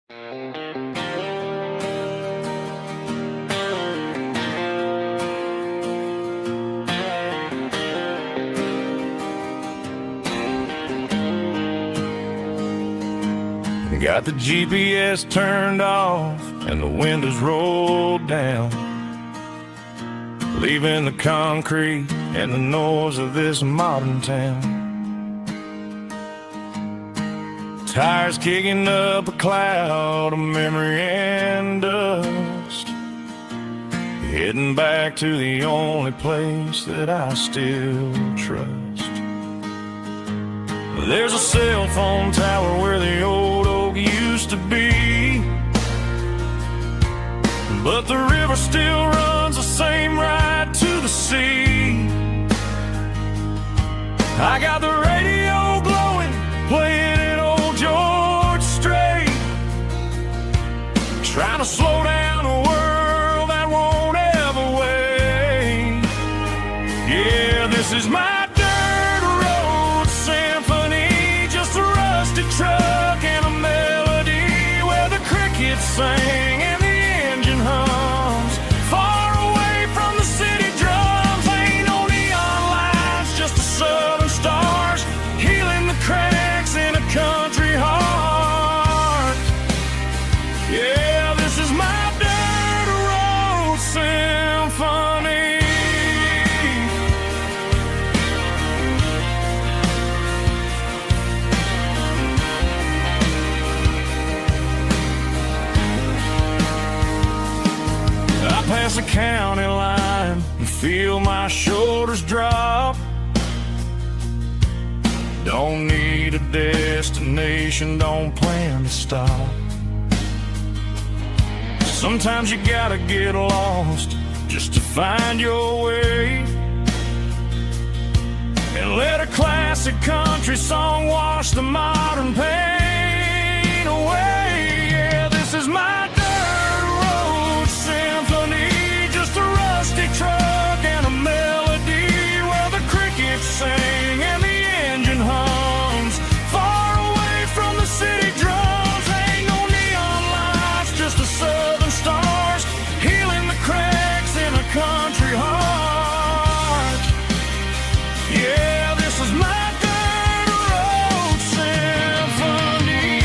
Got the GPS turned off and the windows rolled down, leaving the concrete and the noise of this modern town. Tires kicking up a cloud of memory and dust, heading back to the only place that I still trust. There's a cell phone tower where the old oak used to be, but the river still runs the same right to the sea. I got the radio glowing, playing an old George Strait, trying to slow down a world that won't ever wait. Yeah, this is my truck and a melody where the crickets sing and the engine hums, far away from the city drums. Ain't no neon lights, just the southern stars healing the cracks in a country heart. Yeah, this is my dirt road symphony. Past the county line and feel my shoulders drop. Don't need a destination, don't plan to stop. Sometimes you gotta get lost just to find your way, and let a classic country song wash the modern pain away. Yeah, this is my truck and a melody where the crickets sing and the engine hums, far away from the city drums. Ain't no neon lights, just the southern stars healing the cracks in a country heart. Yeah, this is my dirt road symphony.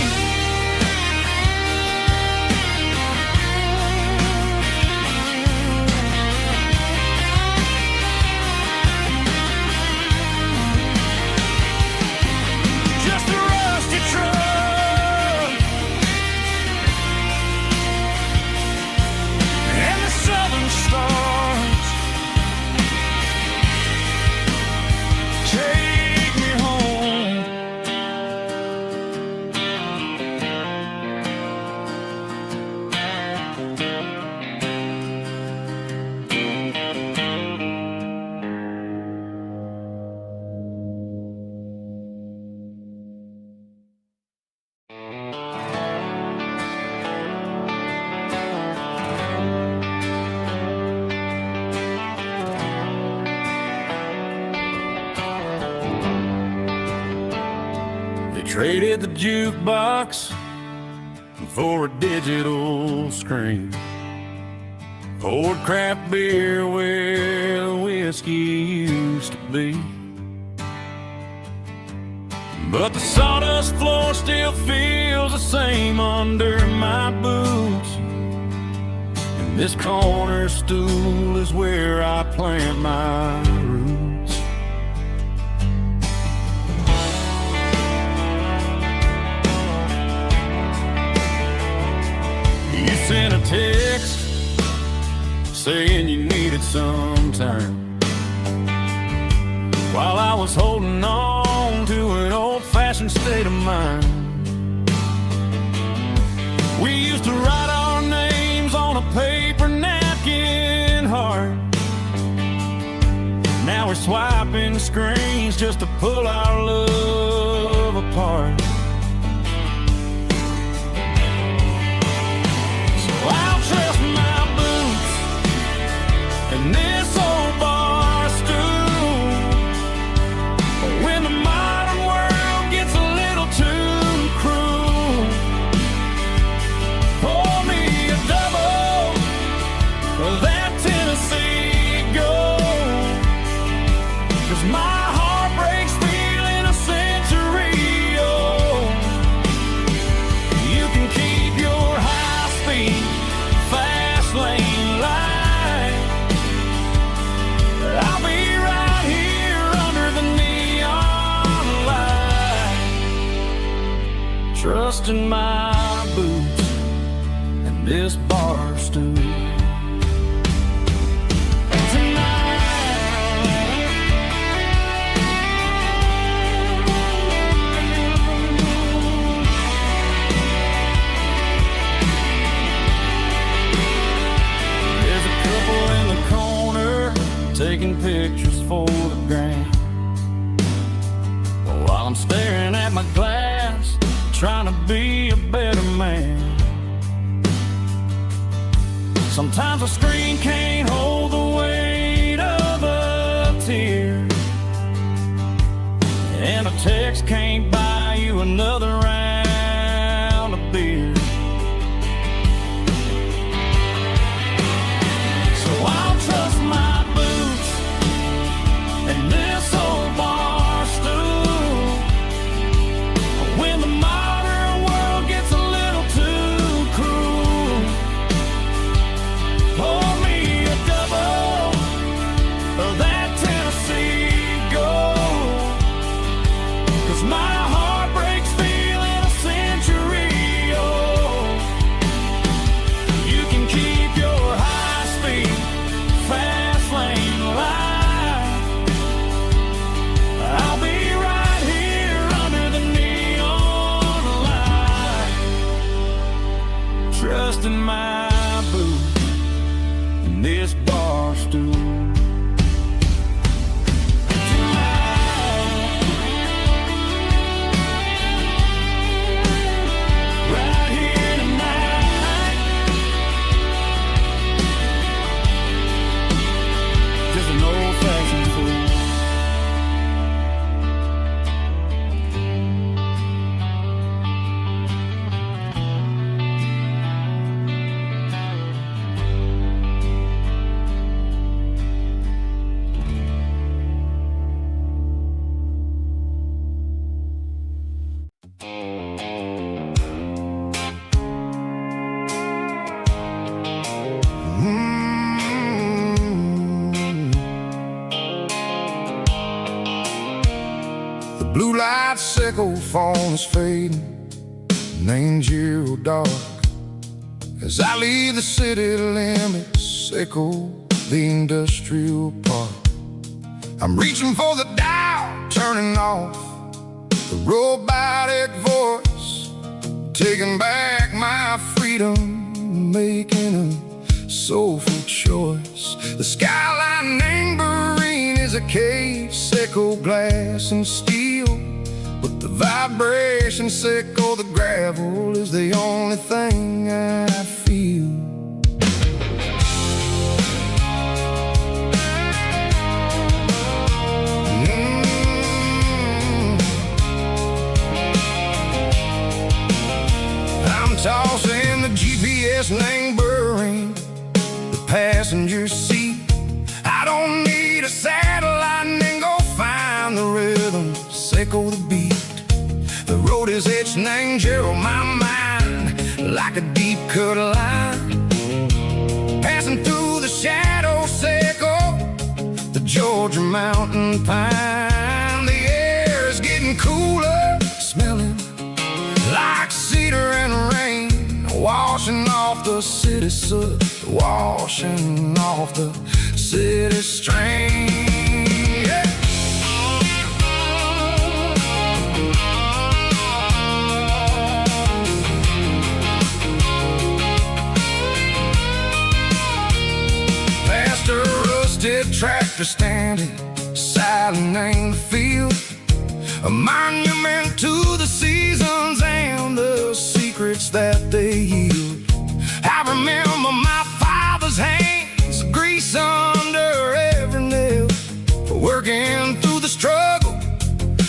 Traded the jukebox for a digital screen, poured craft beer where the whiskey used to be, but the sawdust floor still feels the same under my boots, and this corner stool is where I plant my roots. You sent a text saying you needed some time, while I was holding on to an old-fashioned state of mind. We used to write our names on a paper napkin heart. Now we're swiping screens just to pull our love apart. I'll trust my boots and this old bar stool when the modern world gets a little too cruel. trust in my boots and this bar stool. Taking pictures for the gram, while I'm staring at my glass, trying to be a better man. Sometimes a screen can't hold the weight of a tear, and a text can't buy you another round of beer. So I'll trust my and this old bar stool when the modern world gets a little too cruel. Pour me a double of that Tennessee Gold, 'cause my heart breaks feeling a century old. You can keep your high-speed fast lane life. I'll be right here under the neon light, trusting my boots and this bar stool. Right here tonight, just an old-fashioned fool. Blue light sickle phone is fading, named Giro dark. As I leave the city limits, echo the industrial park. I'm reaching for the dial, turning off the robotic voice, taking back my freedom, making a soulful choice. The skyline named Marine is a case, echo glass and steel, but the vibration sickle, the gravel, is the only thing I feel. I'm tossing the GPS neighboring the passenger seat. I don't need a satellite and go find the rhythm, sickle the beat. The road is etched named Giro, my mind, like a deep cut line, passing through the shadow sickle, the Georgia mountain pine. The air is getting cooler, smelling like cedar and rain, washing off the city soot, washing off the city strain. Yeah. Past a rusted tractor standing silent in the field, a monument to the seasons and the secrets that they yield. I remember my father's hands, grease under every nail, working through the struggle,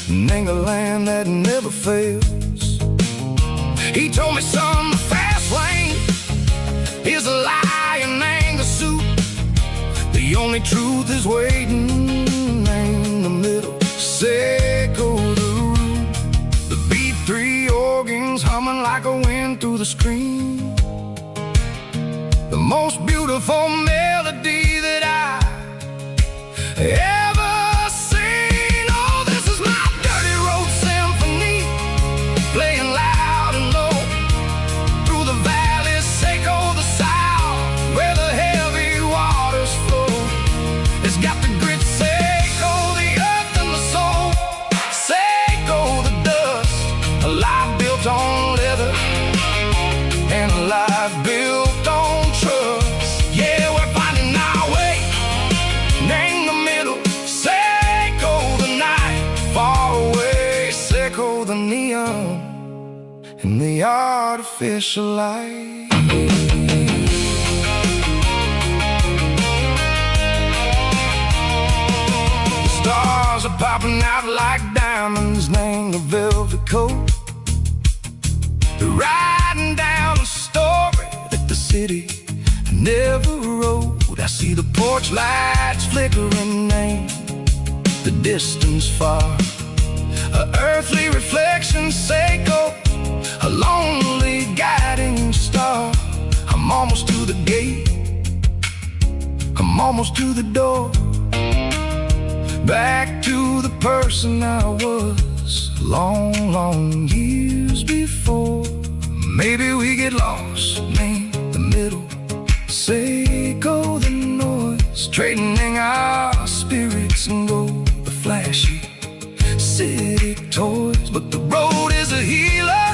and a land that never fails. He told me, son, the fast lane is a lie and ain't the suit. The only truth is waiting in the middle, sickle the root. The B3 organs humming like a wind through the screen, the most beautiful melody that I ever seen. Oh, this is my dirty road symphony, playing loud and low, life built on trust. Yeah, we're finding our way. Name the middle, Seiko the night. Far away, Seiko the neon, and the artificial light. The stars are popping out like diamonds. Name the velvet coat. They're riding down a story that the city never wrote. I see the porch lights flickering, name the distance far. An earthly reflection, Seiko, a lonely guiding star. I'm almost to the gate, I'm almost to the door. Back to the person I was long, long years before. Maybe we get lost, name the middle, Seiko the noise. Trading our spirits and go the flashy city toys. But the road is a healer,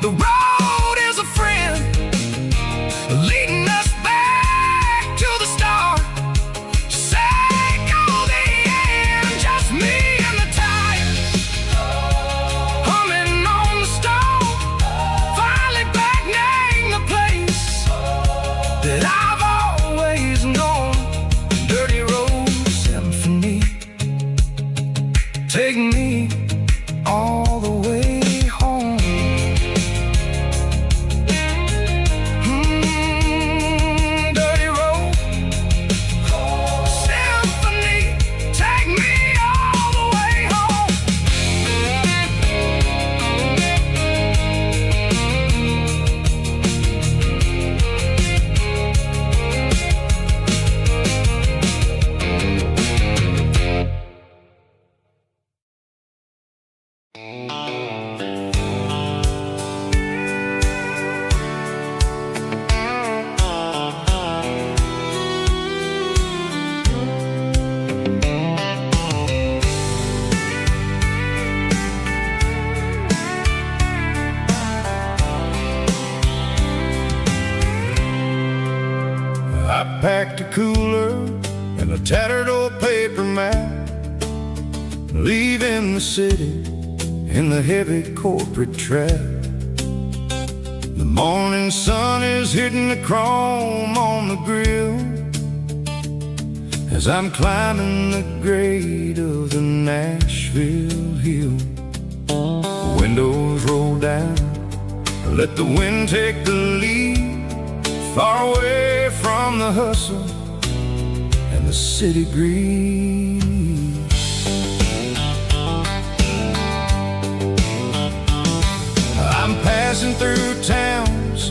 the road is a friend, leading us back to the start. Seiko the end, just me and the tires, humming on the stove. Finally back, name the place that I've always known. Dirty Road Symphony, take me all the way home. Dirty Road Symphony, take me all the way home. I packed a cooler and a tattered old paper map, leaving the city in the heavy corporate trap. The morning sun is hitting the chrome on the grill as I'm climbing the grade of the Nashville hill. Windows roll down, let the wind take the lead, far away from the hustle and the city breeze. I'm passing through towns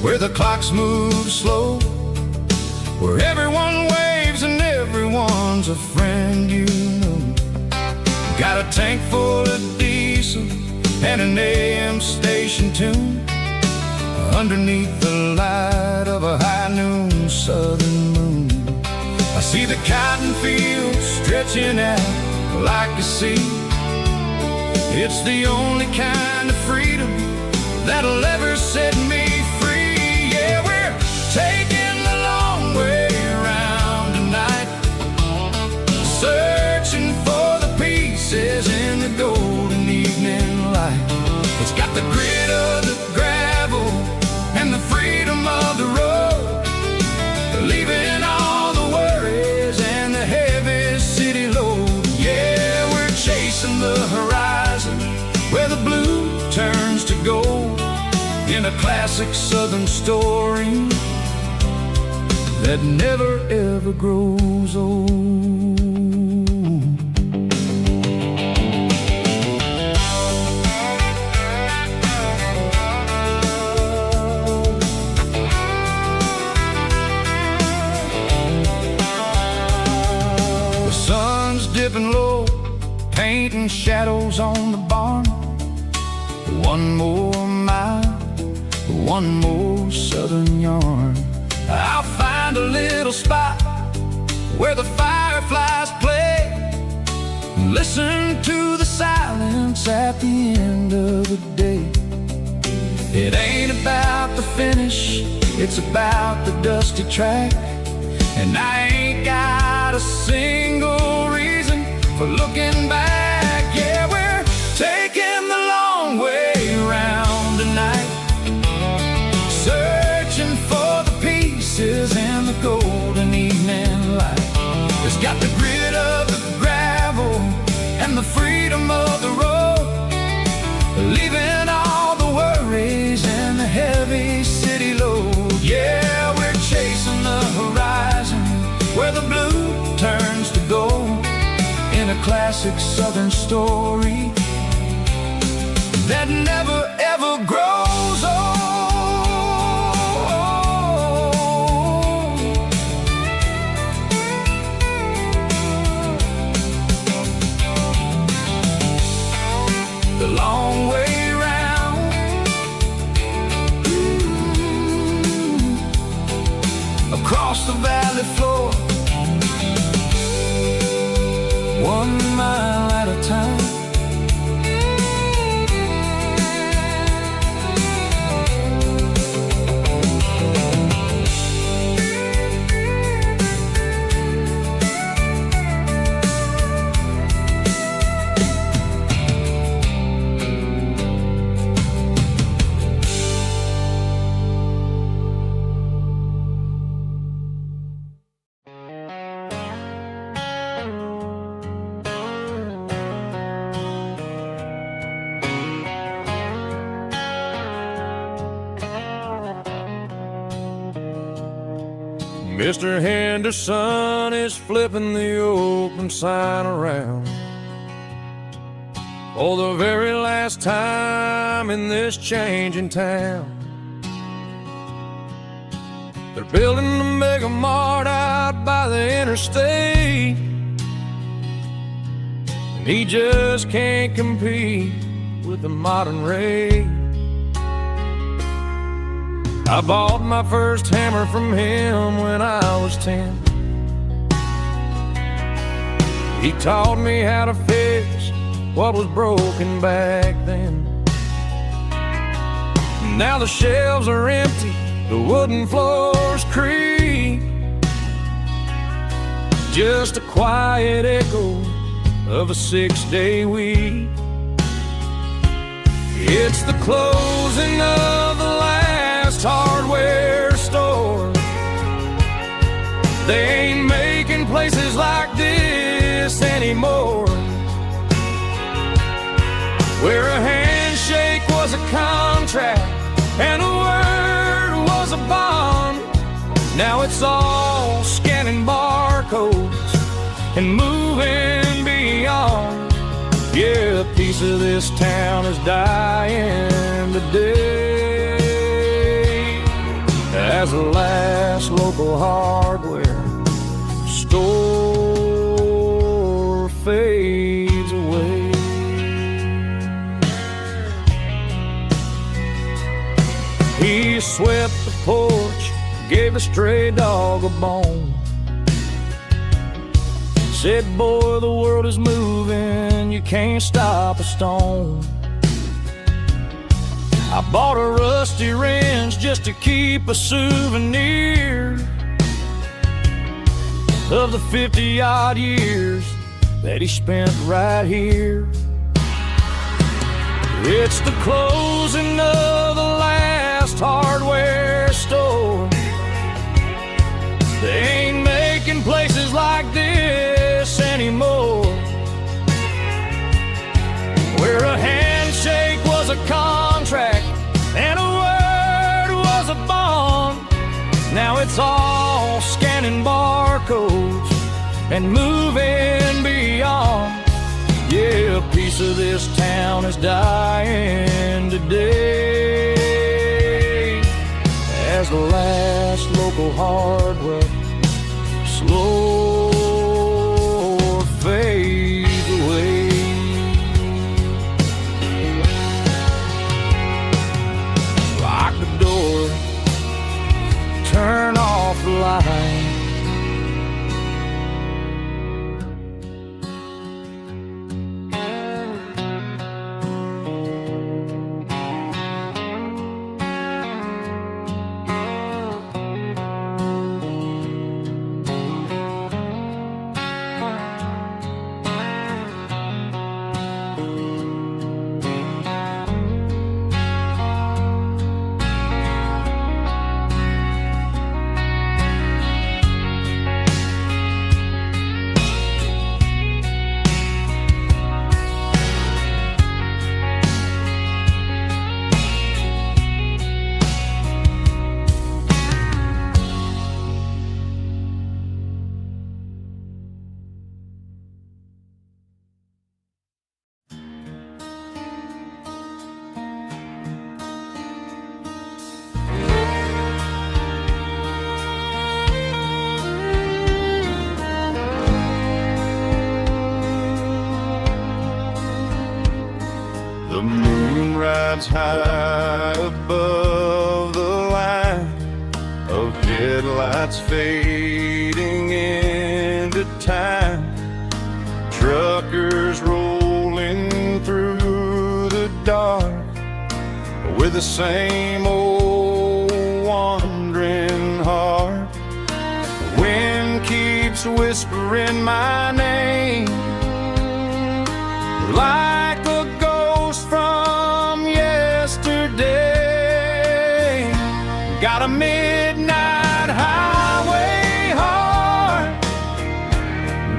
where the clocks move slow, where everyone waves and everyone's a friend you know. Got a tank full of diesel and an AM station tune, underneath the light of a high noon southern moon. I see the cotton fields stretching out like a sea. It's the only kind of freedom that'll ever set me free. Yeah, we're taking the long way around tonight, searching for the pieces in the golden evening light. It's got the grit of the gravel and the freedom of the road, leaving all the worries and the heavy city load. Yeah, we're chasing the horizon where the blue turns to gold, in a classic southern story that never ever grows old. Dipping low, painting shadows on the barn. One more mile, one more southern yarn. I'll find a little spot where the fireflies play, listen to the silence at the end of the day. It ain't about about the finish, it's about the dusty track. And I ain't got a single reason for looking back. Yeah, we're taking the long way around tonight, searching for the pieces in the golden evening light. It's got the grit of the gravel and the freedom of the road, leaving all the worries and the heavy city load. Yeah, we're chasing the horizon where the blue turns to gold, in a classic southern story that never ever grows old. The long way round, across the valley floor, 1 mile at a time. Mr. Henderson is flipping the open sign around for the very last time in this changing town. They're building a mega mart out by the interstate, and he just can't compete with the modern rate. I bought my first hammer from him when I was 10. He taught me how to fix what was broken back then. Now the shelves are empty, the wooden floors creak, just a quiet echo of a 6-day week. It's the closing of the last hardware store. They ain't making places like this anymore, where a handshake was a contract and a word was a bond. Now it's all scanning barcodes and moving beyond. Yeah, a piece of this town is dying today as the last local hardware store fades away. He swept the porch, gave a stray dog a bone, said, boy, the world is moving, you can't stop a stone. I bought a rusty wrench just to keep a souvenir of the 50-odd years that he spent right here. It's the closing of the last hardware store. They ain't making places like this anymore, where a handshake was a contract and a word was a bond. Now it's all scanning barcodes and moving beyond. Yeah, a piece of this town is dying today as the last local hardware slow fades away. Lock the door, turn off the light. shines high above the line of headlights fading into time. Truckers rolling through the dark with the same old wandering heart. The wind keeps whispering my name like a ghost from yesterday. Got a midnight highway heart,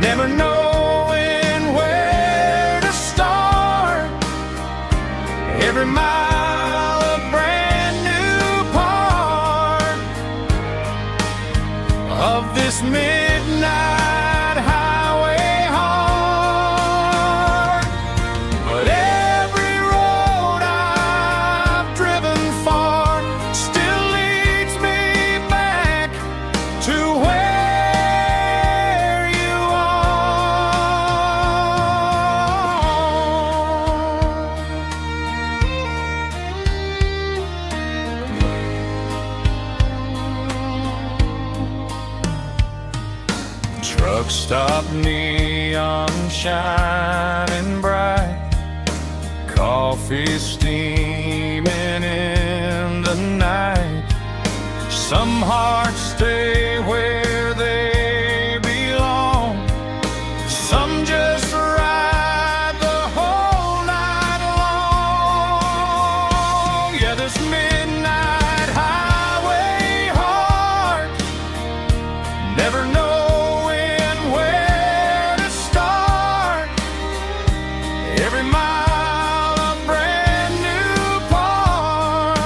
never knowing where to start. Every mile a brand new part of this midnight highway heart. But every road I've driven far still leads me back to where you are. Truck stop, neon shining bright, coffee steaming in the night. Some hearts stay where they belong, some just ride the whole night long. Yeah, this midnight highway heart, never knowing where to start. Every mile a brand new part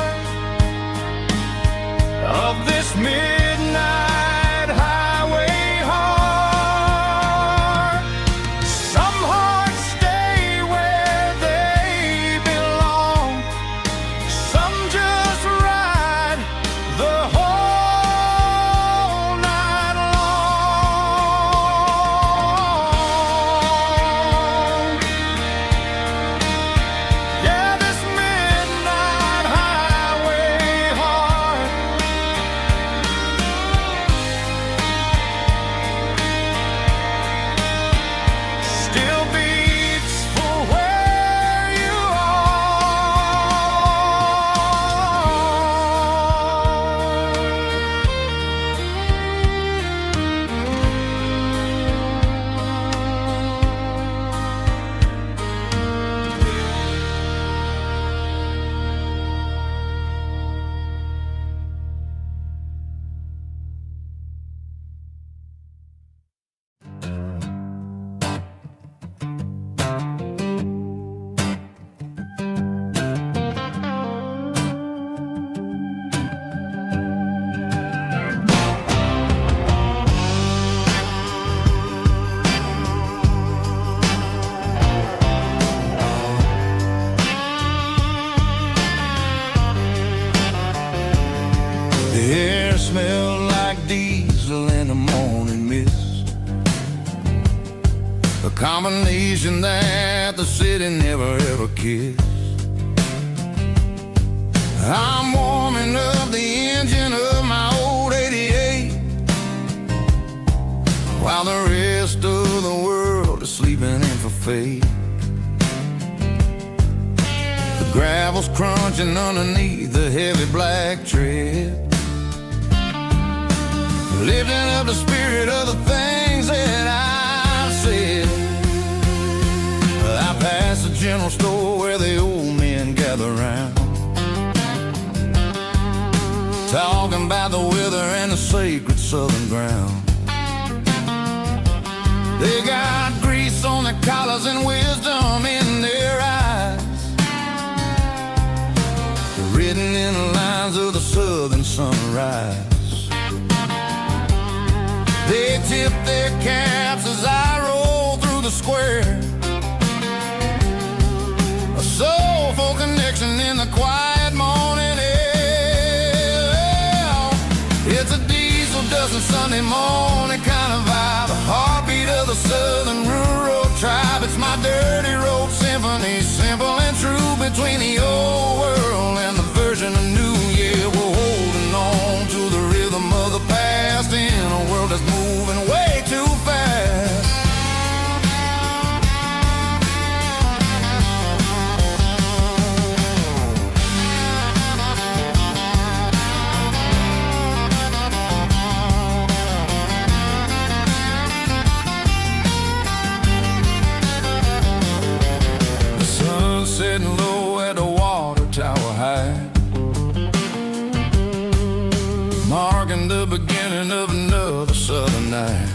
of this midnight highway heart. Some hearts stay where they belong, some just ride the whole night long. Yeah, this midnight highway heart still beats for where you The air smelled like diesel in the morning mist, a combination that the city never ever kissed. I'm warming up the engine of my old 88 while the rest of the world is sleeping in for fate. The gravel's crunching underneath the heavy black tread, lifting up the spirit of the things that I've said. I passed the general store where the old men gather round, talking about the weather and the sacred southern ground. They got grease on their collars and wisdom in their eyes, written in the lines of the southern sunrise. They tip their caps as I roll through the square, a soulful connection in the quiet morning air. It's a diesel dusting Sunday morning kind of vibe, a heartbeat of the southern rural tribe, it's my dirty road symphony. Simple and true between the old world and the version of new. Yeah, we're holding on to the rhythm of the past in a world that's moving way too fast. Sitting low at the water tower high, marking the beginning of another southern night.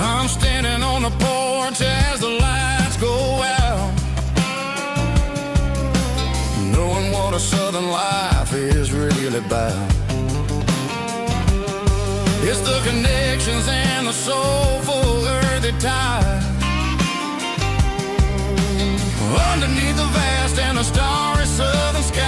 I'm standing on the porch as the lights go out, knowing what a southern life is really about. It's the connections and the soulful earthy ties underneath the vast and the starry southern skies.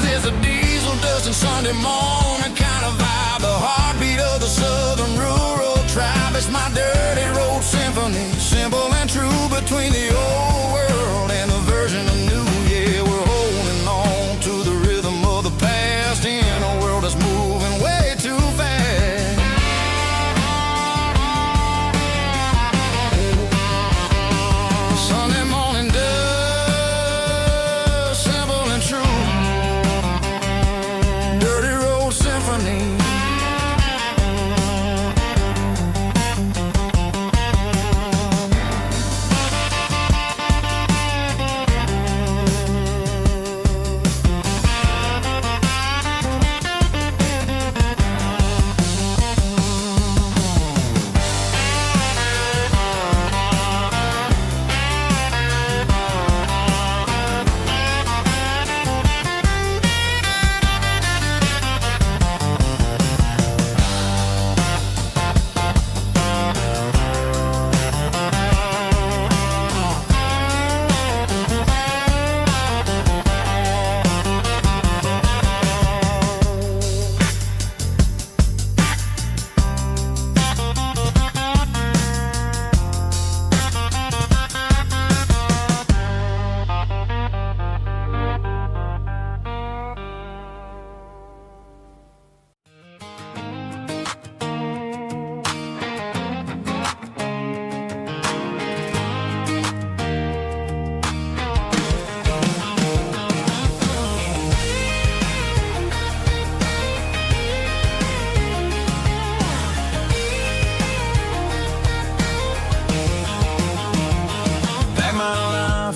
It's a diesel dusting Sunday morning kind of vibe, the heartbeat of the southern rural tribe. It's my dirty road symphony, simple and true between the old world and the version of new. Yeah, we're holding on to the rhythm of the past in a world that's moving way too fast. Sunday morning dust, simple and true, dirty road symphony.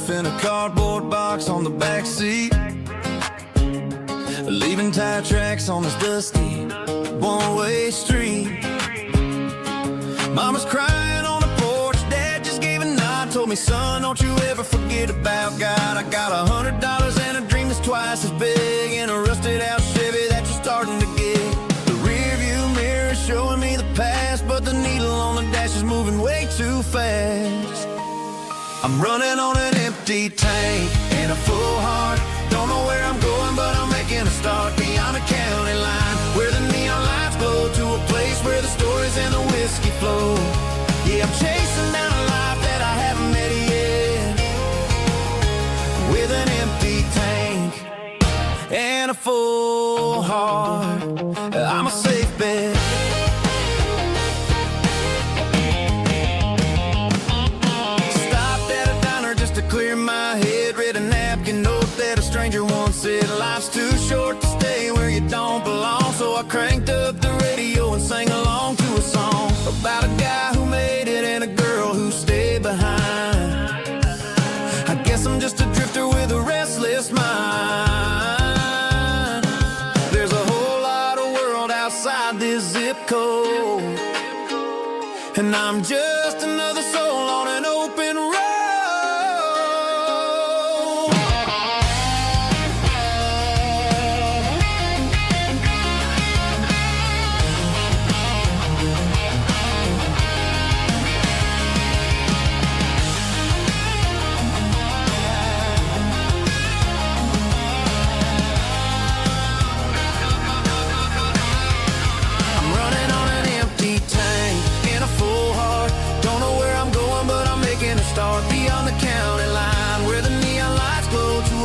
In a cardboard box on the back seat, leaving tire tracks on this dusty one-way street. Mama's crying on the porch, Dad just gave a nod, told me, son, don't you ever forget about God. I got $100 and a dream that's twice as big, in a rusted out Chevy that you're starting to get. The rear view mirror is showing me the past, but the needle on the dash is moving way too fast. I'm running on an empty tank and a full heart. Don't know where I'm going, but I'm making a start beyond the county line, where the neon lights glow, to a place where the stories and the whiskey flow. Yeah, I'm chasing down a life that I haven't met yet, with an empty tank and a full heart. I'm a safe bet. Clear my head, read a napkin note that a stranger once said, life's too short to stay where you don't belong. So I cranked up the radio and sang along to a song about a guy who made it and a girl who stayed behind. I guess I'm just a drifter with a restless mind. There's a whole lot of world outside this zip code, and I'm just another soul on an open road.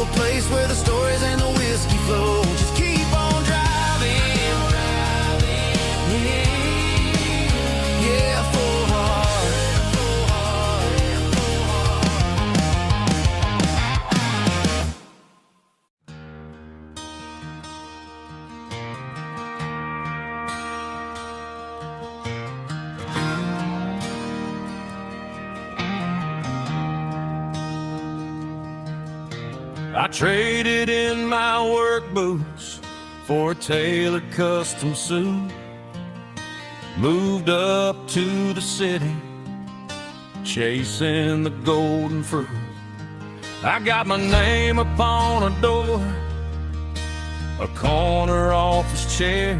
a place where the stories and the whiskey flow. Just keep on driving. Yeah, full heart. I traded in my work boots for a tailored custom suit. Moved up to the city, chasing the golden fruit. I got my name upon a door, a corner office chair,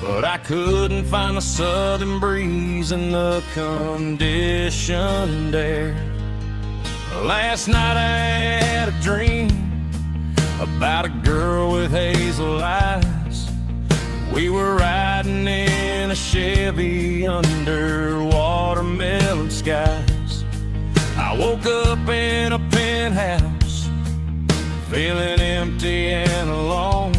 but I couldn't find the southern breeze in the conditioned air. Last night I had a dream about a girl with hazel eyes. We were riding in a Chevy under watermelon skies. I woke up in a penthouse, feeling empty and alone.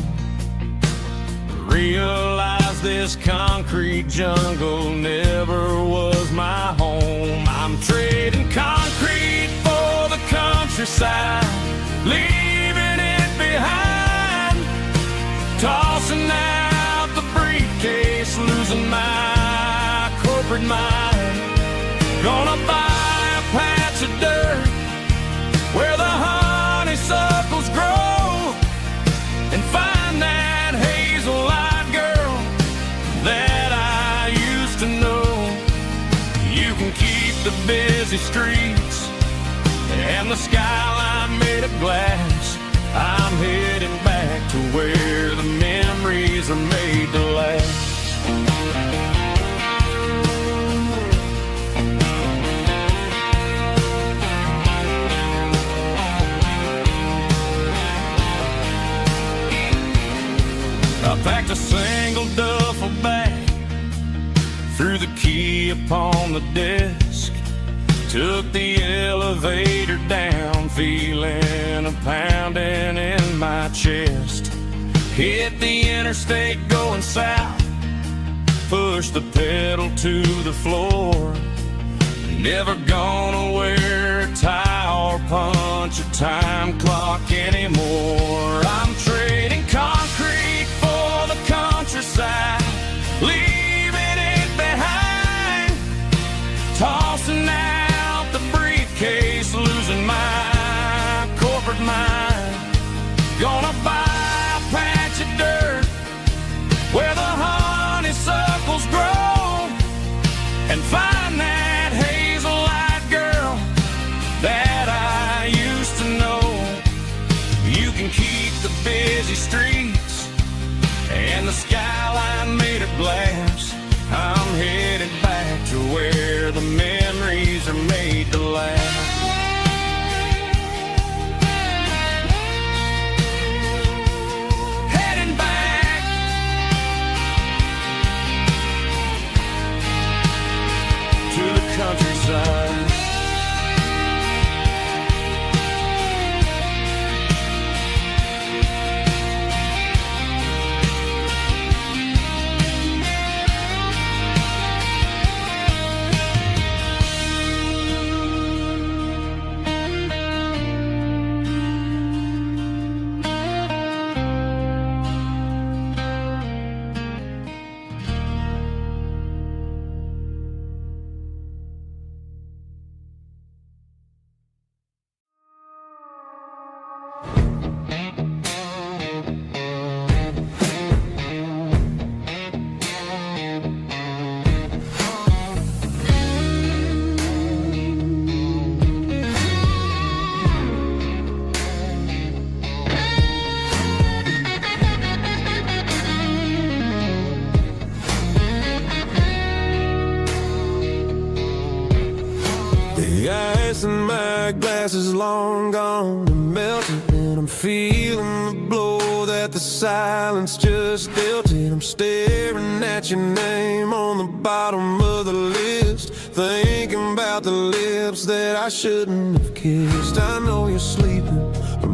Realized this concrete jungle never was my home. I'm trading concrete for the countryside, leaving it behind. Tossing out the briefcase, losing my corporate mind. Gonna buy a patch of dirt where the honeysuckles grow, and find that hazel-eyed girl that I used to know. You can keep the busy streets and the skyline made of glass. I'm heading back to where the memories are made to last. I packed a single duffel bag, threw the key upon the desk, took the elevator down, feeling a pounding in my chest. Hit the interstate going south, pushed the pedal to the floor. Never gonna wear a tie or punch a time clock anymore. I'm trading concrete for the countryside, leaving it behind. Tossing out the briefcase, losing my corporate mind. Gonna buy a patch of dirt where the honeysuckles grow, and find that hazel-eyed girl that I used to know. You can keep the busy streets and the skyline made of glass. I'm headed back to where the memories are made to last. Heading back to the countryside. The ice in my glass is long gone and melted, and I'm feeling the blow that the silence just dealt it. I'm staring at your name on the bottom of the list, thinking about the lips that I shouldn't have kissed. I know you're sleeping, but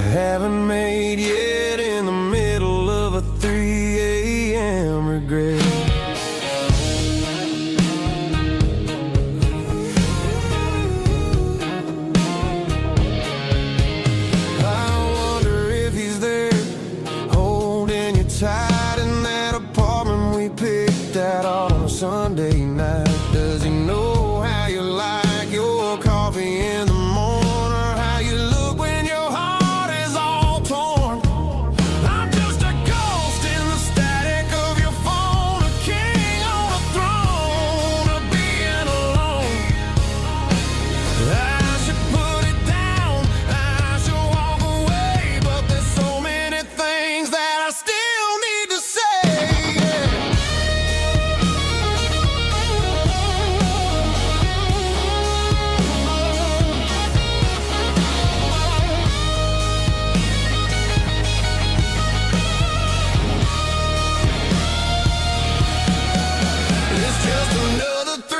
haven't made yet, in the middle of a 3 a.m. regret. I wonder if he's there, holding you tight in that apartment we picked out on a Sunday night. Does he know how you like your coffee in the morning, or how you look when your heart is all torn? I'm just a ghost in the static of your phone, a king on a throne, of being alone. I should put it down, I should walk away, but there's so many things that I still need to say. It's just another 3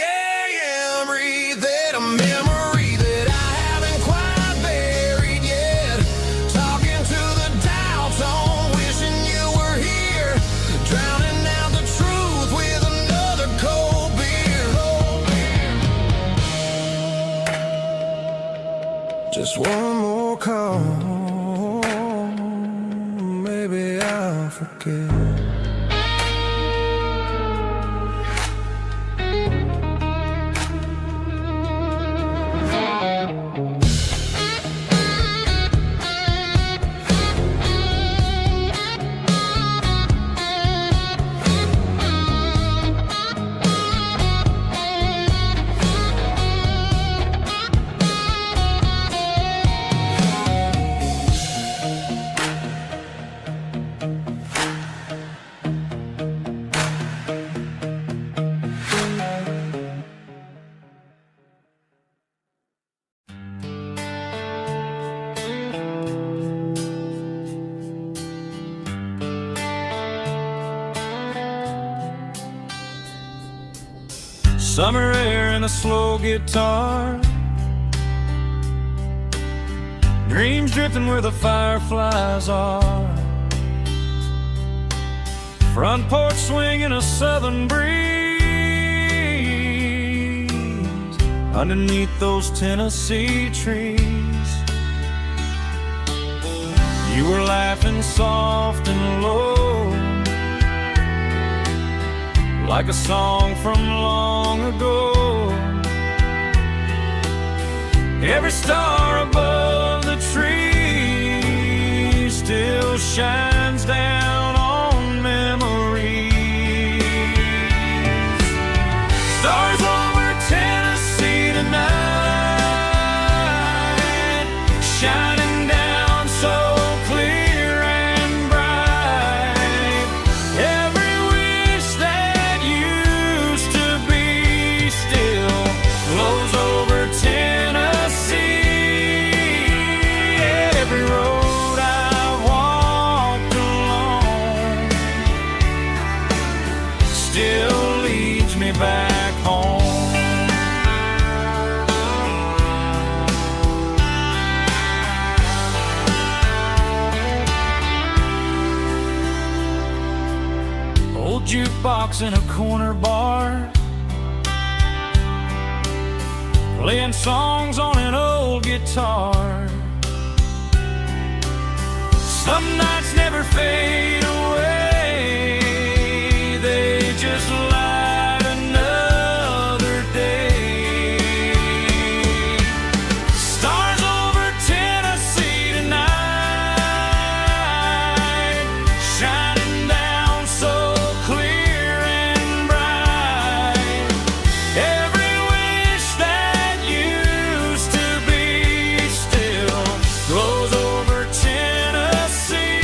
a.m. read, a memory that I haven't quite buried yet. Talking to the dial tone, wishing you were here, drowning out the truth with another cold beer. Just one more call, maybe I'll forget. Summer air and a slow guitar, dreams drifting where the fireflies are, front porch swinging a southern breeze, underneath those Tennessee trees. You were laughing soft and low, like a song from long ago. Every star above the tree still shines down on memories. Stars over Tennessee tonight, shining down so clear and bright. Every wish that used to be still flows over Tennessee. Every road I've walked along still leads me back home. Old jukebox in a corner bar, playing songs on an old guitar. Some nights never fade away, they just light another day. Stars over Tennessee tonight, shining down so clear and bright. Every wish that used to be still glows over Tennessee.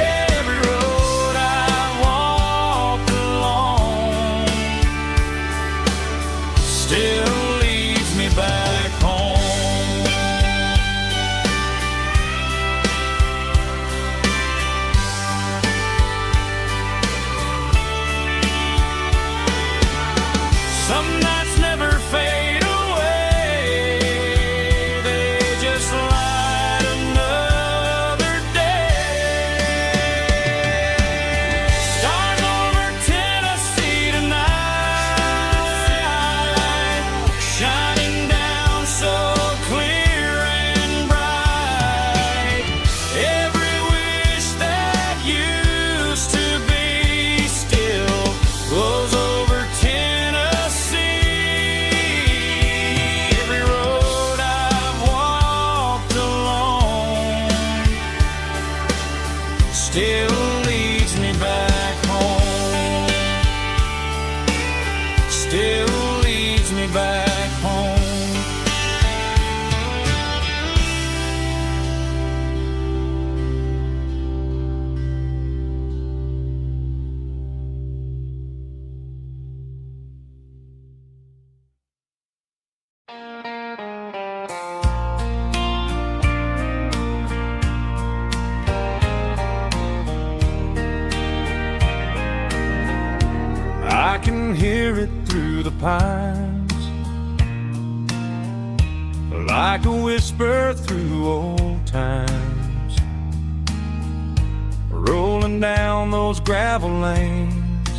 Every road I walked along still leads me back home. Some nights never fade away, they just light still leads me back home. I can hear it through the pines, like a whisper through old times, rolling down those gravel lanes,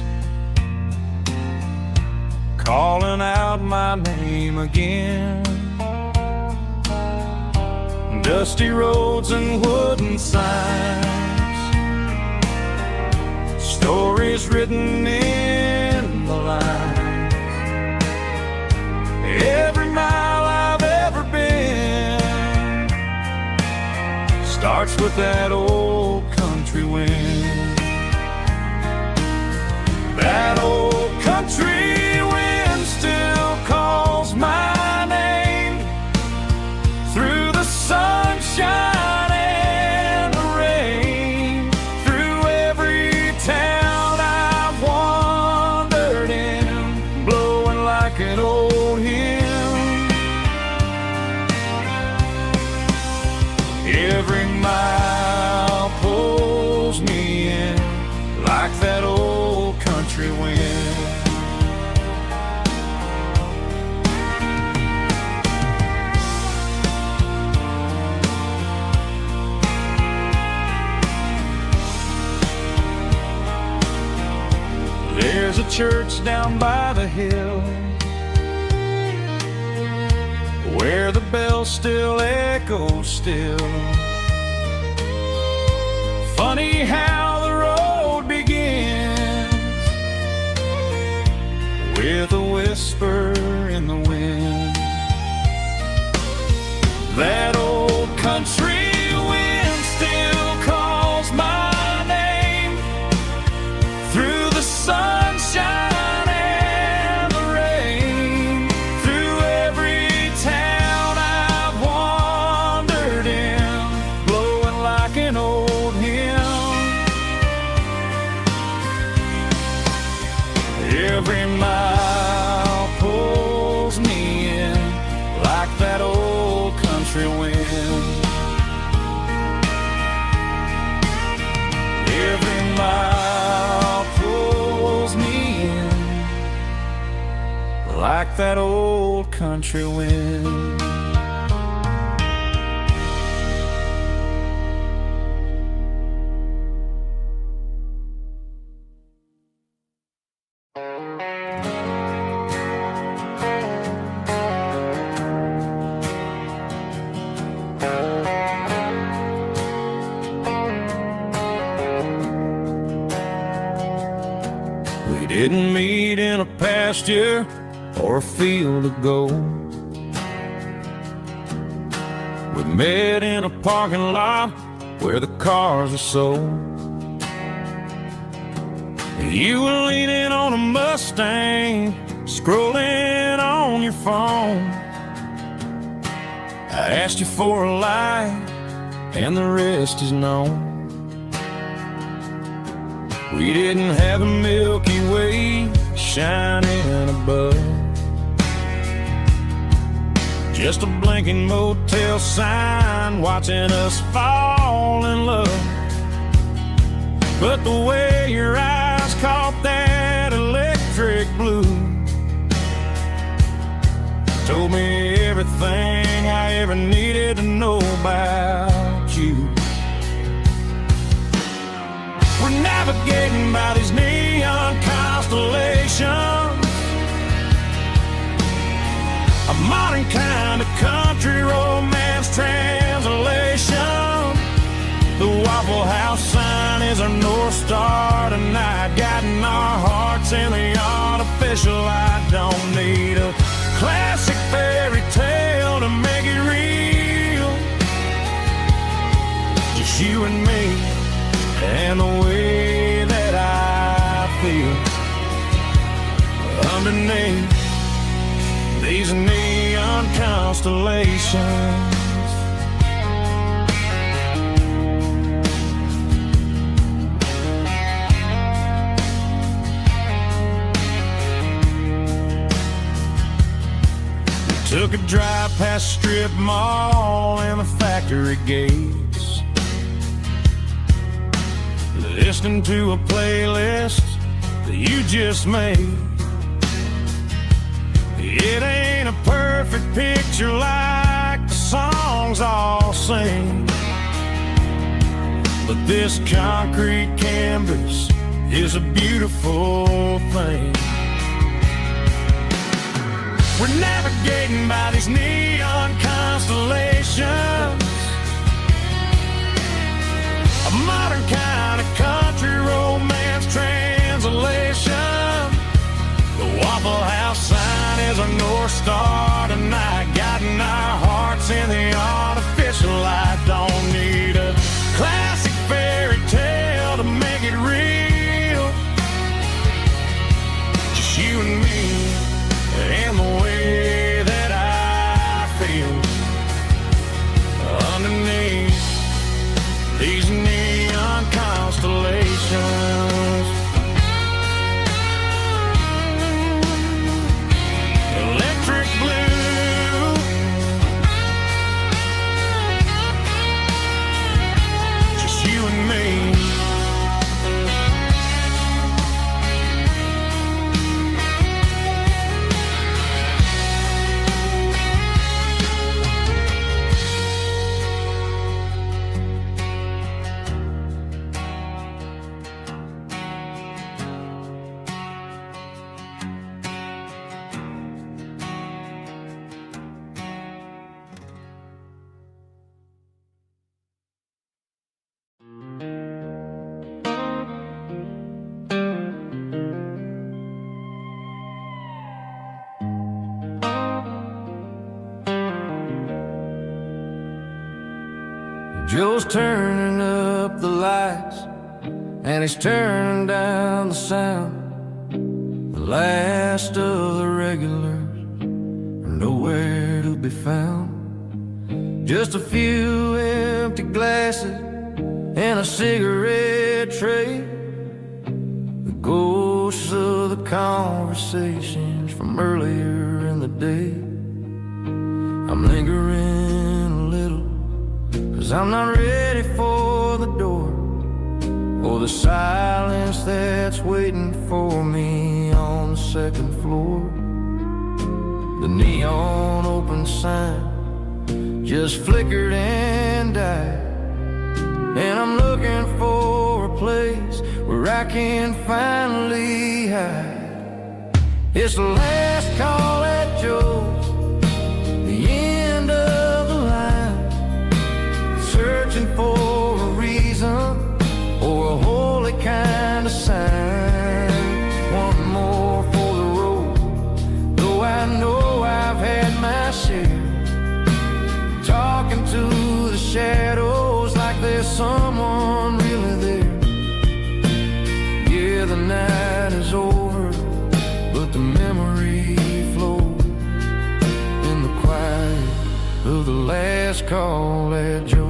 calling out my name again. Dusty roads and wooden signs, stories written in the lines. Every mile I've ever been starts with that old country wind. That old country wind still calls my name through the sunshine and the rain, through every town I've wandered in, blowing like an old hymn. Every mile pulls me in like that old country wind. There's a church down by the hill where the bells still echo still. Funny how the road begins with a whisper in the wind. That old country wind still calls my name through the sunshine and the rain, through every town I've wandered in, blowing like an old hymn. Every mile pulls me in like that old country wind. Every mile pulls me in like that old country wind. We didn't meet in a pasture or a field of gold. We met in a parking lot where the cars are sold. You were leaning on a Mustang, scrolling on your phone. I asked you for a light, and the rest is known. We didn't have a Milky Way shining above, just a blinking motel sign watching us fall in love. But the way your eyes caught that electric blue told me everything I ever needed to know about you. We're navigating by these neon constellations, a modern kind of country romance translation. The Waffle House sign is our North Star tonight, guiding our hearts in the artificial light. Don't need a classic fairy tale to make it real, just you and me and the way that I feel underneath these neon constellations. Took a drive past Strip Mall and the factory gates, listening to a playlist that you just made. It ain't a perfect picture like the songs all sing, but this concrete canvas is a beautiful thing. We're navigating by these neon constellations, a modern kind of country romance translation. The Waffle House sign is a North Star tonight, guiding our hearts in the artificial light. Don't need a classic fairy tale to make it real, just you and me and the way that I feel underneath these neon constellations. Electric blue, just you and me. Joe's turning up the lights and he's turning down the sound. The last of the regulars are nowhere to be found. Just a few empty glasses and a cigarette tray, the ghosts of the conversations from earlier in the day. I'm lingering a little, 'cause I'm not ready for the door or the silence that's waiting for me on the second floor. The neon open sign just flickered and died, and I'm looking for a place where I can finally hide. It's the last call at Joe's, the end of the line, searching for a reason or a holy kind of sign. One more for the road, though I know I've had my share, talking to the shadows like there's someone really there. Yeah, the night is over, but the memory flows in the quiet of the last call at Joe.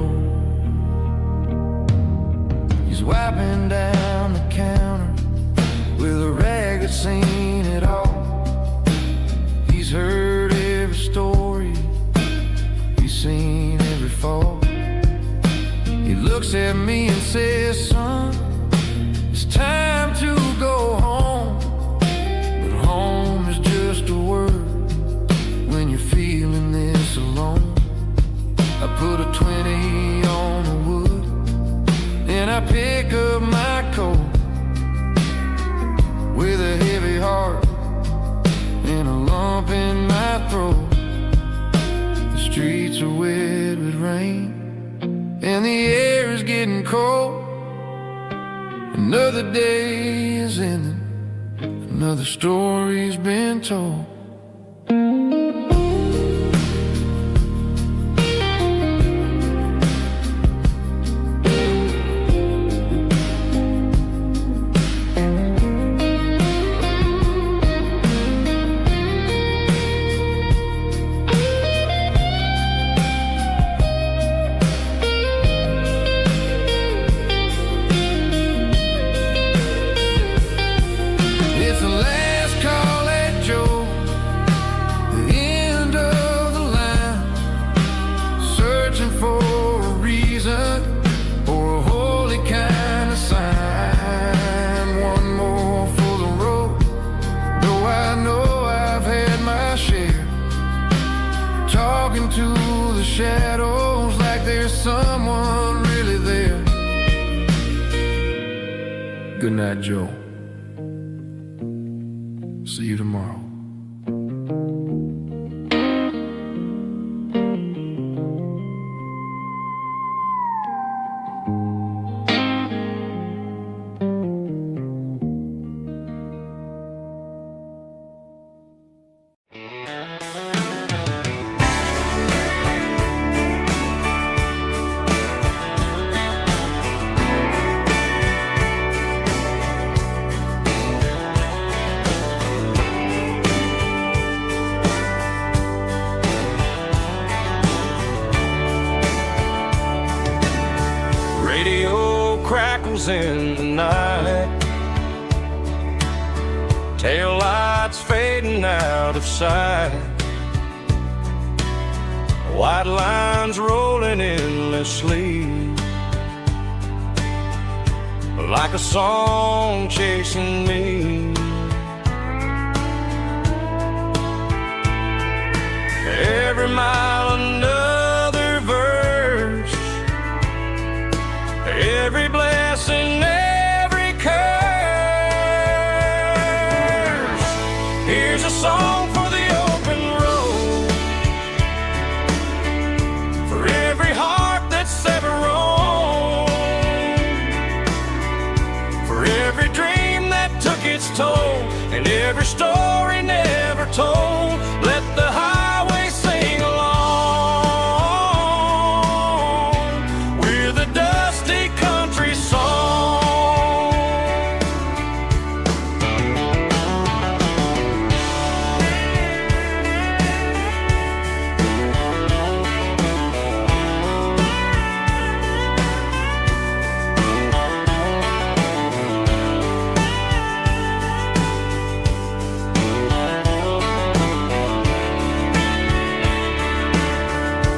He's wiping down the counter with a rag that's seen it all. He's heard every story, he's seen every fall. He looks at me and says, son, it's time to go home. But home is just a word when you're feeling this alone. I put a 20 on the wood, and I pick up my coat with a heavy heart and a lump in my throat. The streets are wet with rain and the air is getting cold. Another day is ending, another story's been told. Good night, Joe. See you tomorrow. Radio crackles in the night, tail lights fading out of sight, white lines rolling endlessly, like a song chasing me. Every mile another verse, every blessing, every curse. Here's a song for the open road, for every heart that's ever roamed, for every dream that took its toll, and every story never told. Let the highway sing along with a dusty country song.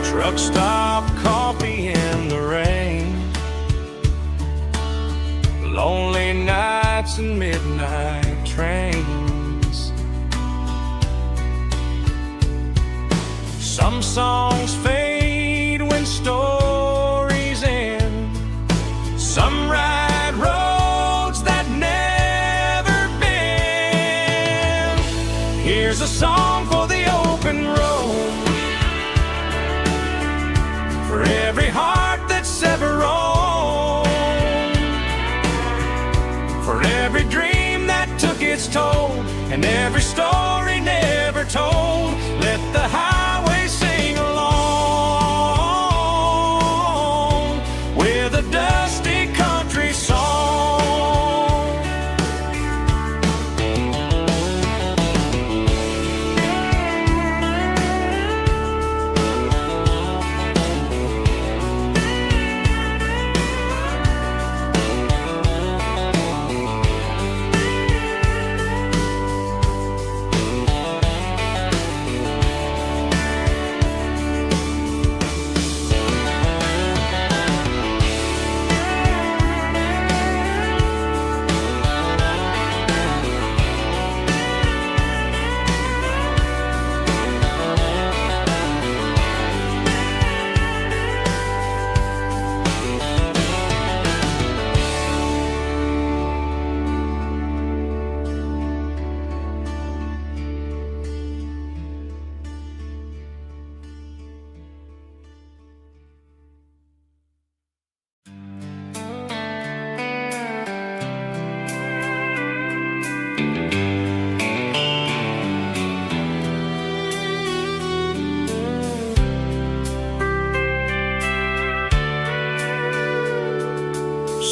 Truck stop, coffee in the rain, lonely nights and midnight trains. Some songs fade when stories end, some ride roads that never bend. Here's a song for the open road, for every heart that's ever roamed, for every dream that took its toll, and every story never told. Let the highway sing along with a dusty country song.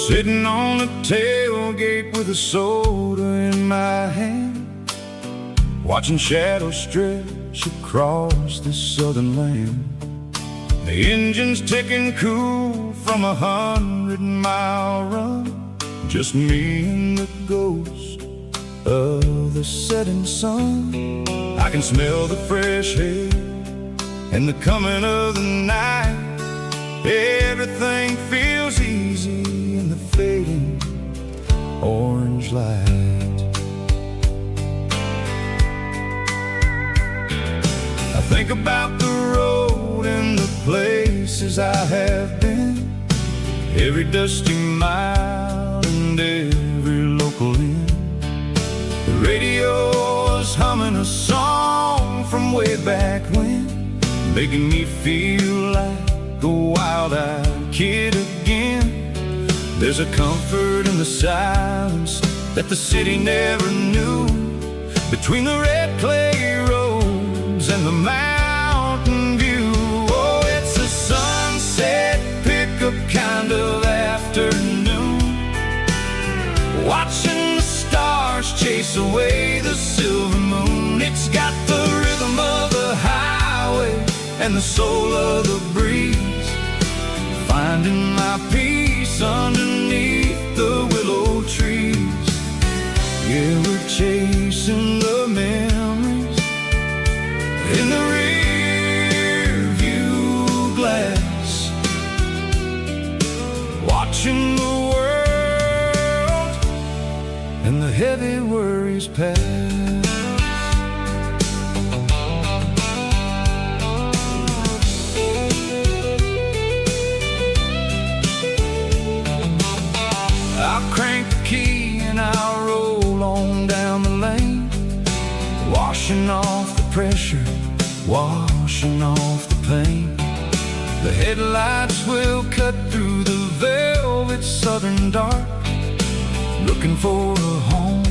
Sitting on the tailgate with a soda in my hand, watching shadows stretch across this southern land. The engine's ticking cool from 100-mile run, just me and the ghost of the setting sun. I can smell the fresh air and the coming of the night. Everything feels easy in the fading orange light. I think about the road and the places I have been, every dusty mile and every circle in. The radio's humming a song from way back when, making me feel like a wild-eyed kid again. There's a comfort in the silence that the city never knew, between the red clay roads and the mountain view. Oh, it's a sunset pickup kind of afternoon, watching the stars chase away the silver moon. It's got the rhythm of the highway and the soul of the breeze, finding my peace underneath the willow trees. Yeah, we're chasing the memories in the rear view glass, watching the world and the heavy worries pass. I'll crank the key and I'll roll on down the lane, washing off the pressure, washing off the pain. The headlights will cut through the velvet southern dark, looking for a home,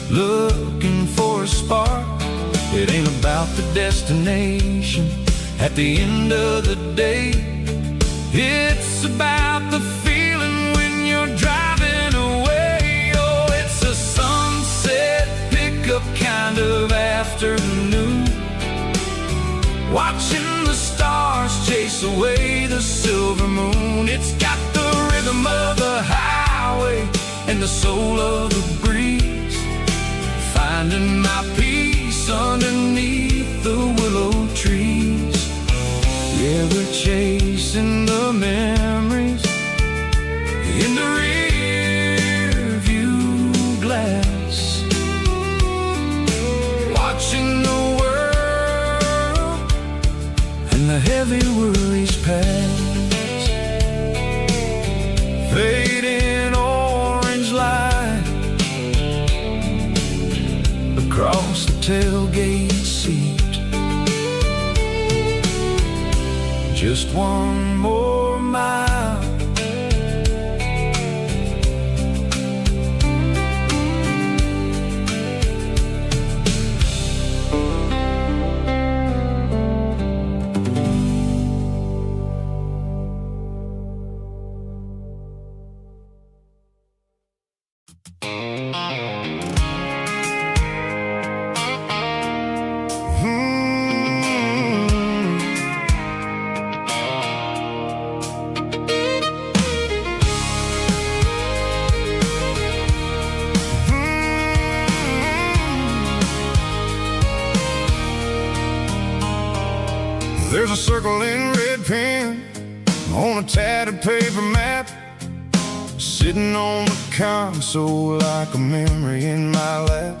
looking for a spark. It ain't about the destination at the end of the day, it's about the feeling when you're driving away. Oh, it's a sunset pickup kind of afternoon, watching the stars chase away the silver moon. It's got the rhythm of the highway and the soul of the breeze, finding my peace underneath the willow trees. Yeah, we're chasing the memories in the rear view glass, watching the world and the heavy worries pass. Fading orange light across the tailgate seat, just one more mile. There's a circle in red pen on a tattered paper map, sitting on the console like a memory in my lap.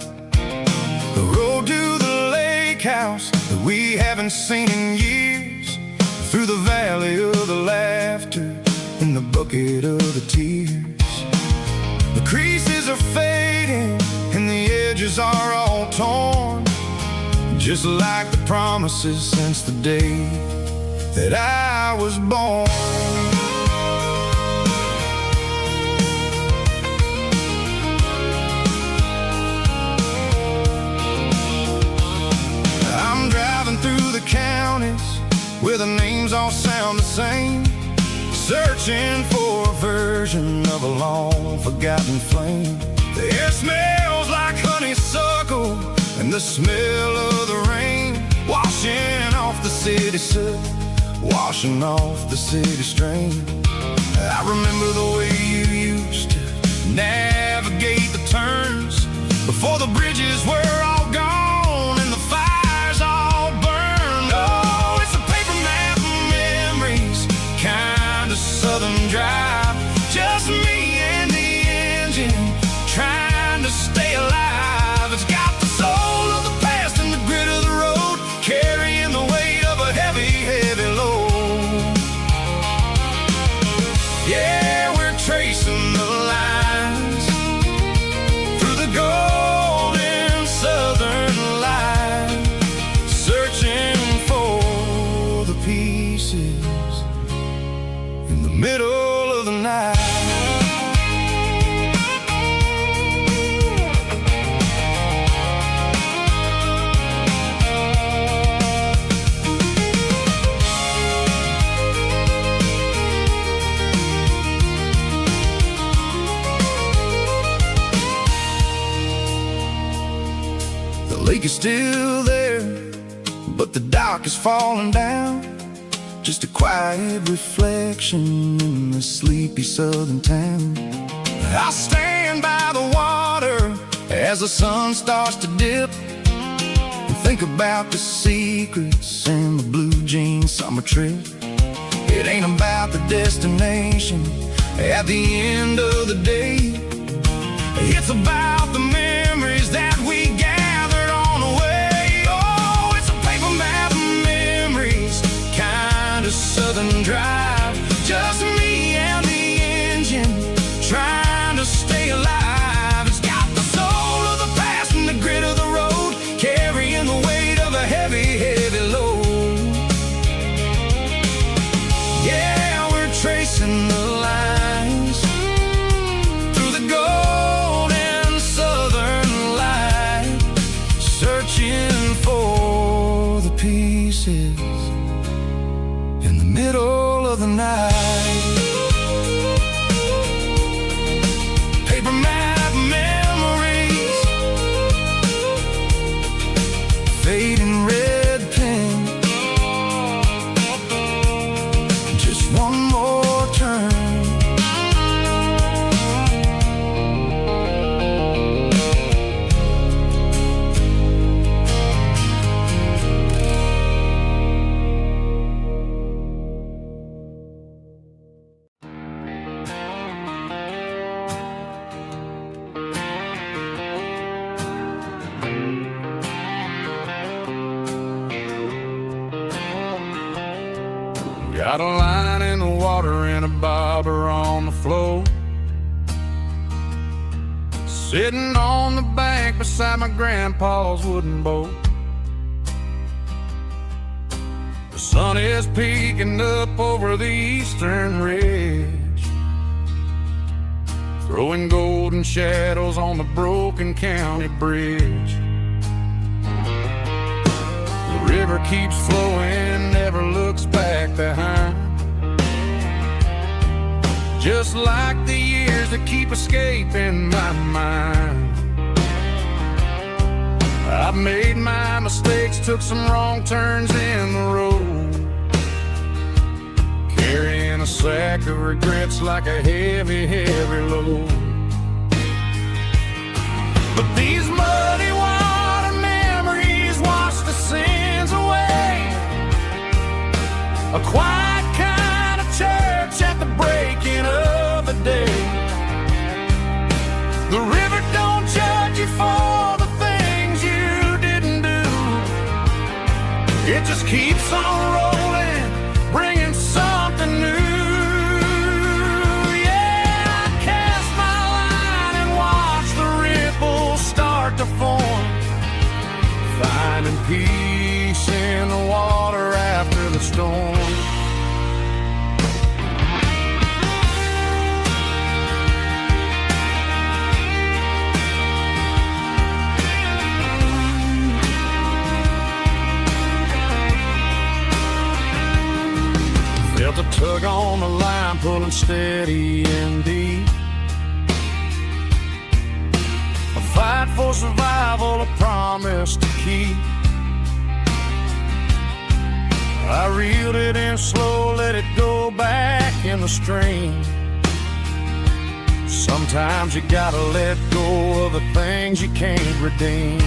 The road to the lake house that we haven't seen in years, through the valley of the laughter in the bucket of the tears. The creases are fading and the edges are all torn, just like the promises since the day that I was born. I'm driving through the counties where the names all sound the same, searching for a version of a long forgotten flame. The air smells like honeysuckle and the smell of the rain, washing off the city soot, washing off the city strain. I remember the way you used to navigate the turns before the bridges were all gone and the fires all burned. Oh, it's a paper map of memories, kind of southern drive, just me and the engine trying to stay alive. It's got the soul of the past and the grit of the road, carrying the weight of a heavy, heavy load. Yeah, we're tracing the lines is still there, but the dock is falling down. Just a quiet reflection in the sleepy southern town. I stand by the water as the sun starts to dip, and think about the secrets and the blue jean summer trip. It ain't about the destination at the end of the day. It's about the memories that we gathered on the way. Oh, it's a paper map of memories, kind of southern drive. Just me and the engine, trying to stay alive. It's got the soul of the past and the grit of the road, carrying the weight of a heavy, heavy load. Yeah, we're tracing the lines through the golden southern light, searching for the pieces in the middle of the night. Paper map memories, fading red pen, just one more turn. Got a line in the water and a bobber on the floor, sitting on the bank beside my grandpa's wooden boat. The sun is peeking up over the eastern ridge, throwing golden shadows on the broken county bridge. The river keeps flowing, never looks back behind, just like the years that keep escaping my mind. I've made my mistakes, took some wrong turns in the road, carrying a sack of regrets like a heavy, heavy load. But these muddy water memories wash the sins away. A quiet kind of church at the breaking of the day. The river don't judge you for the things you didn't do. It just keeps on rolling, bringing something new. Yeah, I cast my line and watch the ripples start to form, finding peace in the water after the storm. Felt a tug on the line, pulling steady and deep. A fight for survival, a promise to keep. I reeled it in slow, let it go back in the stream. Sometimes you gotta let go of the things you can't redeem.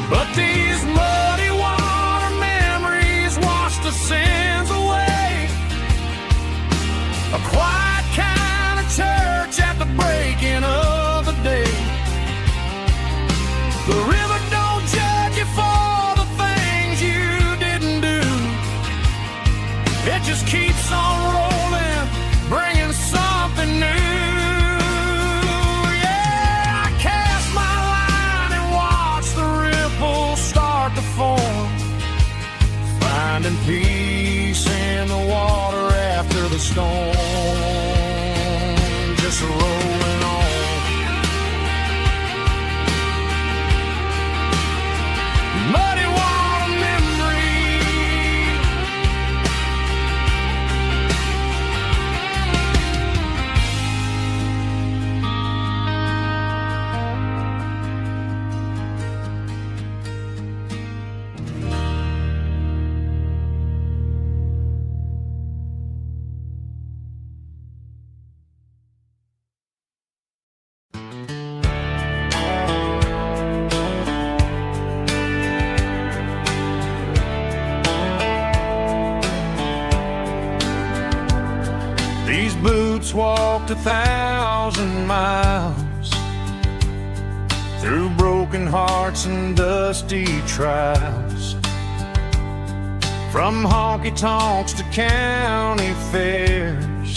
But these muddy water memories wash the sins away. A quiet kind of church at the breaking of the day. The river don't judge you for the things you didn't do. It just keeps on rolling, bringing something new. Yeah, I cast my line and watch the ripples start to form, finding peace in the water after the storm, just rolling on. Muddy water memory. walked 1,000 miles through broken hearts and dusty trials, from honky-tonks to county fairs,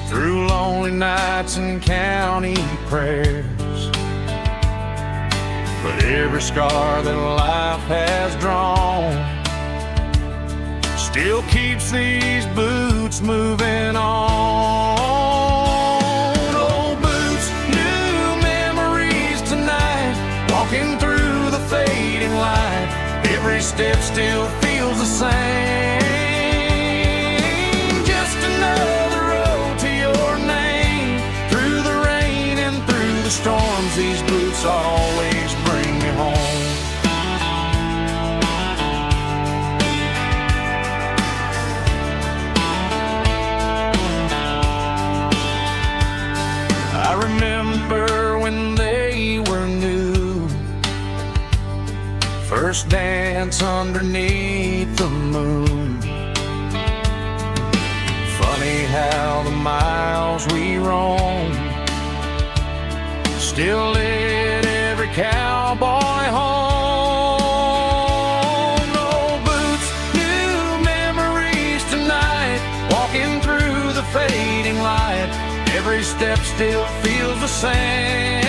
through lonely nights and county prayers. But every scar that life has drawn still keeps these boots moving on. Old boots, new memories tonight, walking through the fading light. Every step still feels the same. Just another road to your name. Through the rain and through the storms, these boots always bring me home. I remember when they were new, first dance underneath the moon. Funny how the miles we roam still lit every cowboy home. Old boots, new memories tonight, walking through the fading light. Every step still feels the same.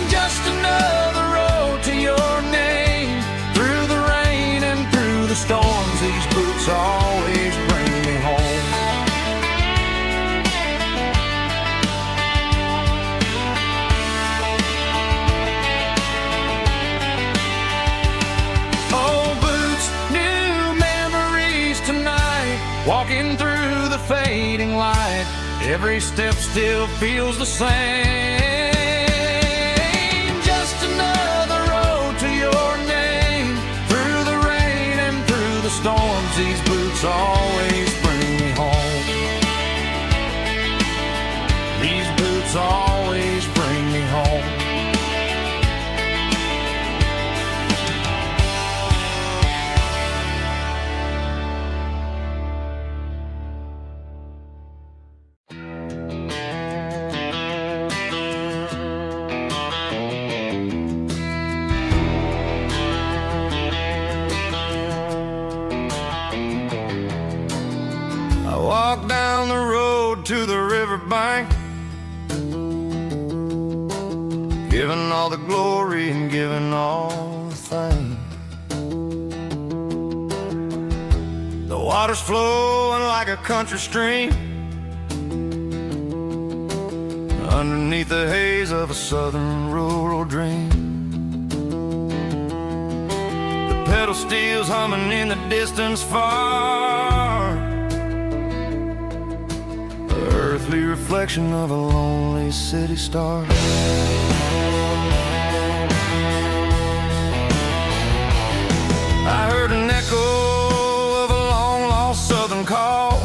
Just another road to your name. Through the rain and through the storms, these boots always bring me home. Old boots, new memories tonight, walking through the fading light. Every step still feels the same. Just another road to your name. Through the rain and through the storms, these boots always bring me home. These boots always bring me home. Walk down the road to the riverbank, giving all the glory and giving all the thanks. The water's flowing like a country stream underneath the haze of a southern rural dream. The pedal steel's humming in the distance far, earthly reflection of a lonely city star. I heard an echo of a long-lost southern call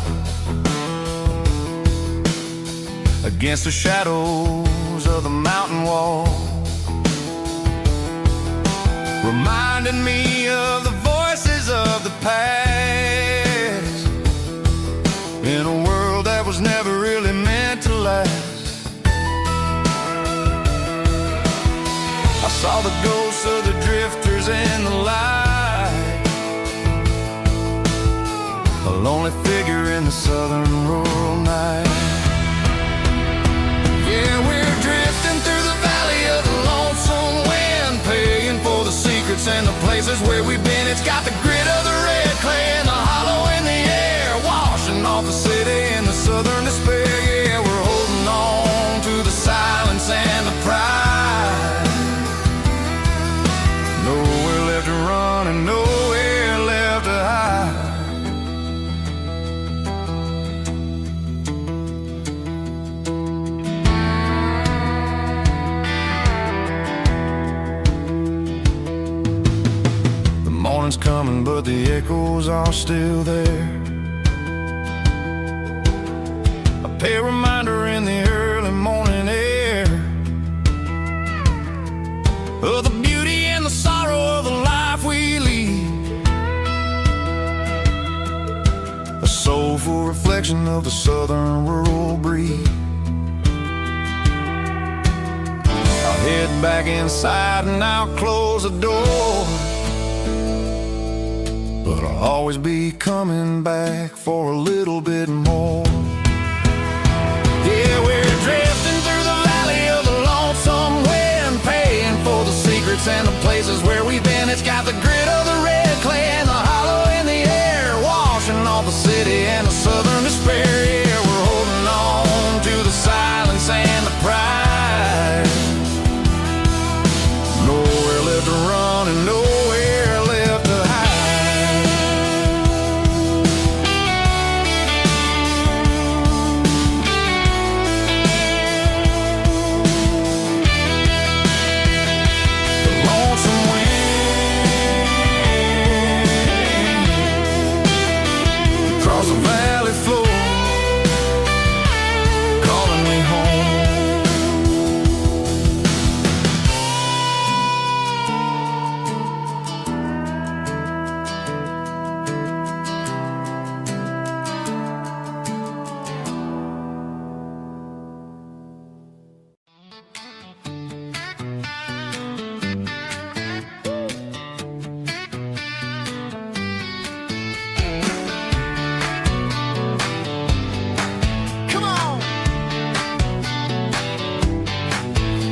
against the shadows of the mountain wall, reminding me of the voices of the past in a world that was never really meant to last. I saw the ghosts of the drifters in the light, a lonely figure in the southern rural night. Yeah, we're drifting through the valley of the lonesome wind, paying for the secrets and the places where we've been. It's got the grit of the red clay and the hollow in the air, washing off the city and the southern despair. Yeah, we're holding on to the silence and the pride. Nowhere left to run and nowhere left to hide. The morning's coming, but the echoes are still there. A pale reminder in the early morning air of the beauty and the sorrow of the life we lead. A soulful reflection of the southern rural breeze. I'll head back inside and I'll close the door, but I'll always be coming back for a little bit more. Yeah, we're drifting through the valley of the lonesome wind, paying for the secrets and the places where we've been. It's got the grit of the red clay and the hollow in the air, washing off the city and the southern despair. Yeah, we're holding on to the silence and the pride. Nowhere left to run and nowhere left to hide. The lonesome wind across the valley floor, calling me home. Come on!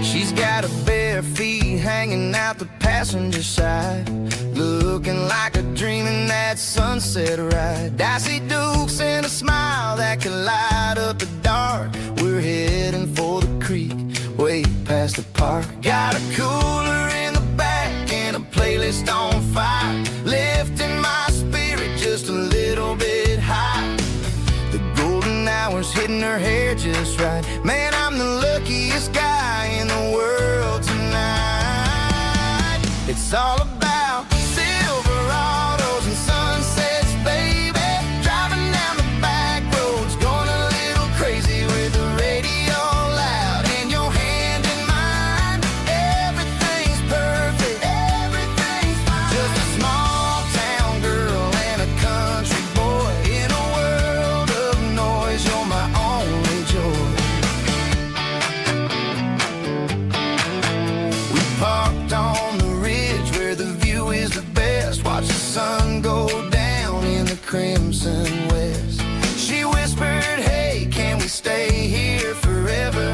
She's got her bare feet hanging out the passenger side, looking like a dream in that sunset ride. Dicey dukes and a smile that can light up the dark. We're heading for the creek, way past the park. Got a cooler in the back and a playlist on fire, lifting my spirit just a little bit high. The golden hours hitting her hair just right. Man, I'm the luckiest guy in the world tonight. It's all about Silverados and sunsets, baby. Driving down the back roads, going a little crazy with the radio loud and your hand in mine. Everything's perfect, everything's fine. Just a small town girl and a country boy in a world of noise. You're my only joy. We parked on the ridge where the view is the best. Watch the sun go down in the crimson west. She whispered, hey, can we stay here forever?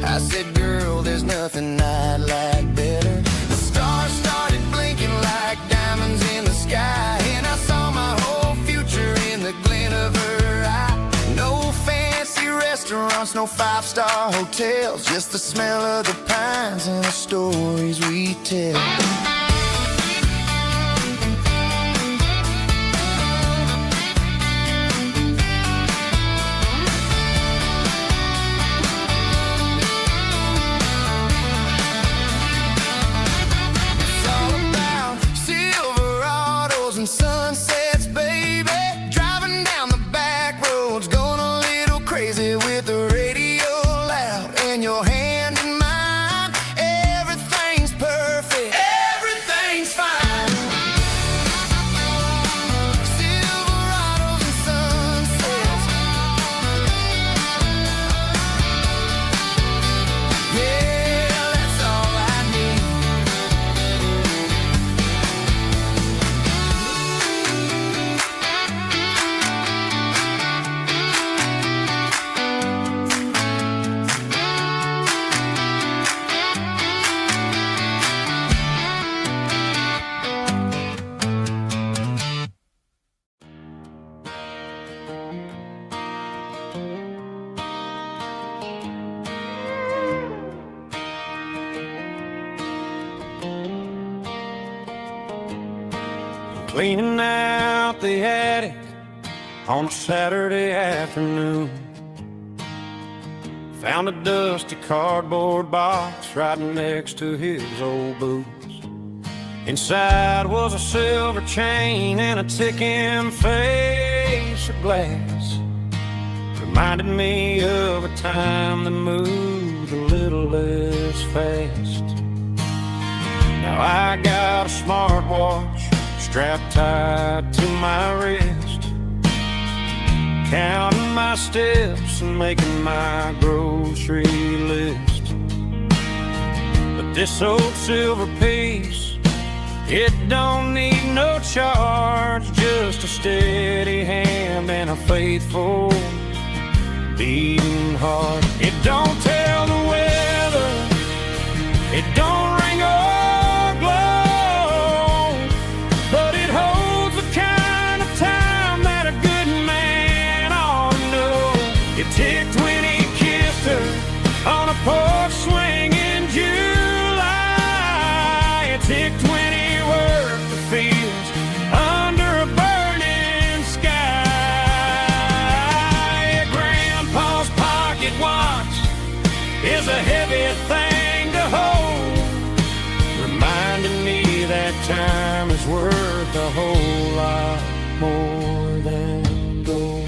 I said, girl, there's nothing I'd like better. The stars started blinking like diamonds in the sky, and I saw my whole future in the glint of her eye. No fancy restaurants, no five-star hotels, just the smell of the pines and the stories we tell. It's all about Silverados and sunsets, baby. Driving down the back roads, going a little crazy with the radio loud and your hand in mine. Everything's perfect, everything's fine. Silverados and sunsets, yeah, that's all I need. Cleaning out the attic on a Saturday afternoon. Found a dusty cardboard box right next to his old boots. Inside was a silver chain and a ticking face of glass. Reminded me of a time that moved a little less fast. Now I got a smartwatch strapped tight to my wrist. counting my steps and making my grocery list. But this old silver piece, it don't need no charge, just a steady hand and a faithful beating heart. It don't tell the weather, it don't ring or glow, but it holds the kind of time that a good man ought to know. It ticked when he kissed her on a porch swing in July. It ticked when he worked the fields under a burning sky. Grandpa's pocket watch is a heavy thing to hold, reminding me that time is worth a whole lot more than gold.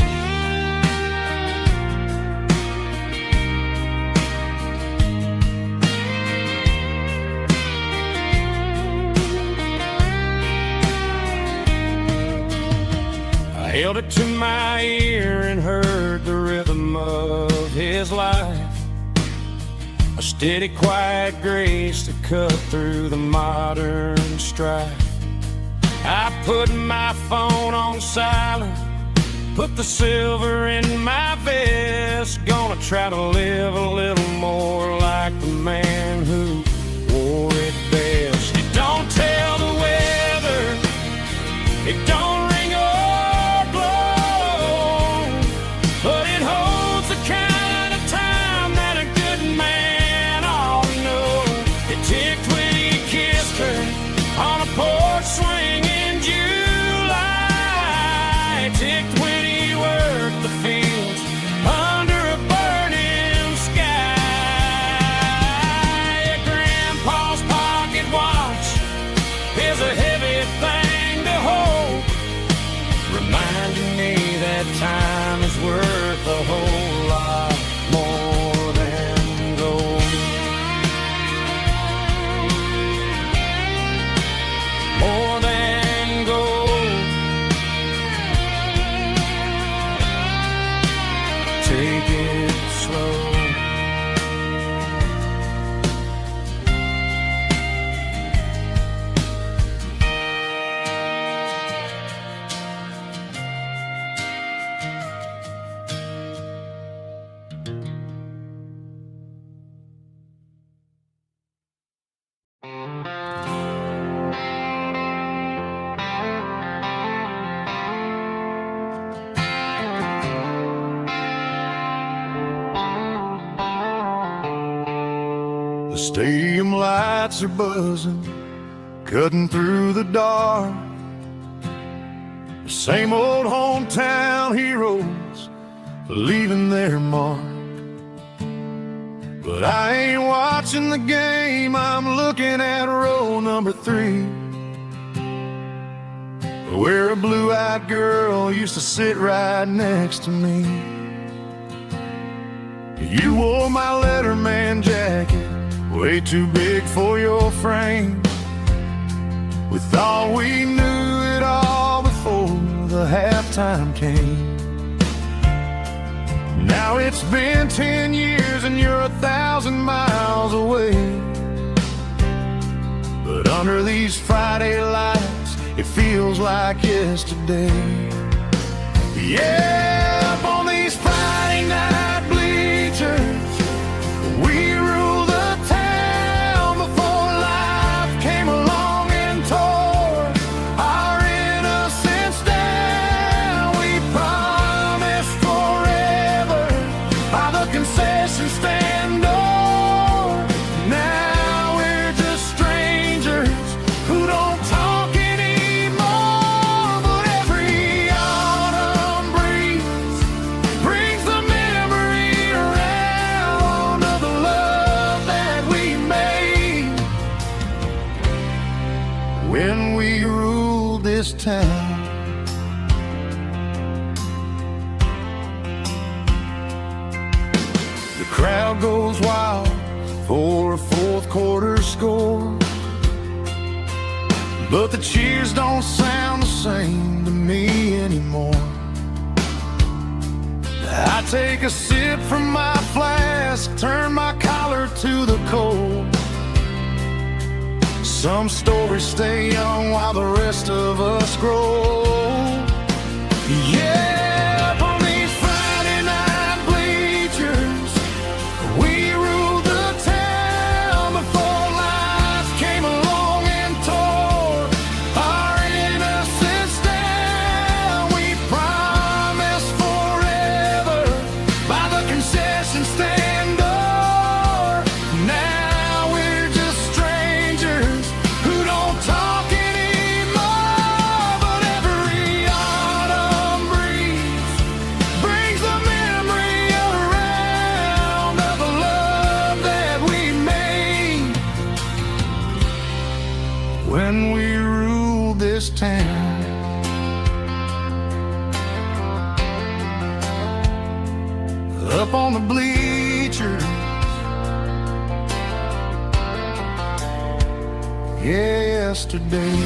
I held it to my ear and heard the rhythm of his life, a steady, quiet grace to cut through the modern strife. I put my phone on silent, put the silver in my vest, gonna try to live a little more like the man who wore it best. It don't tell the weather, it don't ring or blow, but it holds the kind of time that a good man ought to know. It ticked when he kissed her on a porch swing in July. It ticked when he worked the fields under a burning sky. Grandpa's pocket watch is a heavy thing to hold, reminding me that time is worth a whole lot more than gold. More than gold. Take it slow. The stadium lights are buzzing, cutting through the dark. The same old hometown heroes leaving their mark. But I ain't watching the game, I'm looking at row number 3, where a blue-eyed girl used to sit right next to me. You wore my Letterman jacket, way too big for your frame. We thought we knew it all before the halftime came. Now it's been 10 years and you're 1,000 miles away, but under these Friday lights it feels like yesterday. Yeah, up on these Friday night bleachers, we rule the town before life came along and tore our innocence down. We promised forever by the concession stand door. Now we're just strangers who don't talk anymore, but every autumn breeze brings the memory around of the love that we made when we ruled this town. The crowd goes wild for a fourth quarter score, but the cheers don't sound the same to me anymore. I take a sip from my flask, turn my collar to the cold. Some stories stay young while the rest of us grow. Yeah, up on these Friday night bleachers, we ruled the town before life came along and tore our innocence down. We promised forever by the concession stand door. Now we're just strangers who don't talk anymore. But every autumn breeze brings the memory around of the love that we made when we ruled this town. Up on the bleachers, yesterday.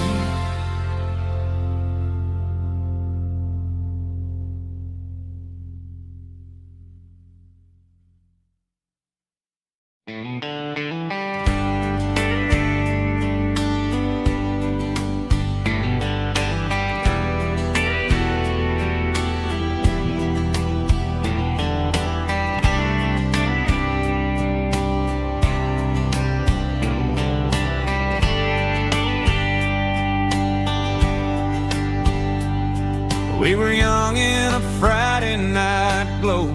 We were young in a Friday night glow,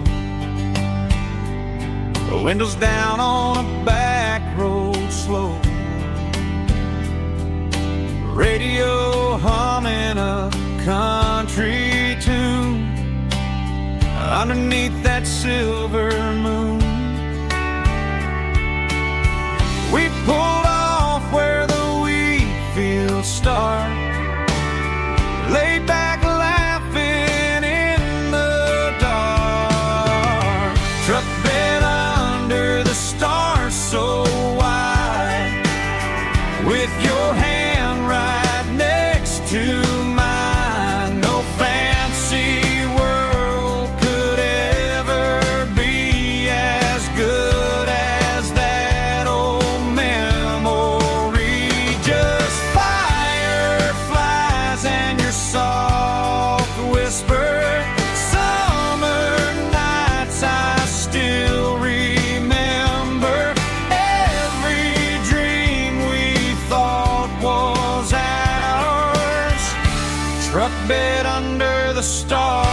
the windows down on a back road slow, radio humming a country tune underneath that silver moon. We pulled off where the wheat fields start, laid back laughing in the dark. Truck bed under the stars so wide, with your hand right next to mine. No fancy world could ever be as good as that old memory. Just fireflies and your soft whisper. Summer nights I still remember. Every dream we thought was ours. Truck bed under the stars.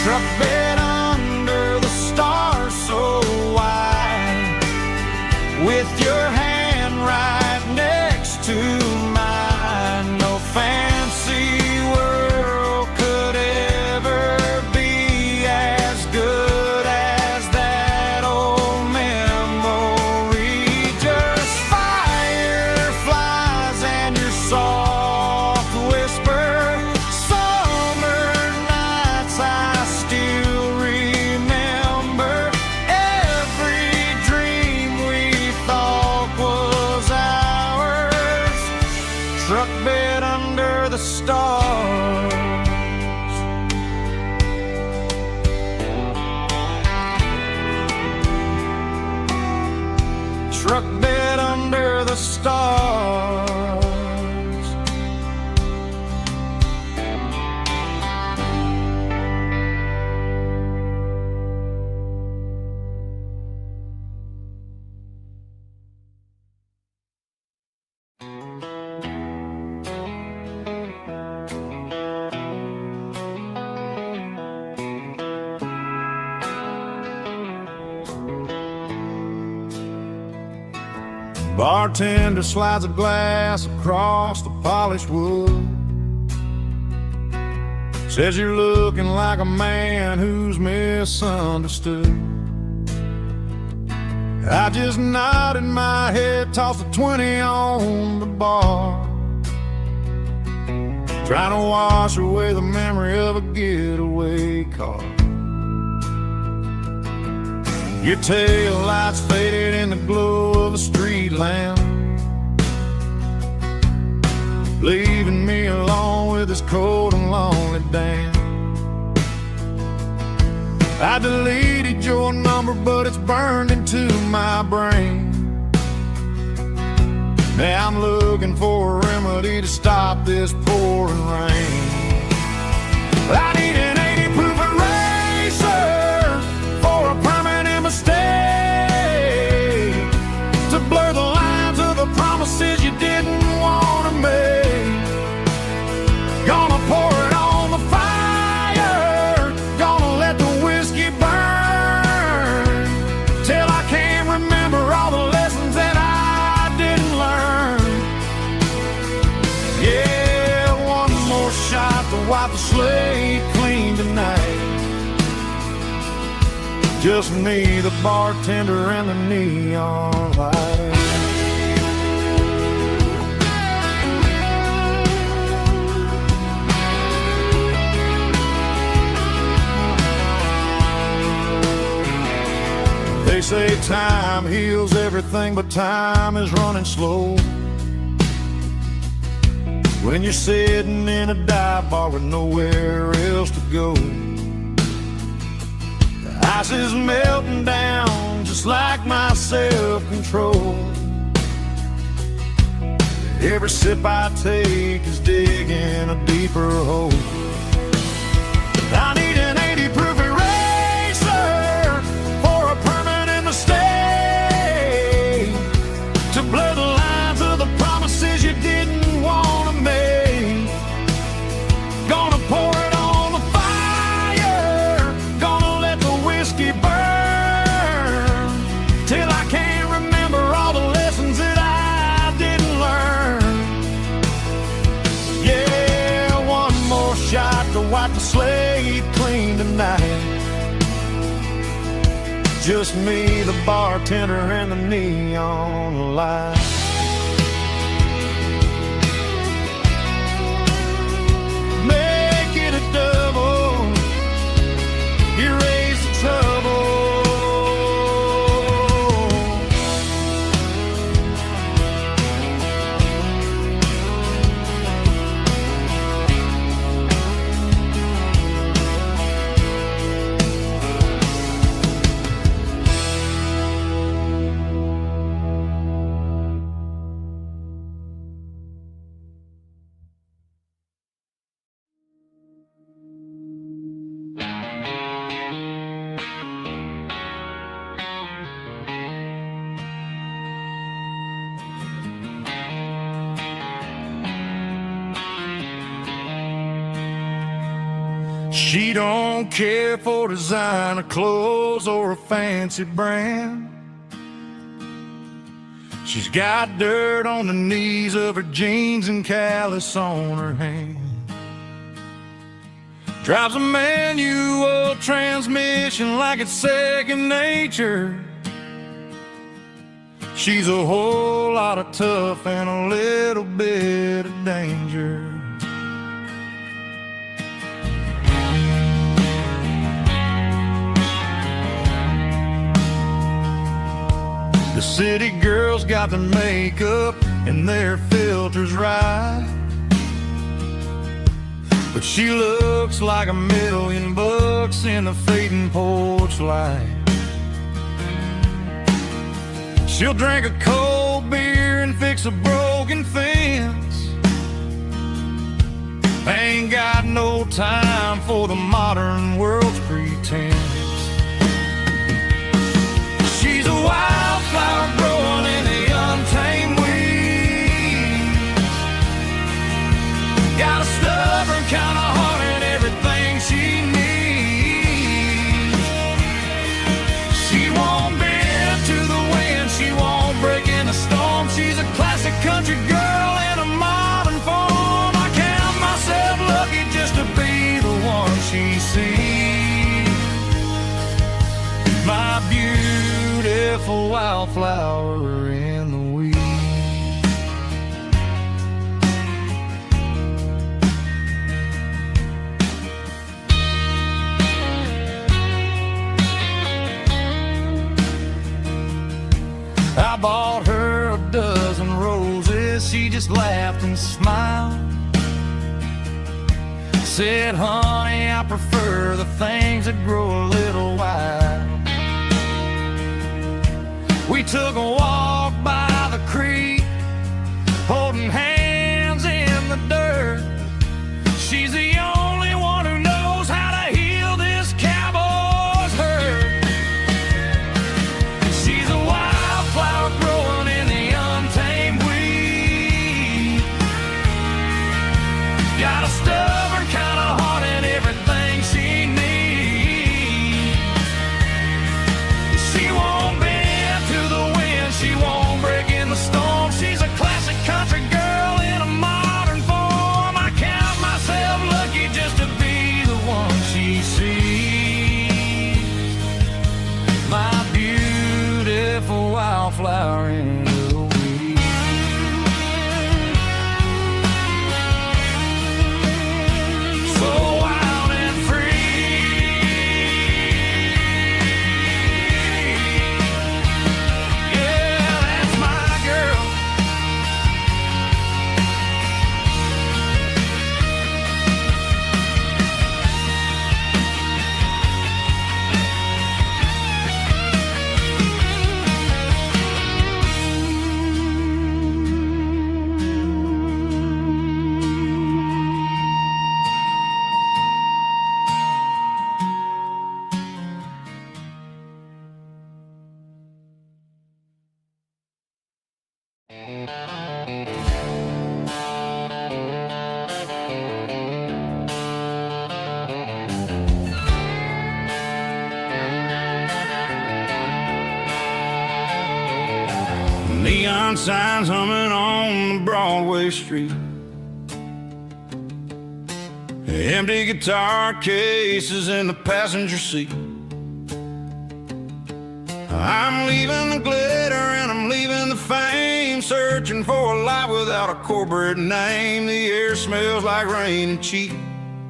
Truck bed under the stars so wide, with your hand right next to mine. No fancy world could ever be as good as that old memory. Just fireflies and your soft whisper. Summer nights I still remember. Every dream we thought was ours. Truck bed under the stars. Truck bed under the stars. Bartender slides a glass across the polished wood. Says you're looking like a man who's misunderstood. I just nodded my head, tossed a 20 on the bar. trying to wash away the memory of a getaway car. Your tail lights faded in the glow of a street lamp, leaving me alone with this cold and lonely damn. I deleted your number, but it's burned into my brain. Now I'm looking for a remedy to stop this pouring rain. I need an 80-proof eraser for a permanent mistake, to blur the lines of the promises you didn't want to make. Gonna pour it on the fire, gonna let the whiskey burn, till I can't remember all the lessons that I didn't learn. Yeah, one more shot to wipe the slate clean tonight. Just me, the bartender, and the neon light. They say time heals everything, but time is running slow. When you're sitting in a dive bar with nowhere else to go, the ice is melting down just like my self-control. Every sip I take is digging a deeper hole. I need an 80-proof eraser for a permanent mistake, to blur the lines of the promises you didn't want to make. Gonna pour it on the fire, gonna let the whiskey burn, till I can't remember all the lessons that I didn't learn. Yeah, one more shot to wipe the slate clean tonight. Just me, the bartender, and the neon light. Make it a double, erase the trouble. She don't care for designer clothes or a fancy brand. She's got dirt on the knees of her jeans and callus on her hand. Drives a manual transmission like it's second nature. She's a whole lot of tough and a little bit of danger. The city girls got their makeup and their filters right, but she looks like $1,000,000 in the fading porch light. She'll drink a cold beer and fix a broken fence. Ain't got no time for the modern world's pretense. She's a wildflower growing in the untamed weeds. Got a stubborn kind of heart and everything she needs. She won't bend to the wind, she won't break in the storm. She's a classic country girl in a modern form. I count myself lucky just to be the one she sees. My beautiful wildflower in the weeds. just laughed and smiled. Said, honey, I prefer the things that grow a little wild. We took a walk by the creek, holding hands in the dirt. She's the only one who knows how to heal this cowboy's hurt. She's a wildflower growing in the untamed weed. Got a stubborn kind of heart and everything she needs. She won't bend to the wind, she won't break in the storm. She's a classic country girl in a modern form. I count myself lucky just to be the one she sees. My beautiful wildflower in the weed. So wild and free. Yeah, that's my girl. Neon signs humming on the Broadway street. Empty guitar cases in the passenger seat. I'm leaving the glitter and I'm leaving the fame, searching for a life without a corporate name. The air smells like rain and cheap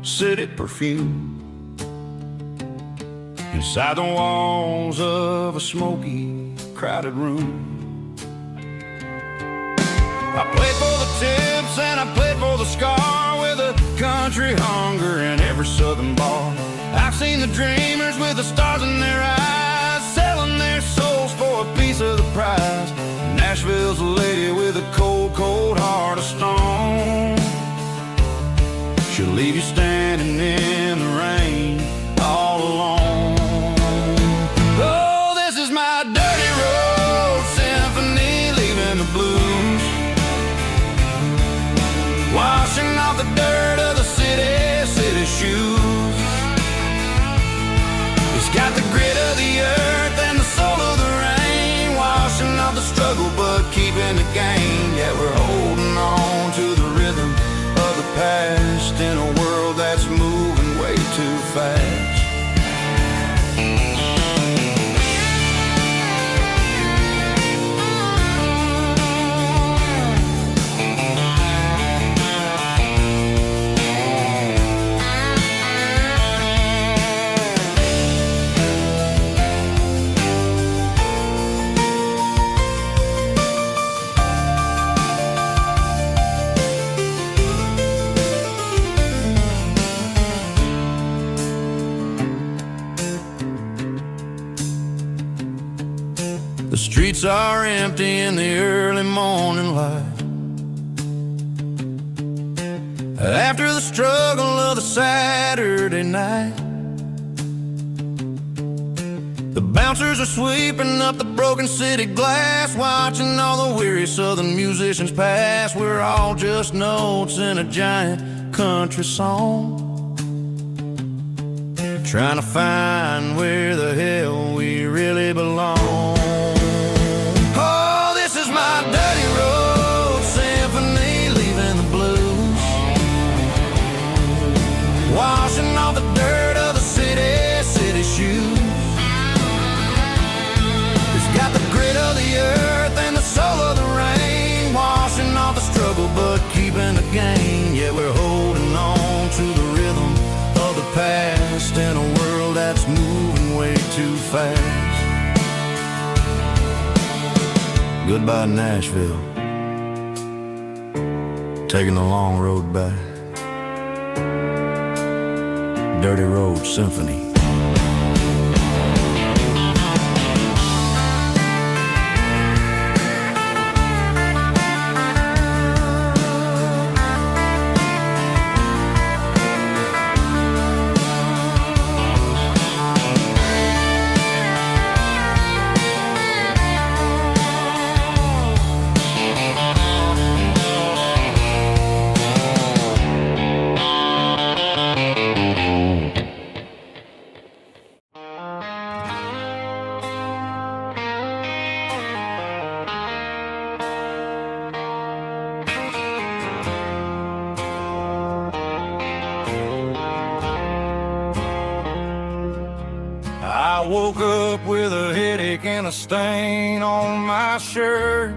city perfume. Inside the walls of a smoky, crowded room. I played for the tips and I played for the scar, with a country hunger in every southern bar. I've seen the dreamers with the stars in their eyes, selling their souls for a piece of the prize. Nashville's a lady with a cold, cold heart of stone. She'll leave you standing in the rain all alone. Oh, this is my dirty road symphony, leaving the blues, washing off the dirt of the city shoes. It's got the grit of the earth and the soul of the rain, washing off the struggle but keeping the gain. Yeah, we're holding on to the rhythm of the past in a world that's moving way too fast. The streets are empty in the early morning light, after the struggle of the Saturday night. The bouncers are sweeping up the broken city glass, watching all the weary southern musicians pass. We're all just notes in a giant country song, trying to find where the hell we really belong. Oh, this is my dirty road symphony, leaving the blues, washing off the dirt of the city shoes. It's got the grit of the earth and the soul of the rain, washing off the struggle but keeping the gain. Yeah, we're holding on to the rhythm of the past in a world that's moving way too fast. Goodbye, Nashville. Taking the long road back. Dirty Road Symphony. I woke up with a headache and a stain on my shirt.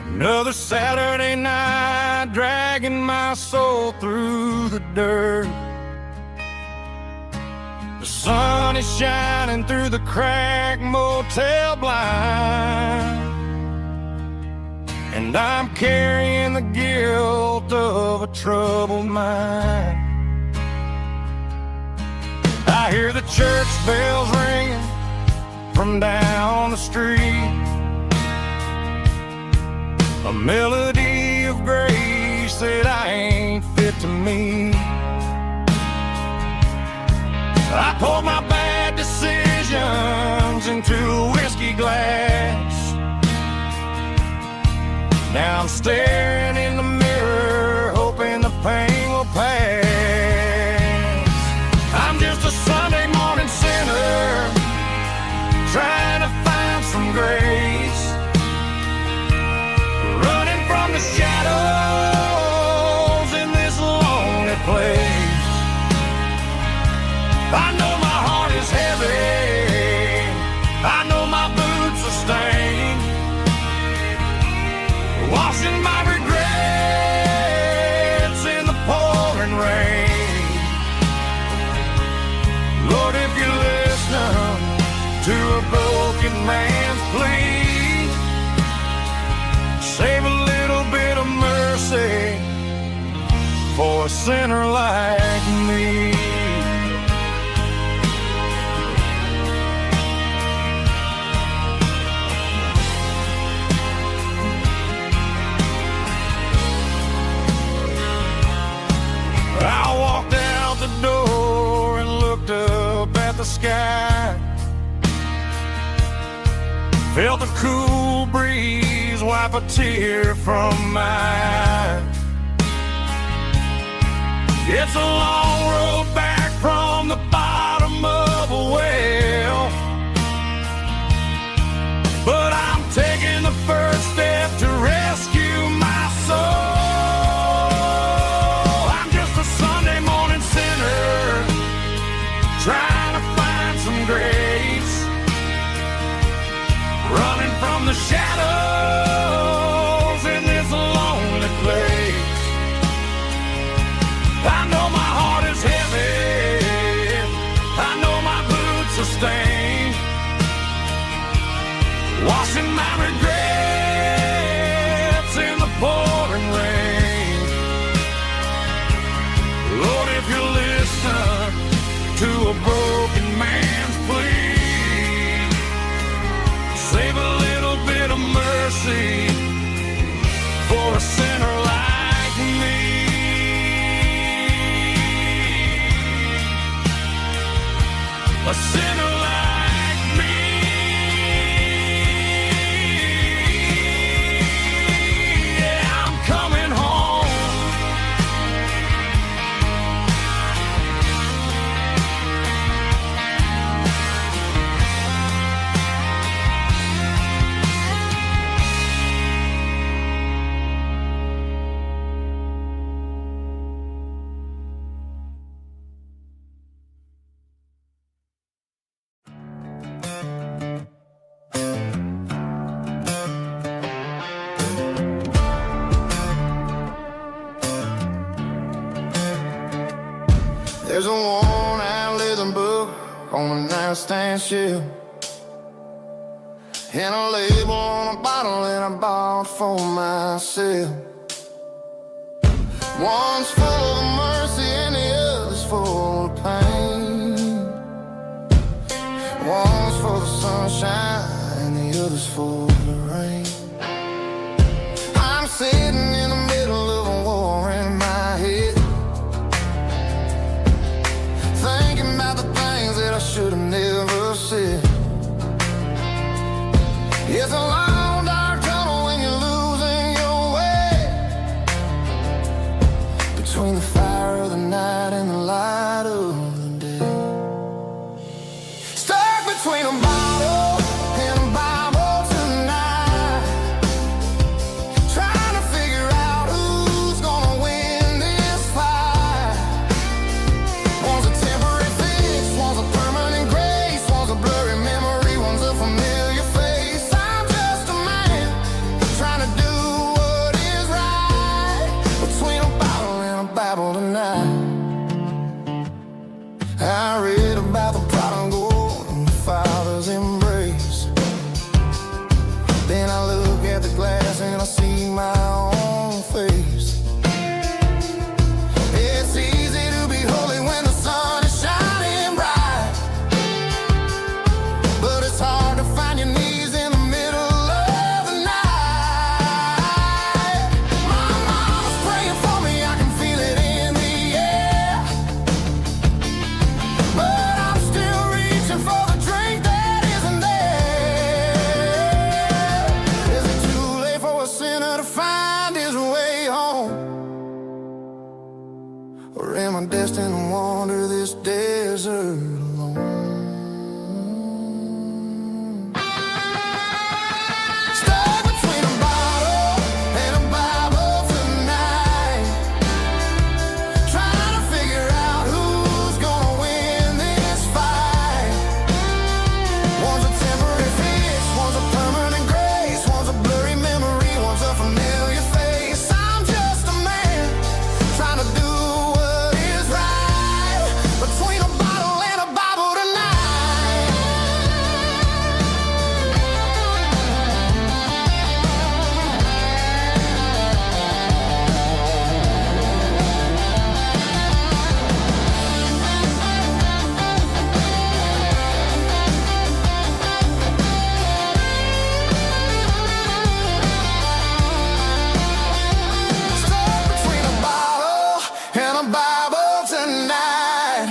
Another Saturday night, dragging my soul through the dirt. The sun is shining through the cracked motel blind, and I'm carrying the guilt of a troubled mind. I hear the church bells ringing from down the street, a melody of grace that I ain't fit to meet. I poured my bad decisions into a whiskey glass. Now I'm staring in the mirror, hoping the pain will pass. I'm just a Sunday morning sinner, trying to find some grace, running from the shadows in this lonely place. I know my heart is heavy, I know my boots are stained, washing my regrets in the pouring rain. Lord, if you listen to a broken man's plea, save a little bit of mercy for a sinner like me. I walked out the door and looked up at the sky, felt the cool breeze wipe a tear from my eye. It's a long road back from the bottom of a well, but I'm taking the first step to rescue my soul. I'm just a Sunday morning sinner, trying to find some grace, running from the shadows in this lonely place. I know my heart is heavy, I know my boots are stained, washing my regrets in the pouring rain. Lord, if you listen to a broken man's plea, save a little bit of mercy for a sinner like me. A sinner like me. Yeah, I'm coming home. There's a worn-out rhythm book on the nightstand shelf, and a label on a bottle that I bought for myself. One's full of mercy and the other's full of pain. One's for the sunshine and the other's for the rain. I'm sitting in the middle of a war in my head, thinking about the things that I should have never said. It's a long dark tunnel when you're losing your way, between the fire of the night and the light of the day. Stuck between a bottle and a Bible tonight, trying to figure out who's gonna win this fight. One's a temporary fix, one's a permanent grace, one's a blurry memory, one's a familiar face. I'm just a man trying to do what is right, between a bottle and a Bible tonight. I read about the prodigal and the father's embrace. Then I look at the glass and I see my own face. It's easy to be holy when the sun is shining bright, but it's hard to find your knees in the middle of the night. My mom's praying for me, I can feel it in the air, but I'm still reaching for the drink that isn't there. Is it too late for a sinner to find his way home? Or am I destined to wander this desert alone? Stuck between a bottle and a Bible tonight, trying to figure out who's gonna win this fight. One's a temporary fix, one's a permanent grace, one's a blurry memory, one's a familiar face. I'm just a man trying to do what is right, between a bottle and a Bible tonight. Stuck between a bottle and a Bible tonight,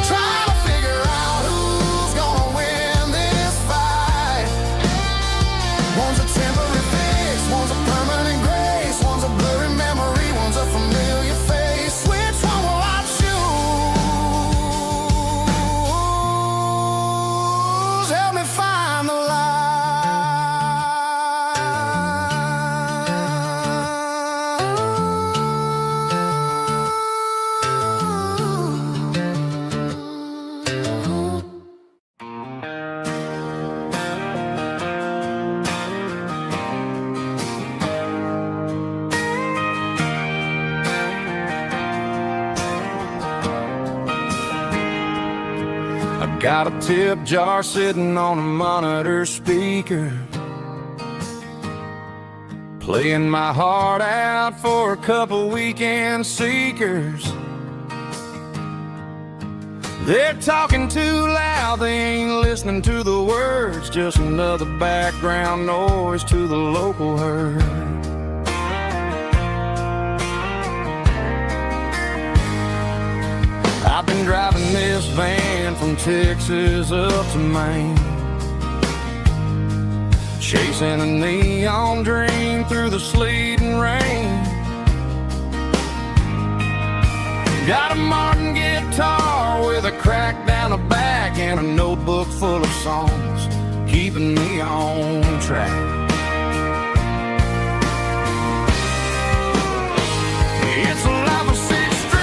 trying to figure out who's gonna win this fight. One's a temporary fix, one's a permanent grace, one's a blurry memory, one's a familiar face. Which one will I choose? Help me find the light. I got a tip jar sitting on a monitor speaker, playing my heart out for a couple weekend seekers. They're talking too loud, they ain't listening to the words, just another background noise to the local herd. I've been driving this van from Texas up to Maine, chasing a neon dream through the sleet and rain. Got a Martin guitar with a crack down the back and a notebook full of songs, keeping me on track. It's a life of six strings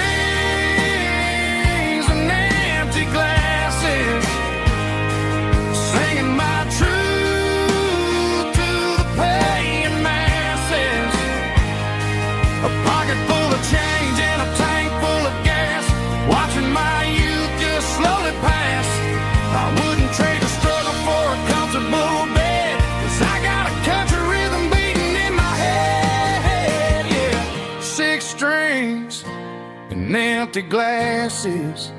and empty glasses, singing my truth to the paying masses. A pocket full of change and a tank full of gas, watching my youth just slowly pass. I wouldn't trade a struggle for a comfortable empty glasses.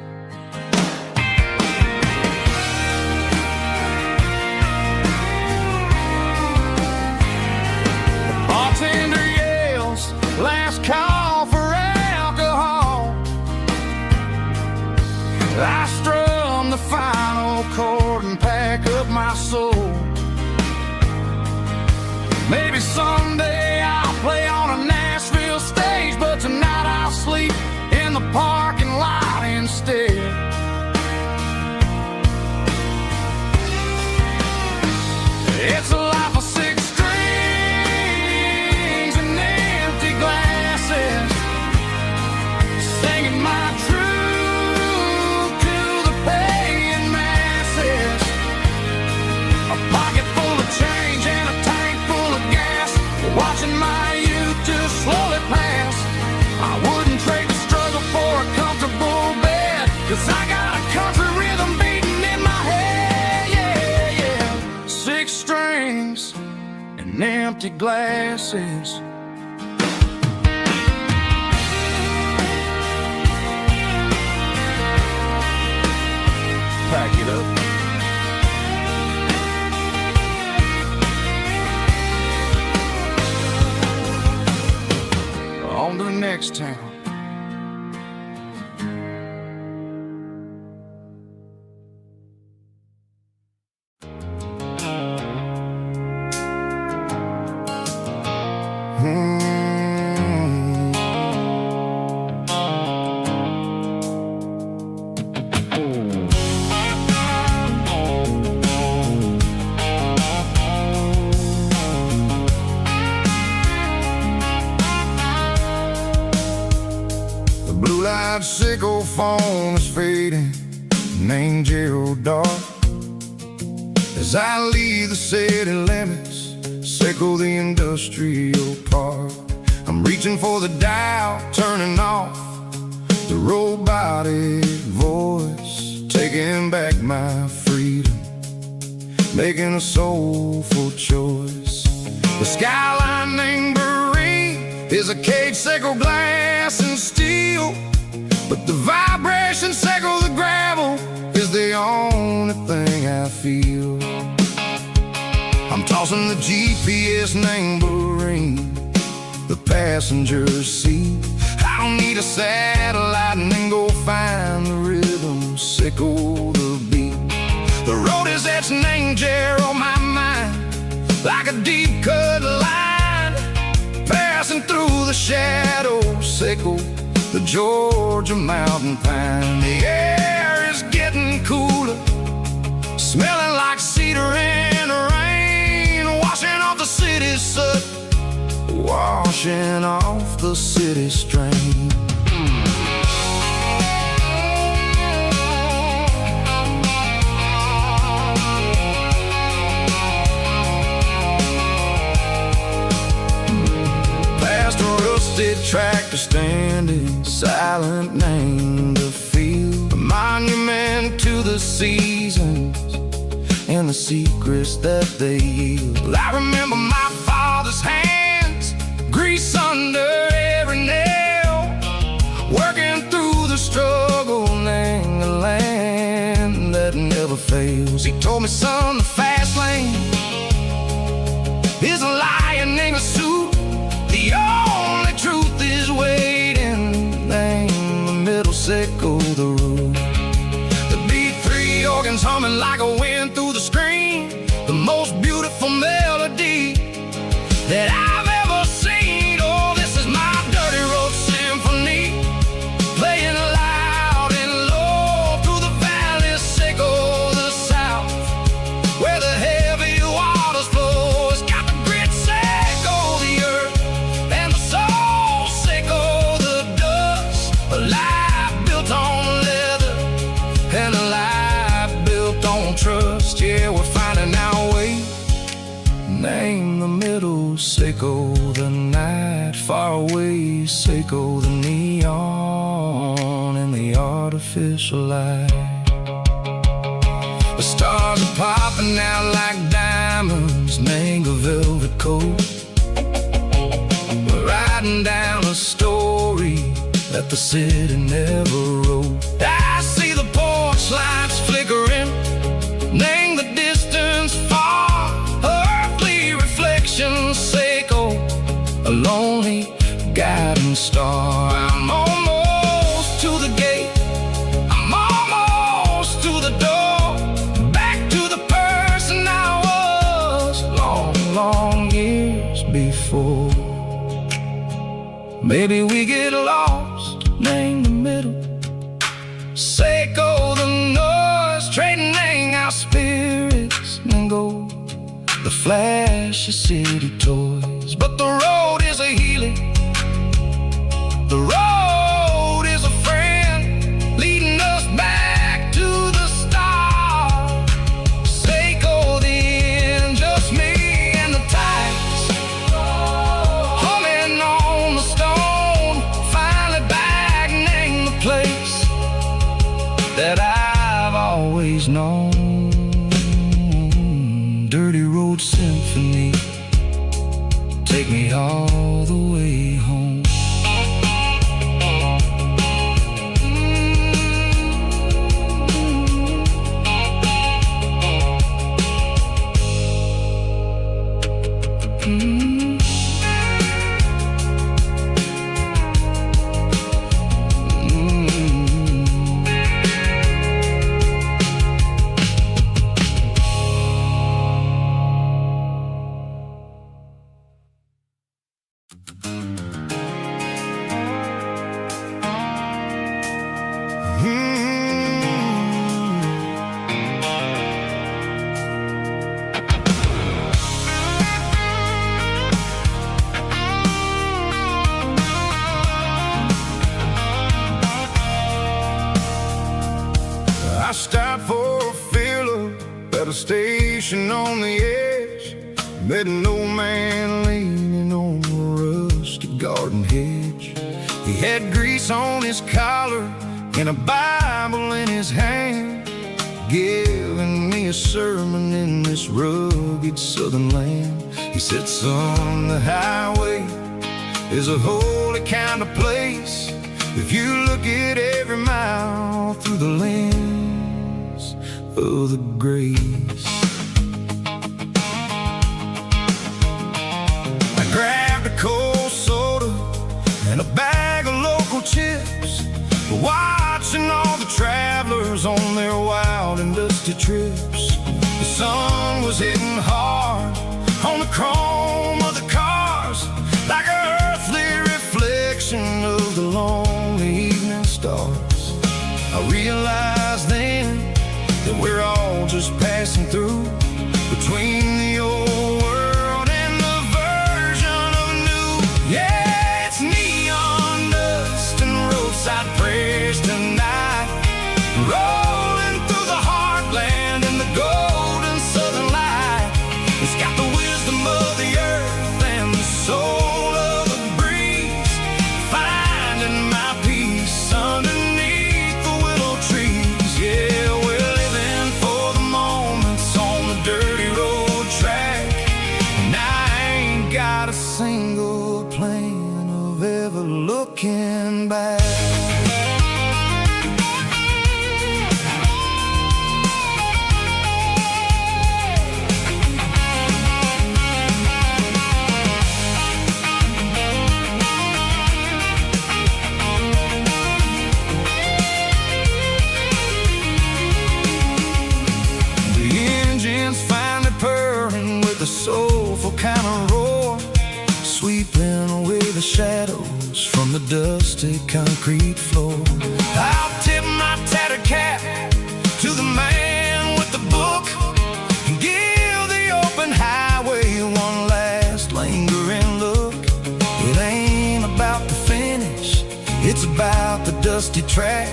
Bartender yells, last call for alcohol. I strum the final chord and pack up my soul. Maybe someday I'll play on a Nashville stage, but tonight I'll sleep in the parking lot instead. It's a life of six strings and empty glasses, singing my truth to the paying masses. A pocket full of change and a tank full of gas, watching my youth just slowly pass. I wouldn't trade the struggle for a comfortable bed, 'cause I got a country rhythm beating in my head, yeah, yeah. Six strings and empty glasses. Pack it up. On to the next town. Blue-light sickle foam is fading, named Gerald dark. As I leave the city limits, sickle the industrial park. I'm reaching for the dial, turning off the robotic voice, taking back my freedom, making a soulful choice. The skyline named is a cage, sickle glass and steel, but the vibration sickle the gravel is the only thing I feel. I'm tossing the GPS named Marine, the passenger seat. I don't need a satellite and then go find the rhythm, sickle the beat. The road is etched named Gerald on my mind, like a deep cut line, passing through the shadows, sickle the Georgia mountain pine. The air is getting cooler, smelling like cedar in the rain, washing off the city's soot, washing off the city strain. Tractor standing silent, named the field, a monument to the seasons and the secrets that they yield. I remember my father's hands, grease under every nail, working through the struggle, named the land that never fails. He told me, son, the fast lane is a lion in a suit. The only truth is waiting, name the middle, sickle the root. The B3 organs humming like a wind through the screen, the most beautiful melody that I've ever seen. Oh, this is my dirty road symphony, playing loud and low through the valleys, sickle the south, where the heavy waters flow. It's got the grit, sickle the earth, and the soul, sickle the dust. A life built on leather and a life built on trust. Yeah, we're finding our way, name the middle, sickle the night, far away, sickle the neon and the artificial light. The stars are popping out like diamonds, mango velvet coat. We're riding down a story that the city never wrote. I see the porch lights flickering, name the distance far, earthly reflections echo, a lonely guiding star. I'm almost to the gate, I'm almost to the door, back to the person I was long, long years before. Maybe we get lost, name the middle, Seiko the noise, trading our spirits and go the flash of city toys. But the road is a healing, the road is a friend, leading us back to the start. Seiko the end, just me and the tides, humming on the stone, finally back, name the place that I've always known. Dirty Road Symphony, take me all the way home. I stopped for a fill-up at a station on the edge. Met an old man leaning on a rusty garden hedge. He had grease on his collar and a Bible in his hand, giving me a sermon in this rugged southern land. He said, son, the highway is a holy kind of place if you look at every mile through the lens of the grace. I grabbed a cold soda and a bag of local chips, watching all the travelers on their wild and dusty trips. The sun was hitting hard on the chrome of the cars, like an earthly reflection of the lonely evening stars. I realized then that we're all just passing through, between the old world and the version of new. Yeah, it's neon dust and roadside prayers tonight, rolling through the heartland in the golden southern light. It's got the wisdom of the earth and the soul of the breeze, finding my peace underneath the willow trees. Yeah, we're living for the moments on the dirty road track, and I ain't got a single plan of ever looking back. Soulful kind of roar, sweeping away the shadows from the dusty concrete floor. I'll tip my tattered cap to the man with the book and give the open highway one last lingering look. It ain't about the finish, it's about the dusty track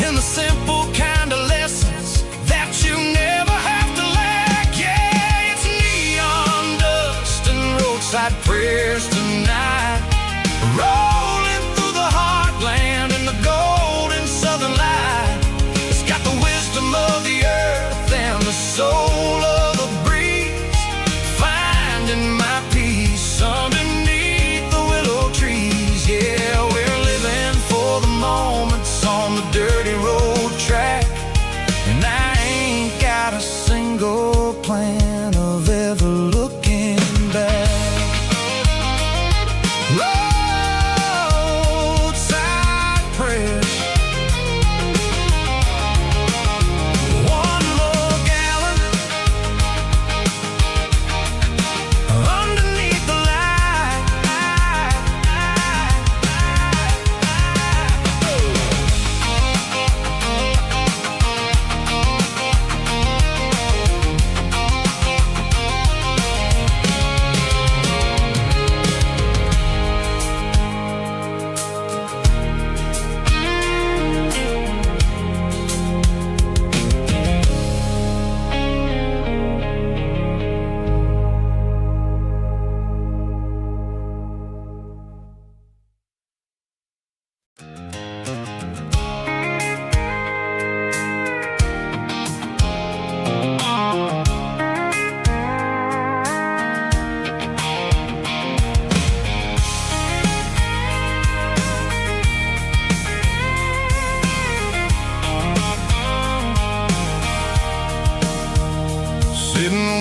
and the simple kind of lessons that you never have to lack. Yeah, it's neon dust and roadside prayers tonight, rolling through the heartland in the golden southern light. It's got the wisdom of the earth and the soul of the breeze, finding my peace underneath the willow trees. Yeah, we're living for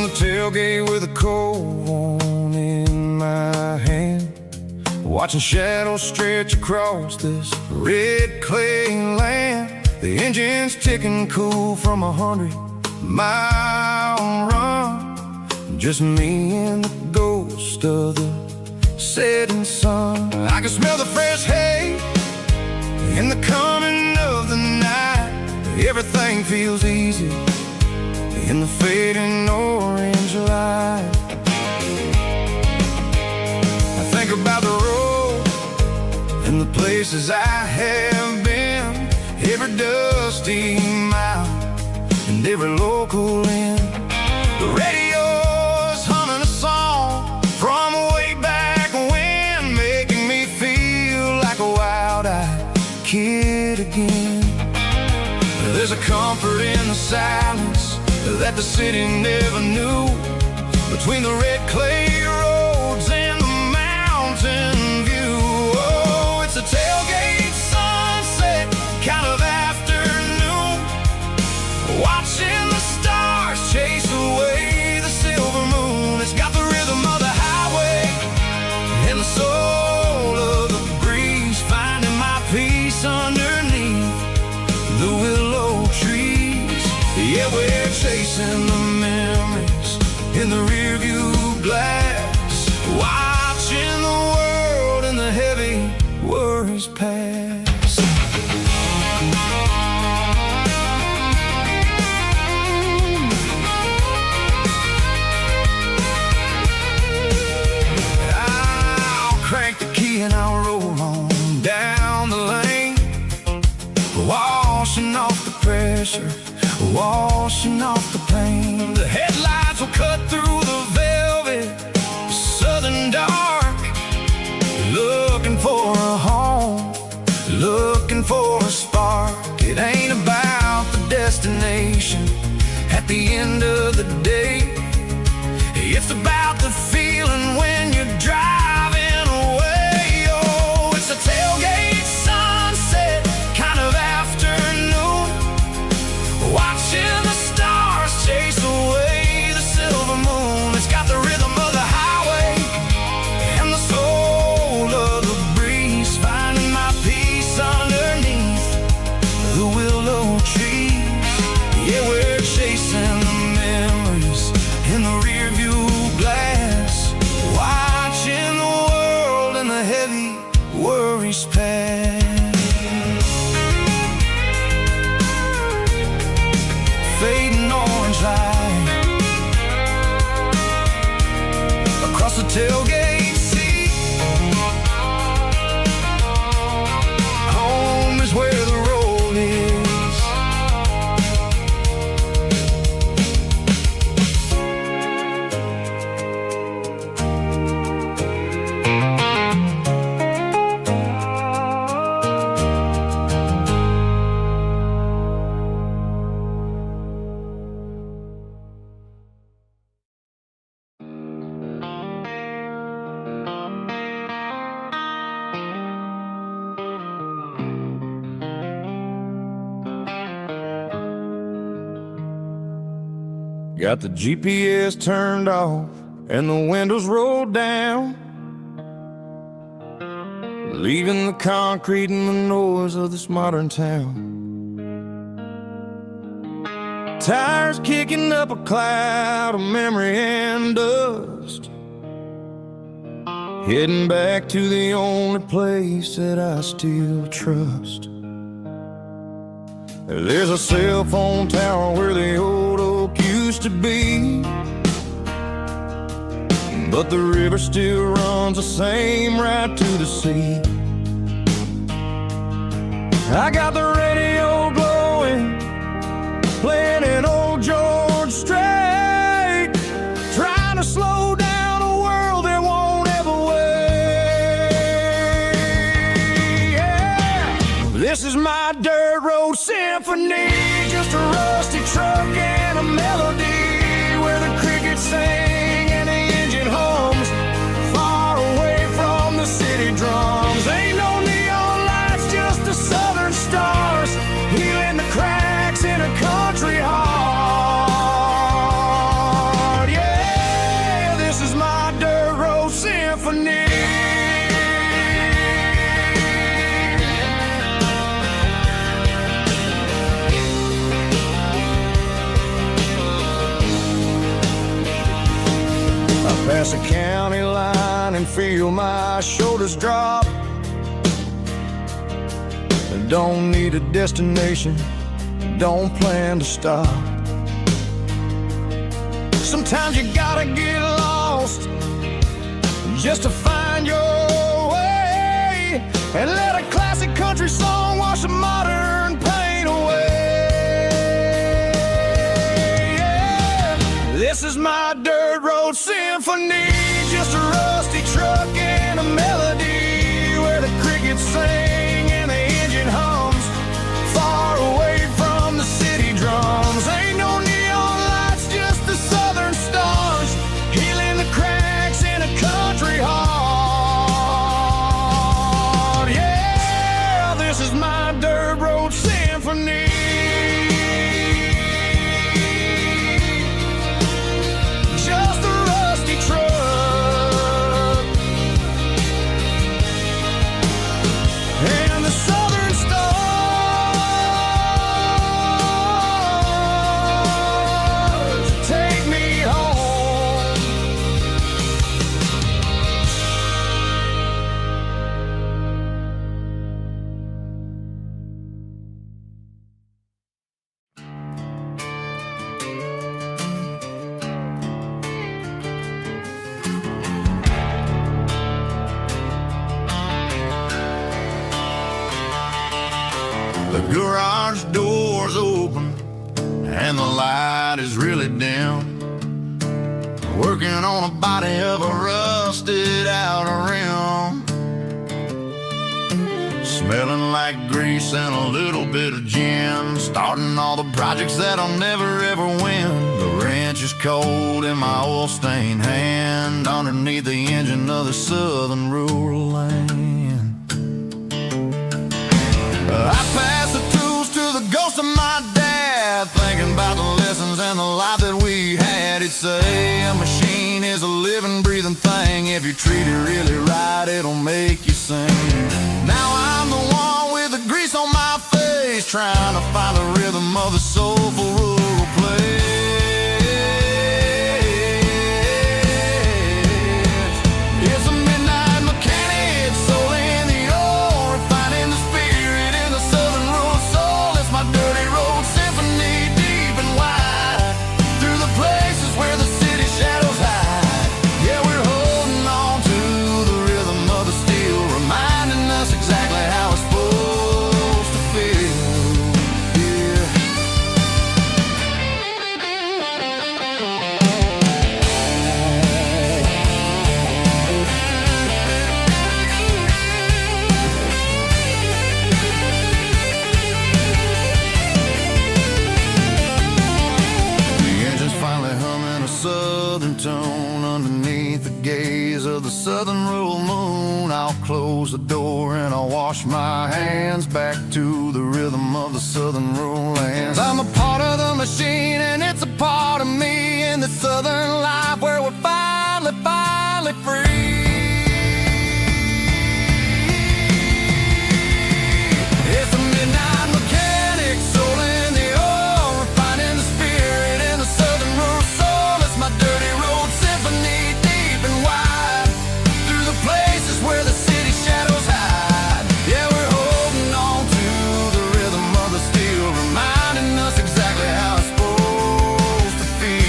the tailgate with a cold one in my hand, watching shadows stretch across this red clay land. The engine's ticking cool from 100-mile run. Just me and the ghost of the setting sun. I can smell the fresh hay in the coming of the night. Everything feels easy in the fading orange light. I think about the road and the places I have been, every dusty mile and every local inn. The radio's humming a song from way back when, making me feel like a wild-eyed kid again. There's a comfort in the silence that the city never knew, between the red clay roads and the mountain view. Oh, it's a tailgate sunset kind of afternoon, watching the stars chase away the silver moon. It's got the rhythm of the highway and the soul of the breeze, finding my peace underneath the willow trees. Yeah, we're chasing the memories in the rearview glass, watching the world and the heavy worries pass. I'll crank the key and I'll roll on down the lane, washing off the pressure, washing off the pain. The headlights will cut through the velvet southern dark, looking for a home, looking for a spark. It ain't about the destination at the end of the day, it's about the feeling when you're driving away. Oh, it's a tailgate sunset kind of afternoon, watching the stars chase away the silver moon. It's got the rhythm of the highway and the soul of the breeze, finding my peace underneath the willow trees. Yeah, we're chasing the memories in the rearview glass, watching the world and the heavy worries pass. Fading orange light across the tailgate seat. Home is where the road is. Got the GPS turned off and the windows rolled down, leaving the concrete and the noise of this modern town. Tires kicking up a cloud of memory and dust, heading back to the only place that I still trust. There's a cell phone tower where the old oak used to be, but the river still runs the same right to the sea. I got the radio glowing, playing an old George Strait, trying to slow down a world that won't ever wait. Yeah. This is my dirt road symphony, just a rusty truck and a melody, where the crickets sing and the engine hums, far away from the city drums. Ain't no neon lights, just the southern stars, healing the cracks in a country heart. Yeah. across the county line and feel my shoulders drop. Don't need a destination, don't plan to stop. Sometimes you gotta get lost just to find your way, and let a classic country song wash the modern pain away. Yeah. This is my dirt road symphony, just a rusty truck and a melody where the crickets sing and the engine hums, far away from the city drums. Ain't no neon lights, just the southern stars, healing the cracks in a country heart. Yeah, this is my dirt road symphony. Just a rusty truck and the southern stars take me home. The garage door's open and the light is really dim. Working on a body of a rusted out rim, smelling like grease and a little bit of gin. Starting all the projects that I'll never ever win. The wrench is cold in my oil-stained hand, underneath the engine of the southern rural land. I pass the tools to the ghost of my dad, thinking about the lessons and the life that we had. He'd say a machine is a living, breathing thing. If you treat it really right, it'll make you sing. Now I'm the one with the grease on my face, trying to find the rhythm of the soulful rural place. It's a midnight mechanic, soul in the ore, refining the spirit in the southern rural soul. It's my dirty road symphony, deep and wide, through the places where the city shadows hide. Yeah, we're holding on to the rhythm of the steel, reminding us exactly how it's supposed to feel. Yeah. The engine's finally humming a southern tone underneath the gaze of the southern rural moon. I'll close the door and I'll wash my hands, back to the rhythm of the southern rural lands. I'm a part of the machine and it's a part of me, in the southern life where we're finally free. It's a midnight mechanic, soul in the ore, refining the spirit in the southern rural soul. It's my dirty road symphony, deep and wide, through the places where the city shadows hide. Yeah, we're holding on to the rhythm of the steel, reminding us exactly how it's supposed to feel.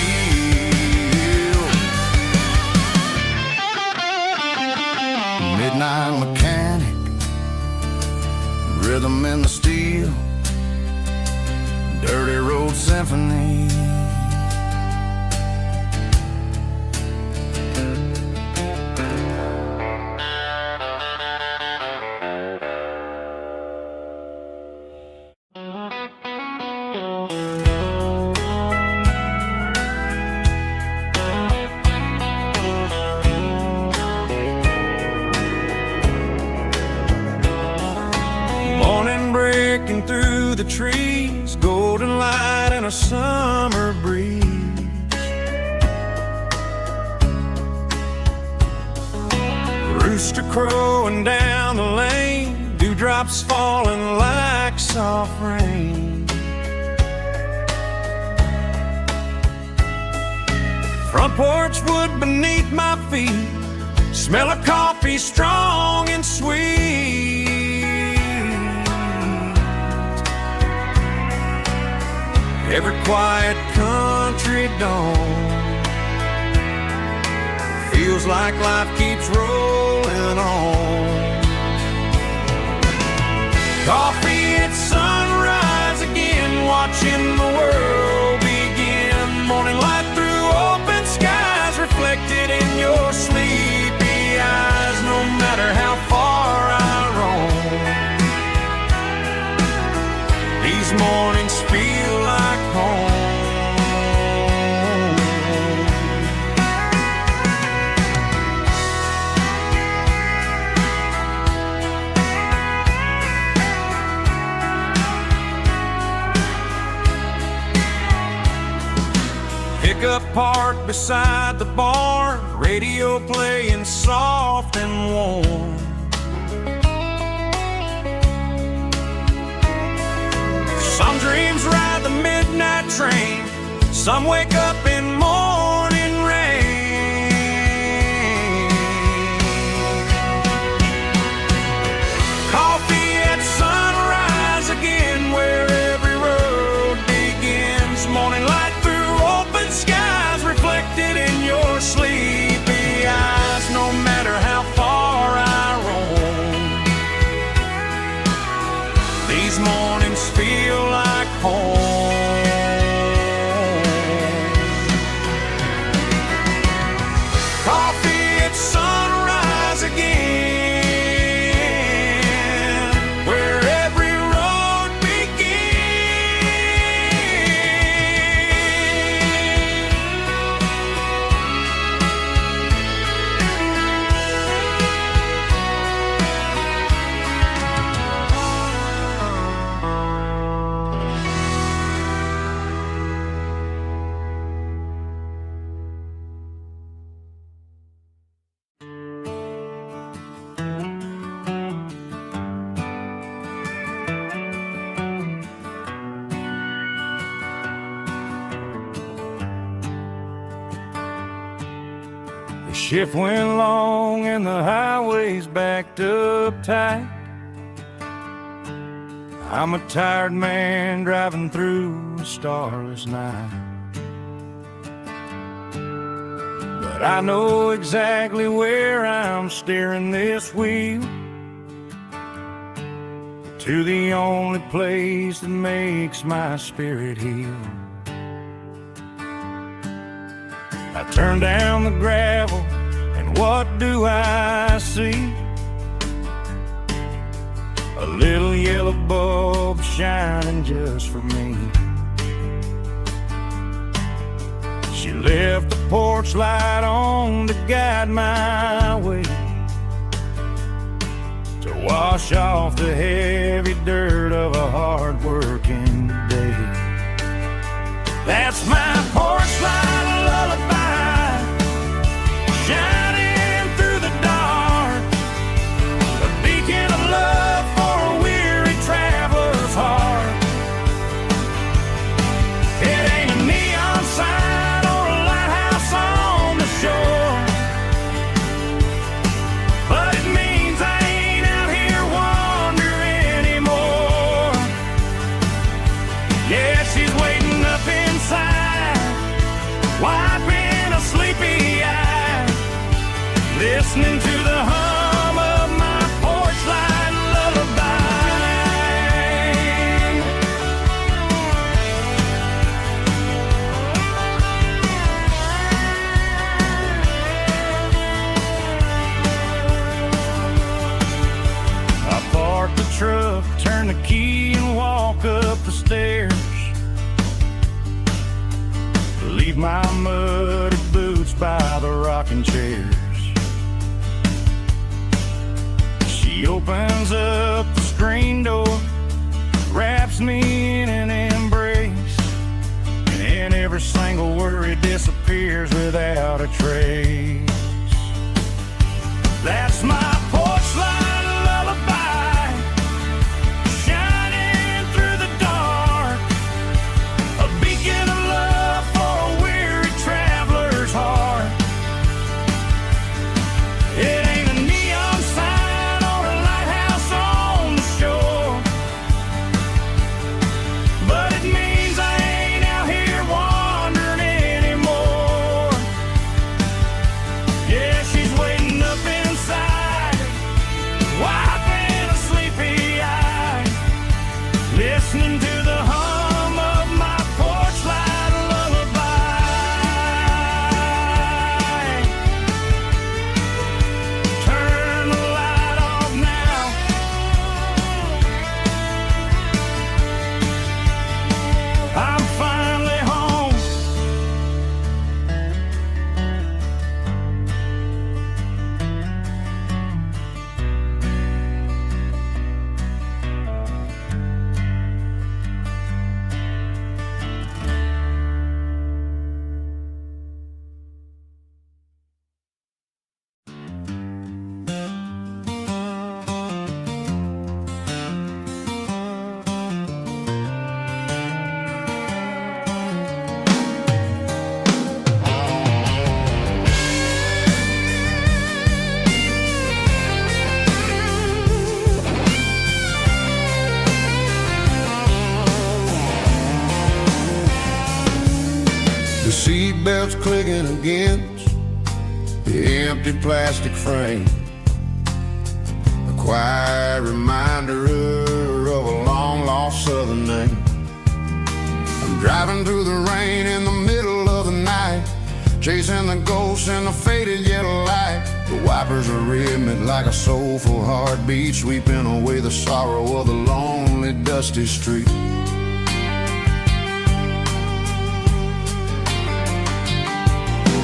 Midnight mechanic, rhythm in the steel, dirty road symphony. Morning breaking through the trees, golden light and a summer breeze. Rooster crowing down the lane, dewdrops falling like soft rain. Front porch wood beneath my feet, smell of coffee strong and sweet. Every quiet country dawn feels like life keeps rolling on. Coffee at sunrise again, watching the world begin. Morning light through open skies, reflected in your sleepy eyes. No matter how far I roam, these mornings feel like home. Pickup parked beside the barn, radio playing soft and warm. Some dreams ride the midnight train, some wake up in morning rain. Coffee at sunrise again, where every road begins. Morning light through open skies, reflected in your sleepy eyes. No matter how far I roam, these mornings feel like home. Coffee at sunrise again, where every road The shift went long and the highway's backed up tight. I'm a tired man driving through a starless night. But I know exactly where I'm steering this wheel, to the only place that makes my spirit heal. I turn down the gravel, and what do I see? A little yellow bulb shining just for me. She left the porch light on to guide my way, to wash off the heavy dirt of a hard-working day. That's my porch light lullaby, shining through the dark, a beacon of love for a weary traveler's heart. It ain't a neon sign or a lighthouse on the shore, but it means I ain't out here wandering anymore. Yeah, she's waiting up inside, wiping a sleepy eye, listening to the hum of my porch light lullaby. I park the truck, turn the key and walk up the stairs, leave my muddy boots by the rocking chairs. She opens up the screen door, wraps me in an embrace, and every single worry disappears without a trace. That's my porch light lullaby, shining through the dark, a beacon of love for a weary traveler's heart. seatbelts clicking against the empty plastic frame, a quiet reminder of a long-lost southern name. I'm driving through the rain in the middle of the night, chasing the ghosts in the faded yellow light. The wipers are rhythmic like a soulful heartbeat, sweeping away the sorrow of the lonely, dusty street.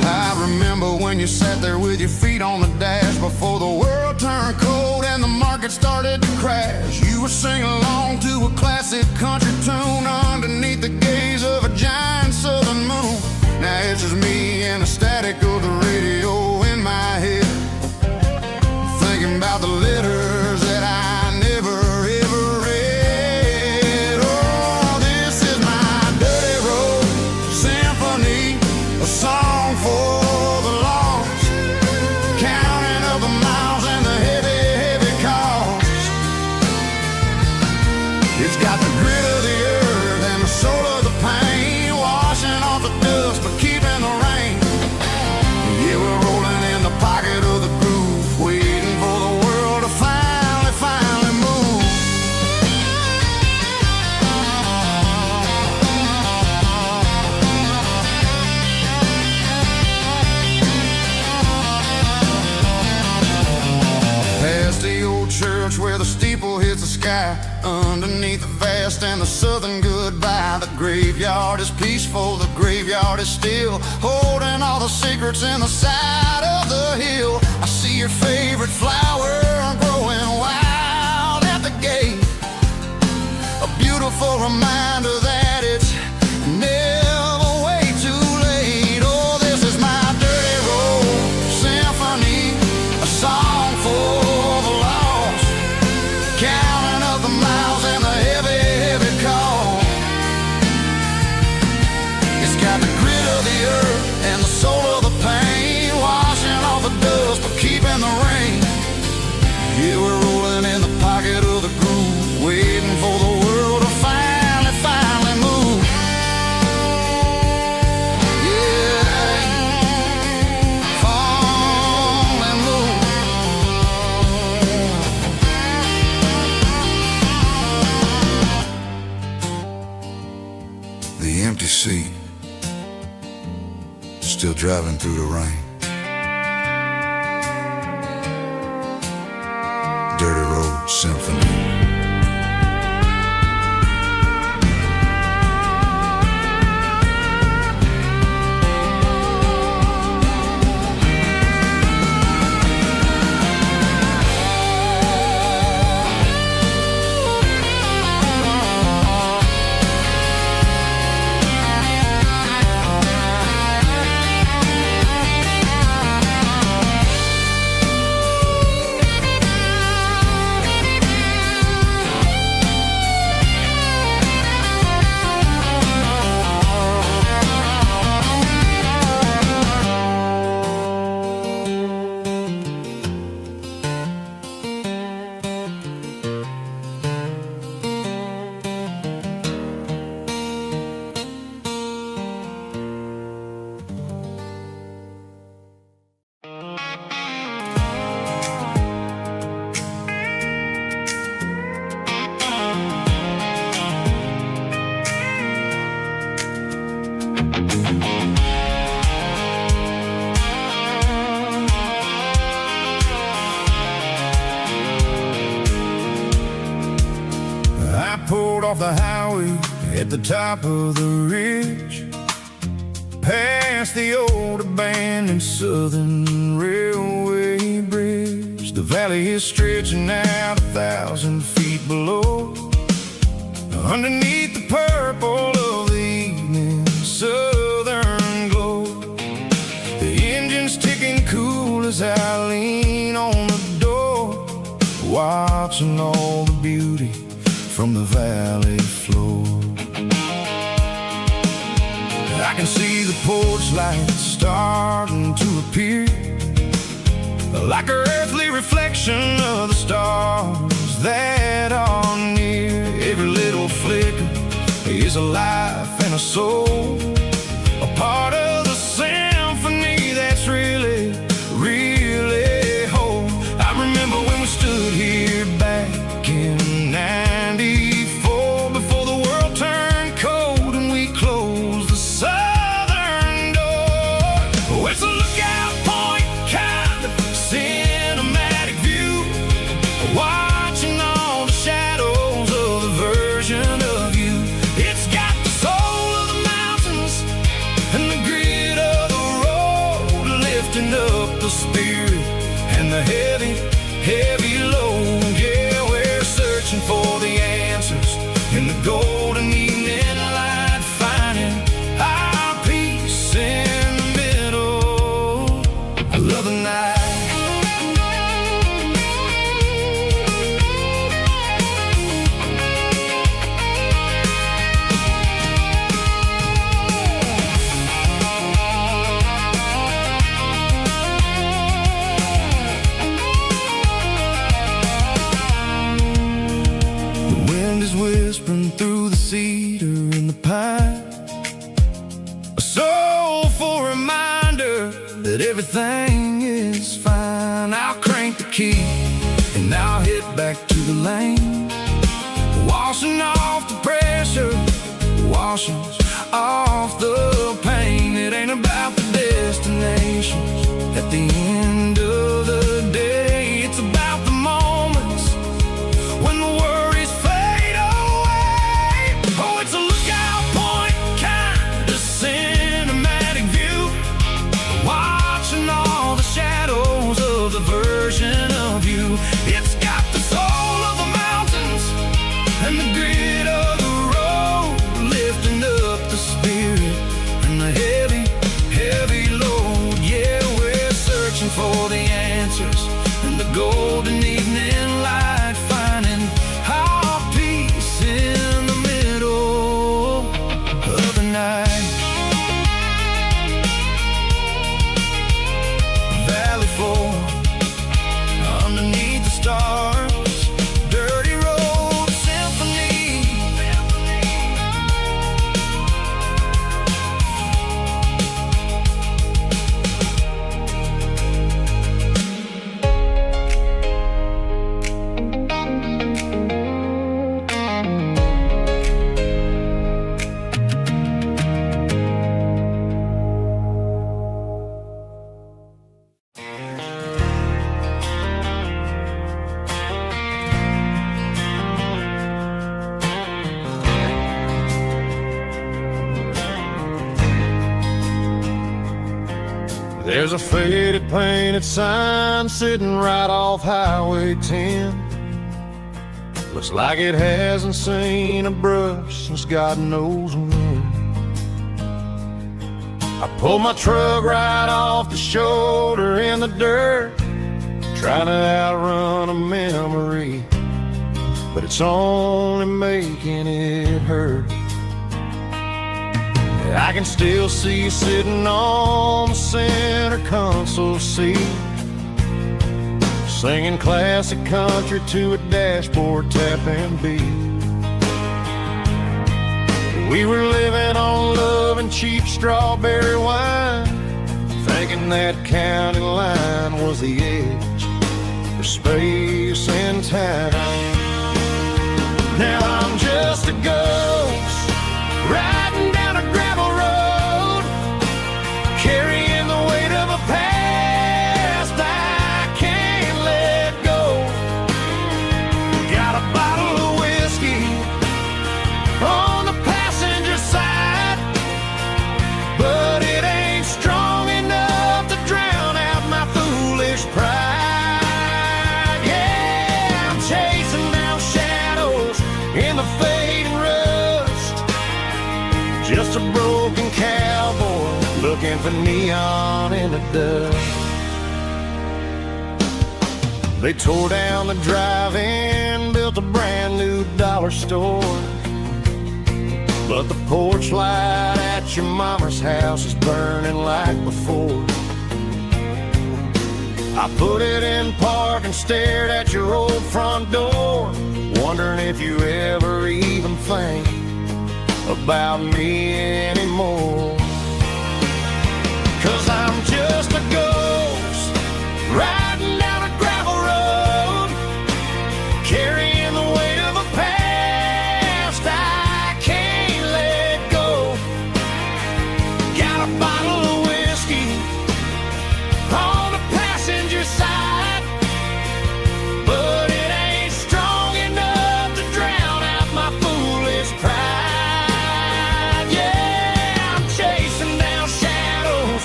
I remember when you sat there with your feet on the dash before the world turned cold and the market started to crash. You were singing along to a classic country tune underneath the gaze of a giant southern moon. Now it's just me and the static of the radio in my head, thinking about the letters that I never ever read. Oh, this is my dirty road symphony, a song for the lost, counting up the miles and the heavy, heavy cost. It's got the grit of the earth and the soul of the pain, washing off the dust but keeping the rain. Yeah, we're rolling in the pocket of the groove, waiting for the world to finally move. Past the old church where the steeple hits the sky, underneath the vast and the southern goodbye. The graveyard is peaceful, the graveyard is still, holding all the secrets in the side of the hill. I see your favorite flower growing wild at the gate, a beautiful reminder that it's never way too late. Oh, this is my dirty road symphony, a song for the lost, counting up the miles and the heavy, heavy call. It's got the grit of the earth and the soul of the pain, washing off the dust but keeping the rain. Yeah, we're rolling in the pocket of the groove, waiting for the world to finally move. Yeah, finally move. The empty seat, still driving through the rain. Dirty road symphony. I pulled off the highway at the top of the ridge, past the old abandoned southern railway bridge. The valley is stretching out 1,000 feet below, underneath the purple of the evening southern glow. The engine's ticking cool as I lean on the door, watching all the beauty from the valley floor. I can see the porch lights starting to appear, like an earthly reflection of the stars that are near. Every little flicker is a life and a soul, a part of the symphony that's really, really whole. I remember when we stood here back in '94, before the world turned cold and we closed the southern door. Oh, it's a lookout point kind of cinematic view, watching all the shadows of the version of you. It's got the soul of the mountains and the grit of the road, lifting up the spirit and the heavy, heavy load. Yeah, we're searching for the answers in the golden evening light, finding our peace in the middle of the night. The wind is whispering through the cedar and the pine, a soulful reminder that everything is fine. I'll crank the key and I'll hit back to the lane, washing off the pressure, washing off the pain. It ain't about the destinations at the end of the day, it's about the moments when the worries fade away. Oh, it's a lookout point kind of cinematic view, watching all the shadows of the version of you. It's got the soul of the mountains and the grit of the road, lifting up the spirit and the heavy, heavy load. Yeah, we're searching for the answers in the golden evening light, finding our peace in the middle of the night. Valley floor underneath the stars, dirty road symphony. There's a faded painted sign sitting right off Highway 10. Looks like it hasn't seen a brush since God knows when. I pulled my truck right off the shoulder in the dirt, trying to outrun a memory, but it's only making it hurt. I can still see you sitting on the center console seat, singing classic country to a dashboard tapping beat. We were living on love and cheap strawberry wine, thinking that county line was the edge for space and time. Now I'm just a ghost riding down a gravel road, carrying the weight of a past I can't let go. Got a bottle of whiskey on the passenger side, but it ain't strong enough to drown out my foolish pride. Yeah, I'm chasing down shadows in the fading rust, just a broken cowboy looking for neon in the dust. They tore down the drive-in, built a brand new dollar store, but the porch light at your mama's house is burning like before. I put it in park and stared at your old front door, wondering if you ever even think about me anymore. a bottle of whiskey on the passenger side, but it ain't strong enough to drown out my foolish pride. Yeah, I'm chasing down shadows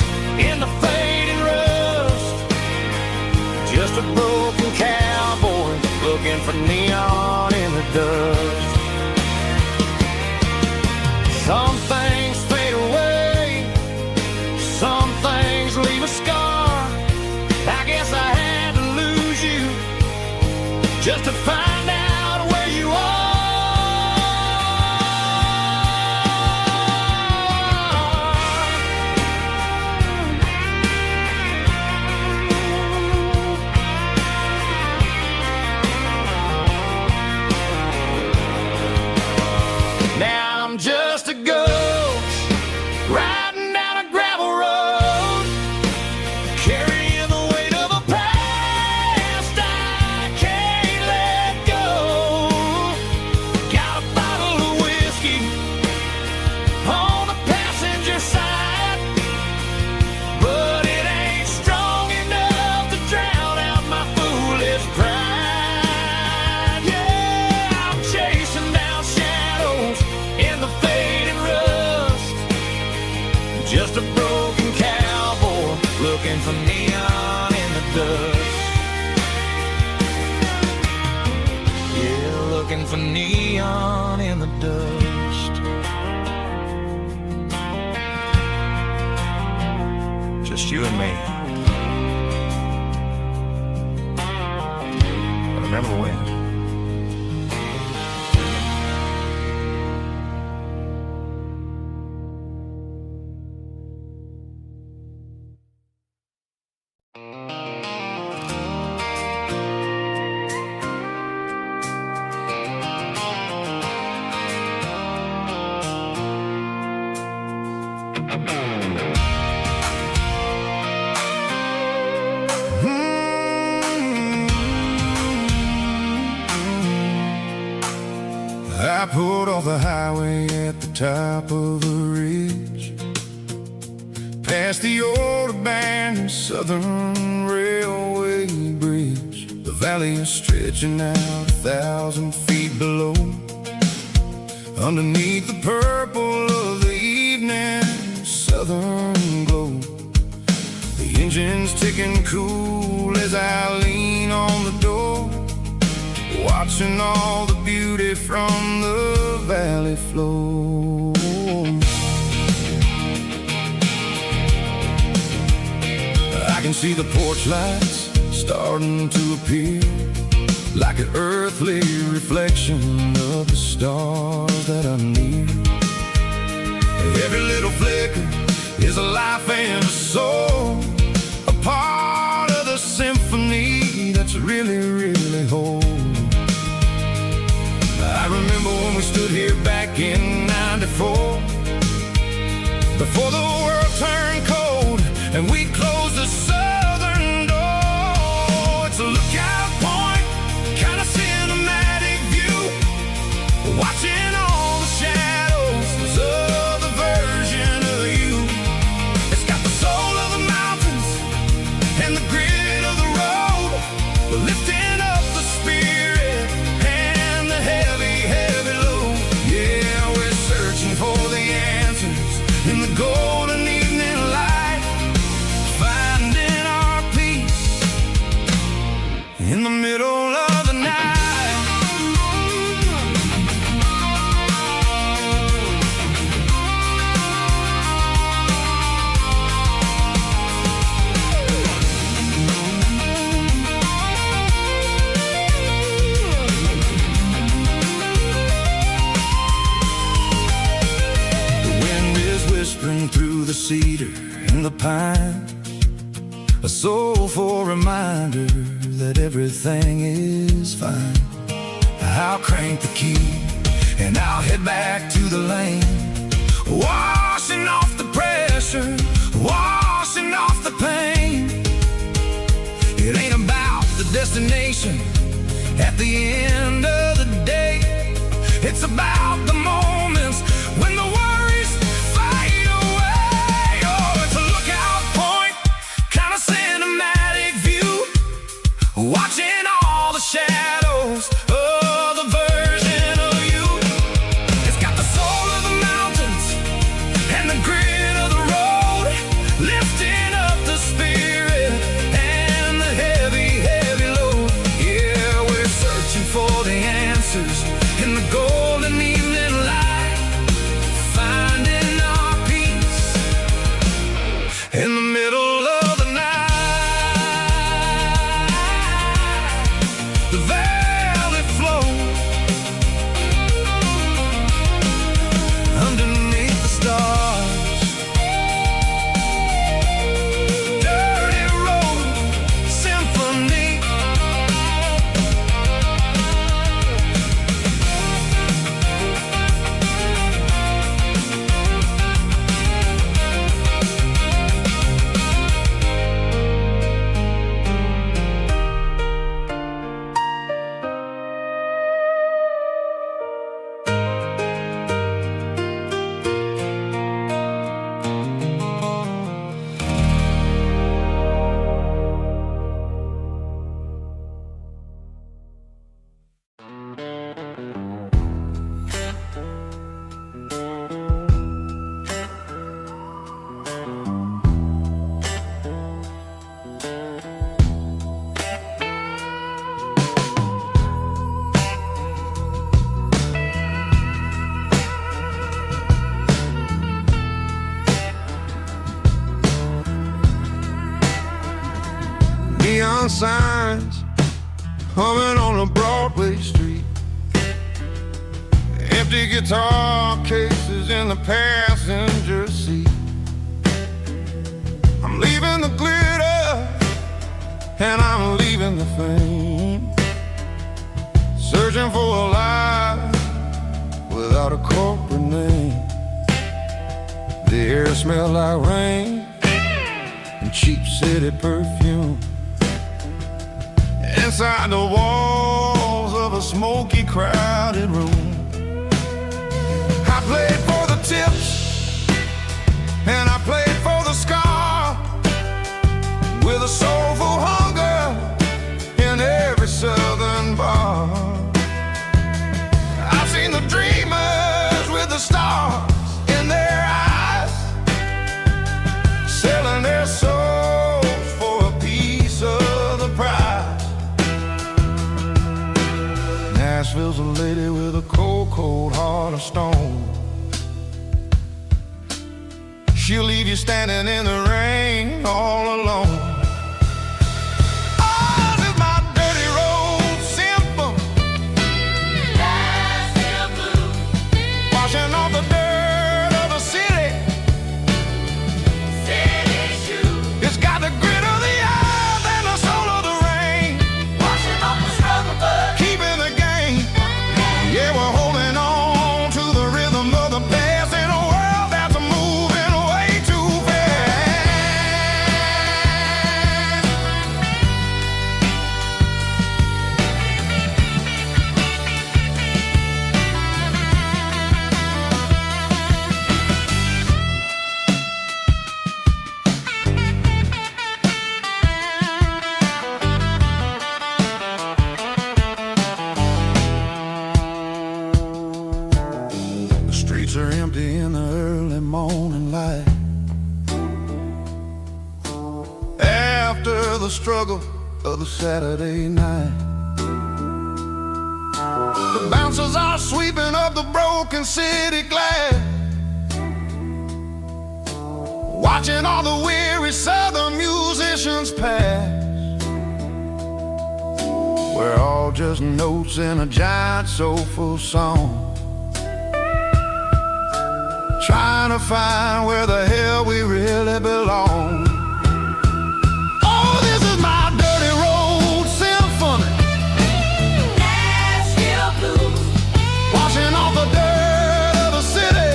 in the fading rust, just a broken cowboy looking for neon in the dust. Some things fade away, some things leave a scar. I guess I had to lose you just to find out where you are. Now I'm just a ghost riding down a gravel road, carrying the weight of a past I can't let go. Got a bottle of whiskey on the passenger side, but it ain't strong enough to drown out my foolish pride. Yeah, I'm chasing down shadows in the fading rust, just a broken cowboy looking for neon in the dust. Yeah, looking for neon in the dust. Just you and me. But remember when? I pulled off the highway at the top of a ridge, past the old abandoned Southern Railway bridge. The valley is stretching out 1,000 feet below, underneath the purple of the evening southern glow. The engine's ticking cool as I lean on the door, watching all the beauty from the valley flow. I can see the porch lights starting to appear, like an earthly reflection of the stars that are near. Every little flicker is a life and a soul, a part of the symphony that's really, really whole. I remember when we stood here back in '94, before the world turned cold and we closed the southern door. It's a lookout point, kind of cinematic view, watching all the shadows of the version of you. It's got the soul of the mountains and the grit of the road, lifting up the spirit and the heavy, heavy load. Yeah, we're searching for the answers in the golden evening light, finding our peace in the middle of the night. Whispering through the cedar and the pine, a soulful reminder that everything is fine. I'll crank the key and I'll head back to the lane, washing off the pressure, washing off the pain. It ain't about the destination at the end of the day, it's about the moments when the worries fade away. Oh, neon signs humming on a Broadway street. Empty guitar cases in the passenger seat. I'm leaving the glitter and I'm leaving the fame, searching for a life without a corporate name. The air smelled like rain and cheap city perfume. Inside the walls of a smoky, crowded room, I played for the tips and I played for the scar, with a soulful hunger in every southern bar. I've seen the dreamers with the stars in their eyes, selling their souls for a piece of the prize. Nashville's a lady with a cold, cold heart of stone. She'll leave you standing in the rain all alone. Oh, this is my dirty road symphony, Nashville blues, washing off the dirt of the city, city shoes. It's got the grit of the earth and the soul of the rain, washing off the struggle bug, keeping the game. Yeah, we're holding on to the rhythm of the past in a world that's moving way too fast. The streets are empty in the early morning light, after the struggle of the Saturday night. The bouncers are sweeping up the broken city glass, watching all the weary southern musicians pass. We're all just notes in a giant soulful song, trying to find where the hell we really belong. Oh, this is my dirty road symphony, Nashville blues, washing off the dirt of the city,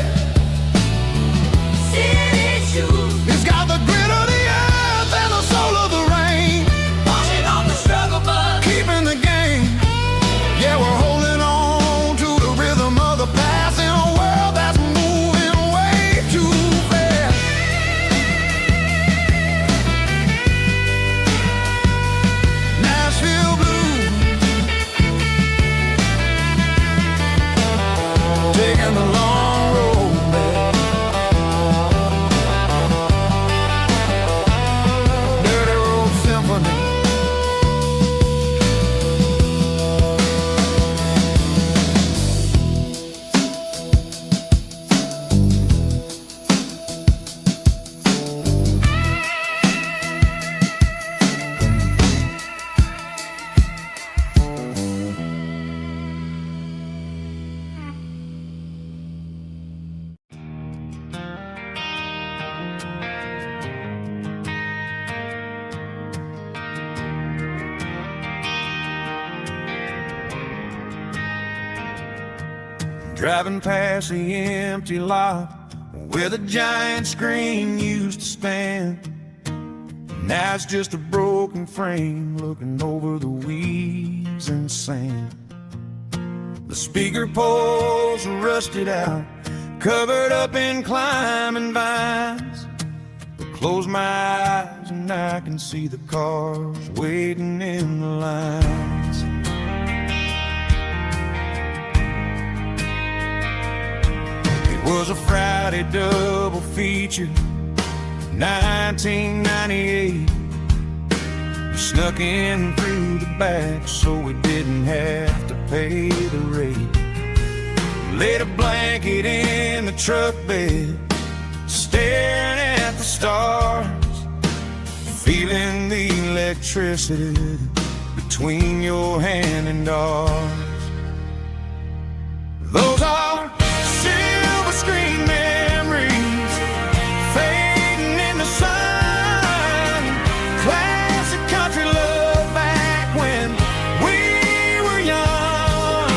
city shoes. It's got the grit of the earth and the soul of the rain, washing off the struggle bug, keeping the game. Yeah, we're holding on to the rhythm of the past in a world that's moving way too fast. Nashville blues, taking the long road back. Dirty road symphony. Driving past the empty lot where the giant screen used to stand. Now it's just a broken frame looking over the weeds and sand. The speaker poles are rusted out, covered up in climbing vines. But close my eyes and I can see the cars waiting in the lines. It was a Friday double feature, 1998. We snuck in through the back so we didn't have to pay the rate. Laid a blanket in the truck bed, staring at the stars, feeling the electricity between your hand and ours. Those are silver screen memories fading in the sun. Classic country love back when we were young.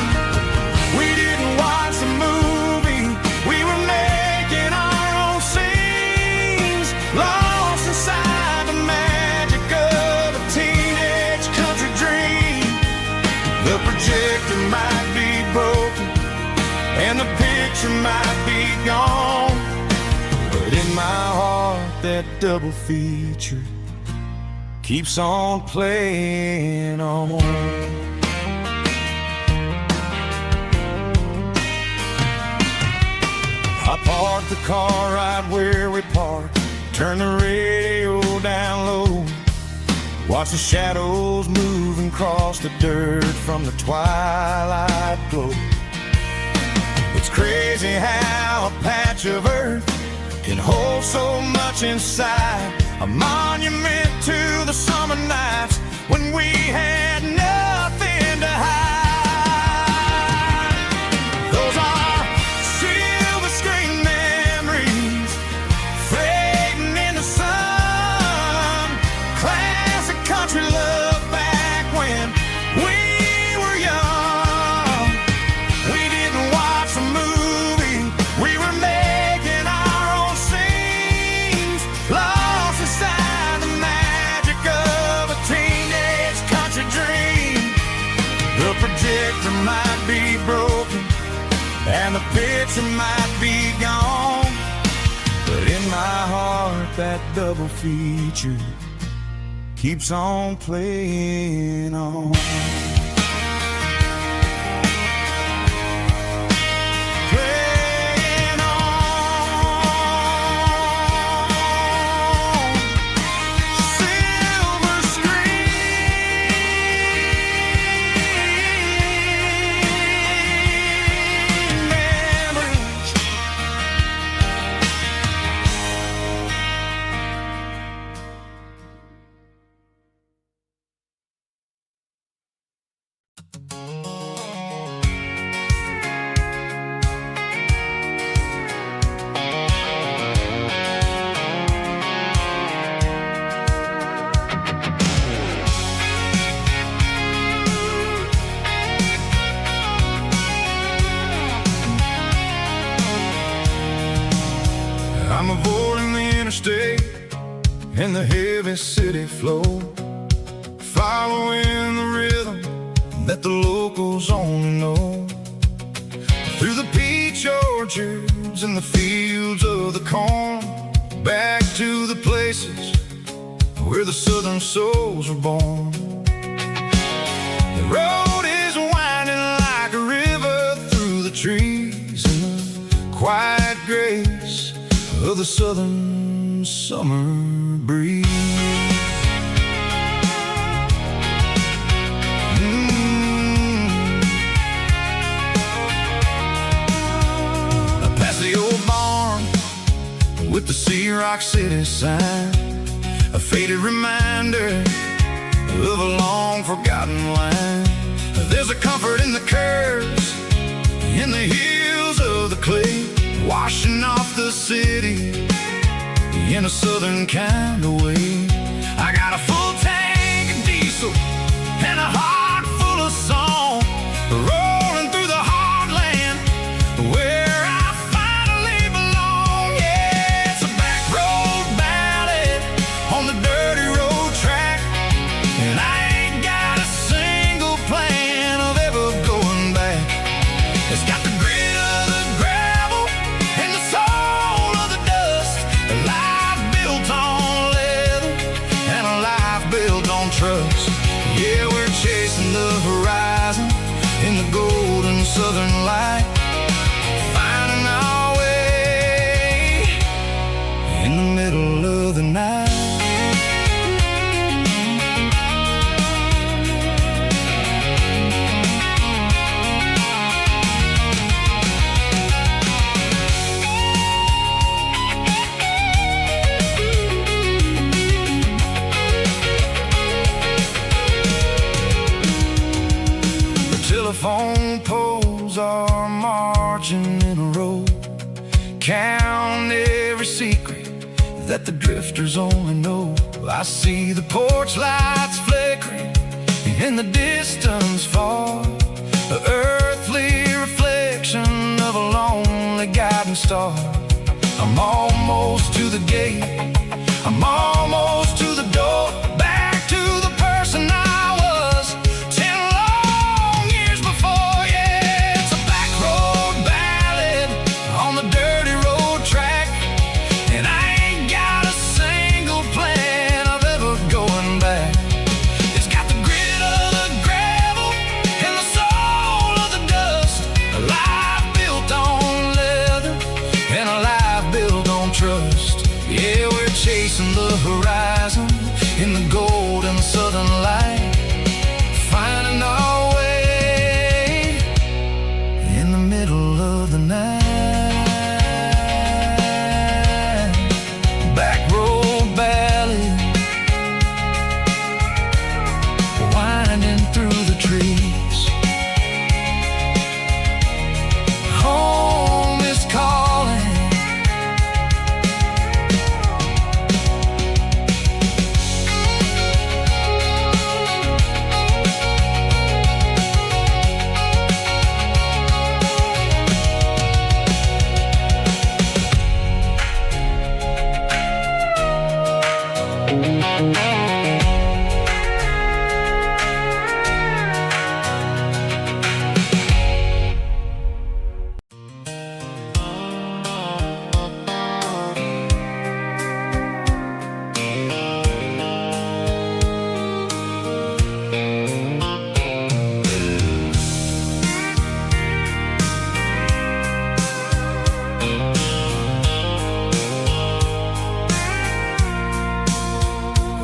We didn't watch the movie, we were making our own scenes, lost inside the magic of a teenage country dream. The projector might be broken and the picture might be gone, but in my heart that double feature keeps on playing on. I parked the car right where we parked, turn the radio down low, watch the shadows move and cross the dirt from the twilight glow. It's crazy how a patch of earth can hold so much inside, a monument to the summer nights when we had nothing to hide. Those are silver screen memories fading in the sun. Classic country love back when we were young. We didn't watch a movie, we were making our own scenes, lost inside the magic of a teenage country dream. The projector might be broken and the picture might be gone, but in my heart that double feature keeps on playing on. Playing on. Silver screen memories. I'm avoiding the interstate and the heavy city flow, following the rhythm that the locals only know. Through the peach orchards and the fields of the corn, back to the places where the southern souls were born. The road is winding like a river through the trees and the quiet grace of the southern summer breeze. Past the old barn with the Sea Rock City sign, a faded reminder of a long forgotten line. There's a comfort in the curves, in the hills of the clay, washing off the city in a southern kind of way. I got a full tank of diesel and a heart full of song, rolling through the heartland where I finally belong. Yeah, it's a back road ballad on the dirty road track, and I ain't got a single plan of ever going back. It's got the grit of the gravel and the soul of the dust, a life built on leather and a life built on trust. Yeah, we're chasing the horizon in the golden southern light, finding our way in the middle of the night. that the drifters only know. I see the porch lights flickering in the distance far, the earthly reflection of a lonely guiding star. I'm almost to the gate, I'm almost to the door, back to the person I was 10 long years before. Yeah, it's a back road ballad on the dirty road track, and I ain't got a single plan of ever going back. It's got the grit of the gravel and the soul of the dust, a life built on leather and a life built on trust. Yeah, we're chasing the horizon in the golden southern light, finding our way in the middle of the night. Back road ballad, winding through the trees. Home is calling.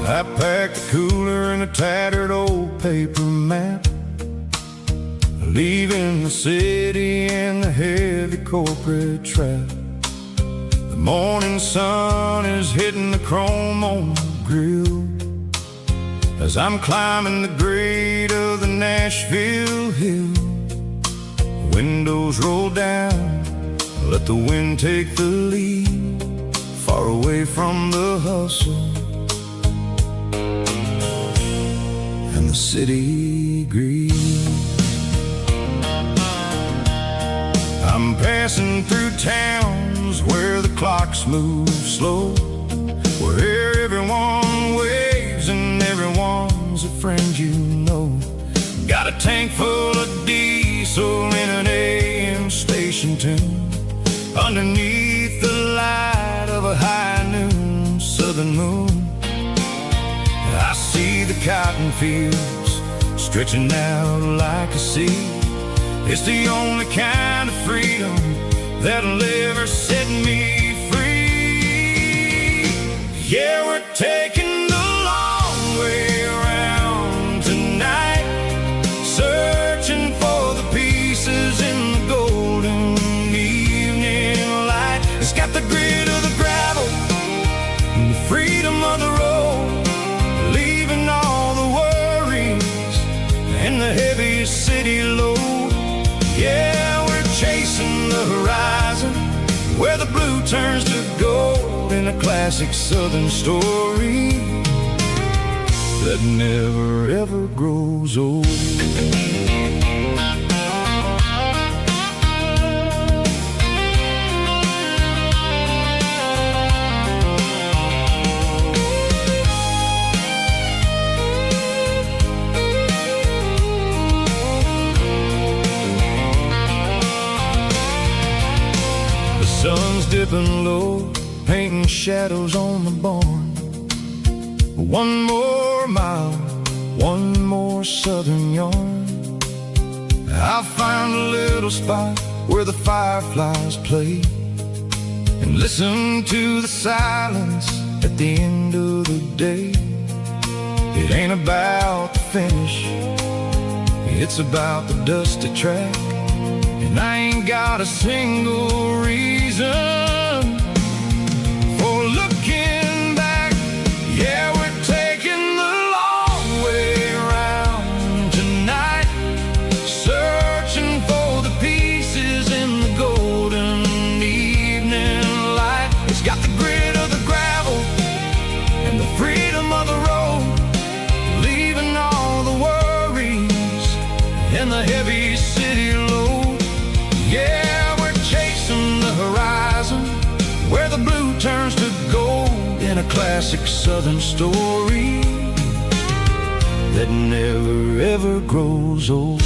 I packed a cooler and a tattered old paper map, leaving the city and the heavy corporate trap. The morning sun is hitting the chrome on the grill as I'm climbing the grade of the Nashville hill. Windows roll down, let the wind take the lead, far away from the hustle and the city greed. I'm passing through towns where the clocks move slow, where everyone waves and everyone's a friend you know. Got a tank full of diesel in an AM station tune, underneath the light of a high noon southern moon. I see the cotton fields stretching out like a sea. It's the only kind of freedom that'll ever set me free. Yeah, we're taking the long way around tonight, searching for the pieces in the golden evening light. It's got the grit of the gravel and the freedom of the road, leaving all the worries and the heavy city load. Yeah, we're chasing the horizon where the blue turns to gold, in a classic southern story that never ever grows old. Sun's dipping low, painting shadows on the barn. One more mile, one more southern yarn. I'll find a little spot where the fireflies play and listen to the silence at the end of the day. It ain't about the finish, it's about the dusty track. And I ain't got a single reason for looking back. Yeah, we're taking the long way around tonight, searching for the pieces in the golden evening light. It's got the grit of the gravel a classic southern story that never ever grows old.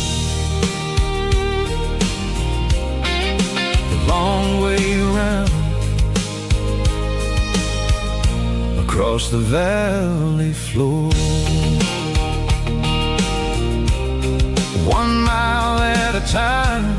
The long way around across the valley floor, 1 mile at a time.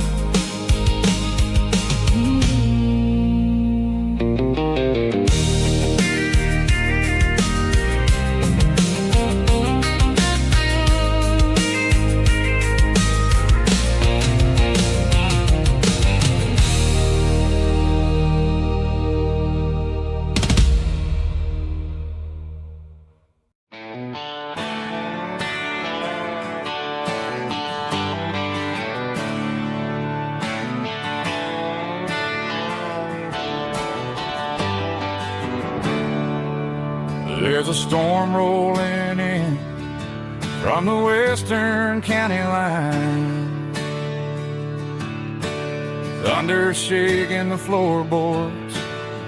There's a storm rolling in from the western county line. Thunder shaking the floorboards,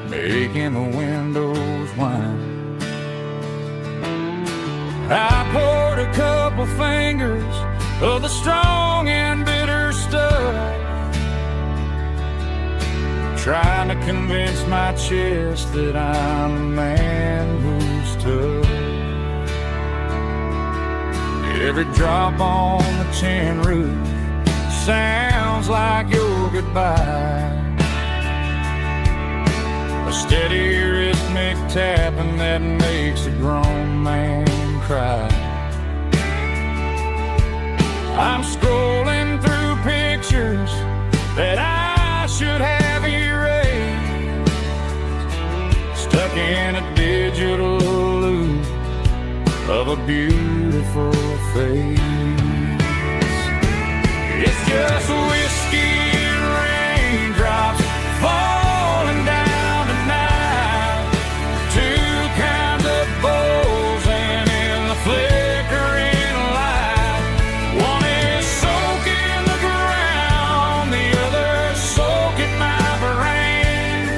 making the windows whine. I poured a couple fingers of the strong and bitter stuff, trying to convince my chest that I'm a man who's tough. Every drop on the tin roof sounds like your goodbye, a steady rhythmic tapping that makes a grown man cry. I'm scrolling through pictures that I should have erased, stuck in a digital loop of a beautiful face. It's just whiskey and raindrops falling down tonight, two kinds of bowls and in the flickering light. One is soaking the ground, the other soaking my brain.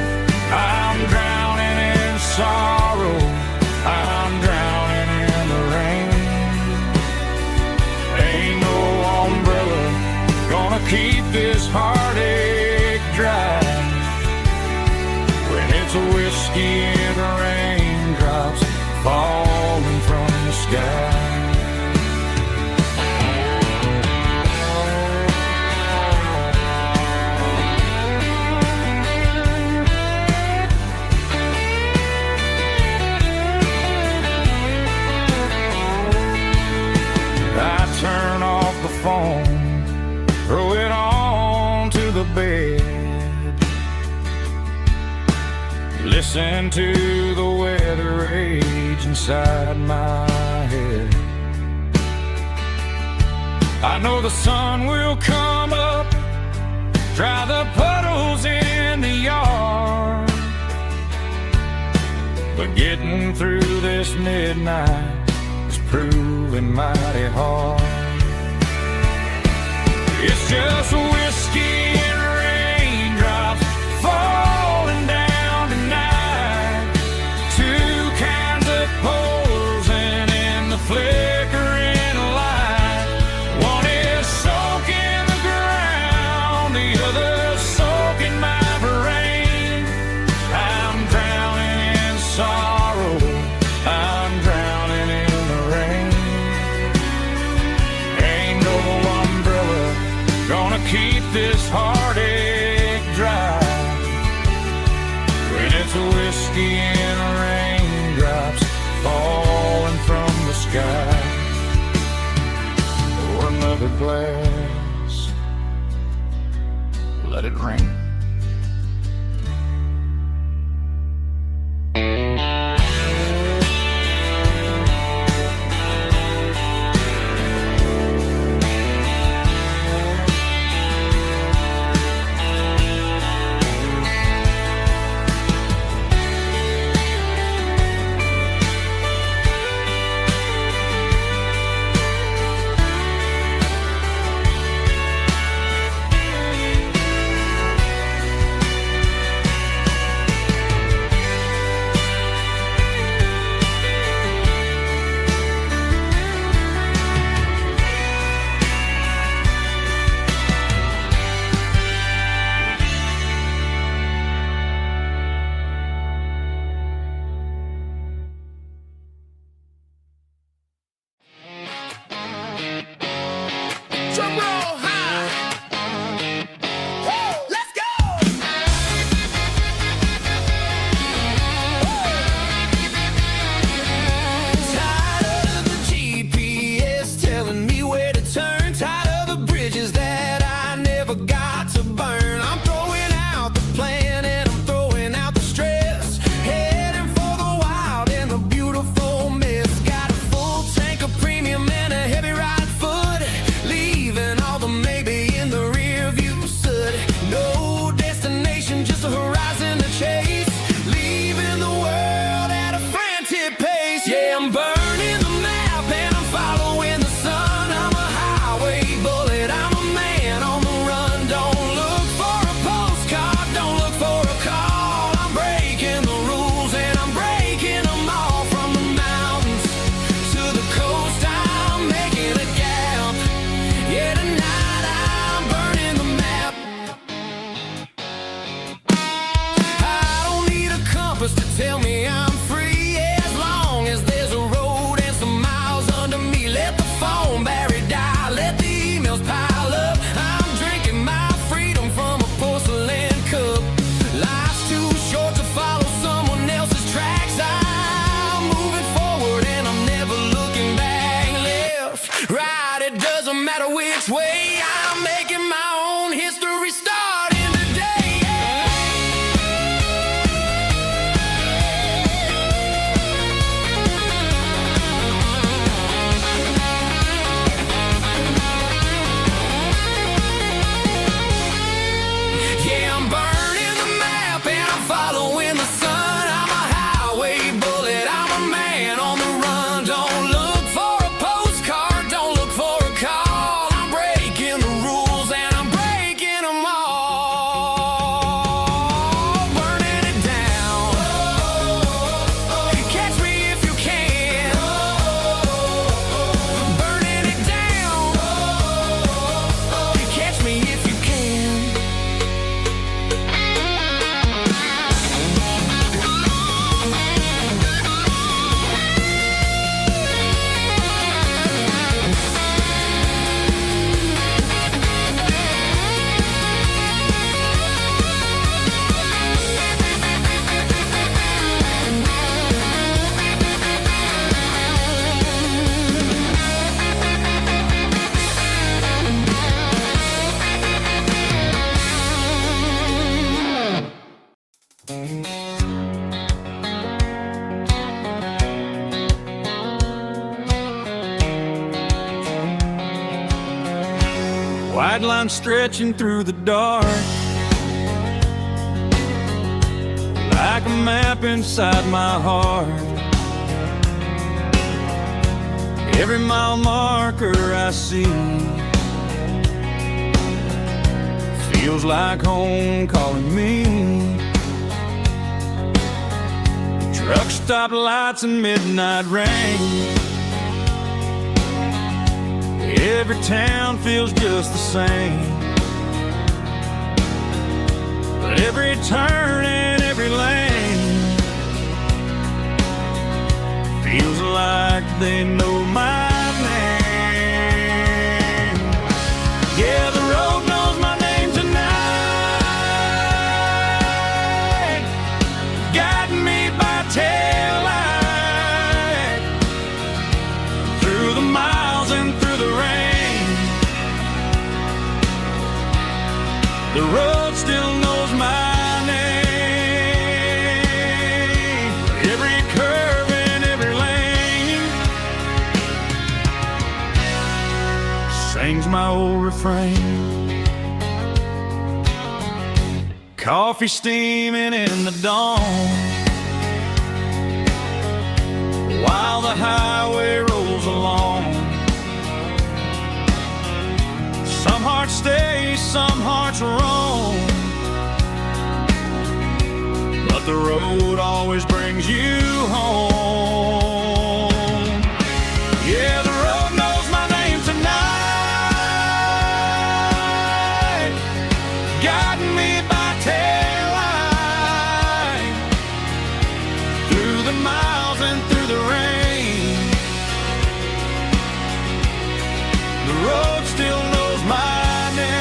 I'm drowning in sorrow, I'm drowning in the rain. Ain't no umbrella gonna keep this heartache dry when it's a whiskey and raindrops falling from the sky. I turn off the phone, throw it on to the bed, listen to the weather rage inside my head. I know the sun will come up, dry the puddles in the yard, but getting through this midnight is proving mighty hard. It's just whiskey and raindrops falling down tonight, two kinds of poles and in the flickering light. One is soaking the ground, the other soaking my brain. I'm drowning in sorrow, I'm drowning in the rain. Ain't no umbrella gonna keep this heartache dry when it's a whiskey and raindrops falling from the sky. Pour another glass, let it rain. Yeah, I'm burning the map and I'm following the sun. I'm a highway bullet, I'm a man on the run. Don't look for a postcard, don't look for a call. I'm breaking the rules and I'm breaking them all. From the mountains to the coast, I'm making a gap. Yeah, tonight I'm burning the map. I don't need a compass to tell me I'm free. As long as there's a road and some miles under me. Let the phone battery die, let the emails pile up. I'm drinking my freedom from a porcelain cup. Life's too short to follow someone else's tracks. I'm moving forward and I'm never looking back. Left, right, it doesn't matter which way. I'm making my own history starting today. Yeah, I'm burning the map and I'm following the sun. I'm a highway bullet, I'm a man on the run. Don't look for a postcard, don't look for a call. I'm breaking the rules and I'm breaking them all. Burning it down. Catch me if you can. Burning it down. Catch me if you can. White line stretching through the dark, like a map inside my heart. Every mile marker I see feels like home calling me. Truck stop lights and midnight rain. Every town feels just the same, but every turn and every lane feels like they know my name. Yeah, the road knows my name tonight, guiding me by taillight through the miles and through the rain. The road still knows my name. Every curve and every lane sings my old refrain. Coffee steaming in the dawn, while the highway rolls along. Some hearts stay, some hearts roam, but the road always brings you home. Yeah, the road knows my name tonight, guiding me by taillight through the miles and through the rain. The road still knows my name.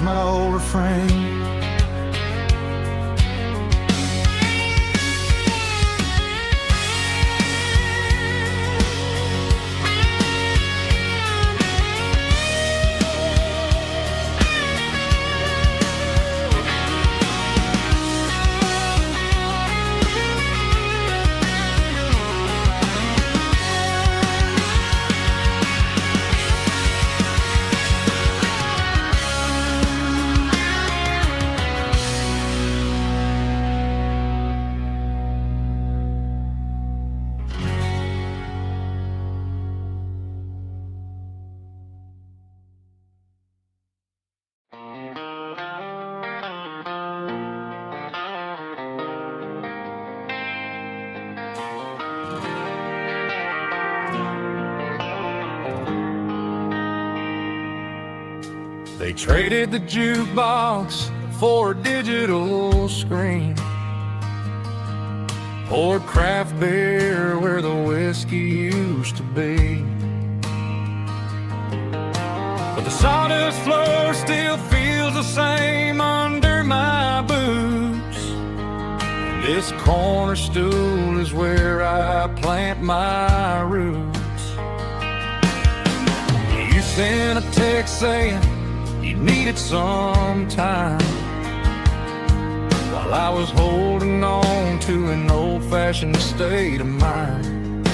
was my old refrain. They traded the jukebox for a digital screen, poured craft beer where the whiskey used to be. But the sawdust floor still feels the same under my boots. This corner stool is where I plant my roots. You sent a text saying you needed some time, while I was holding on to an old-fashioned state of mind.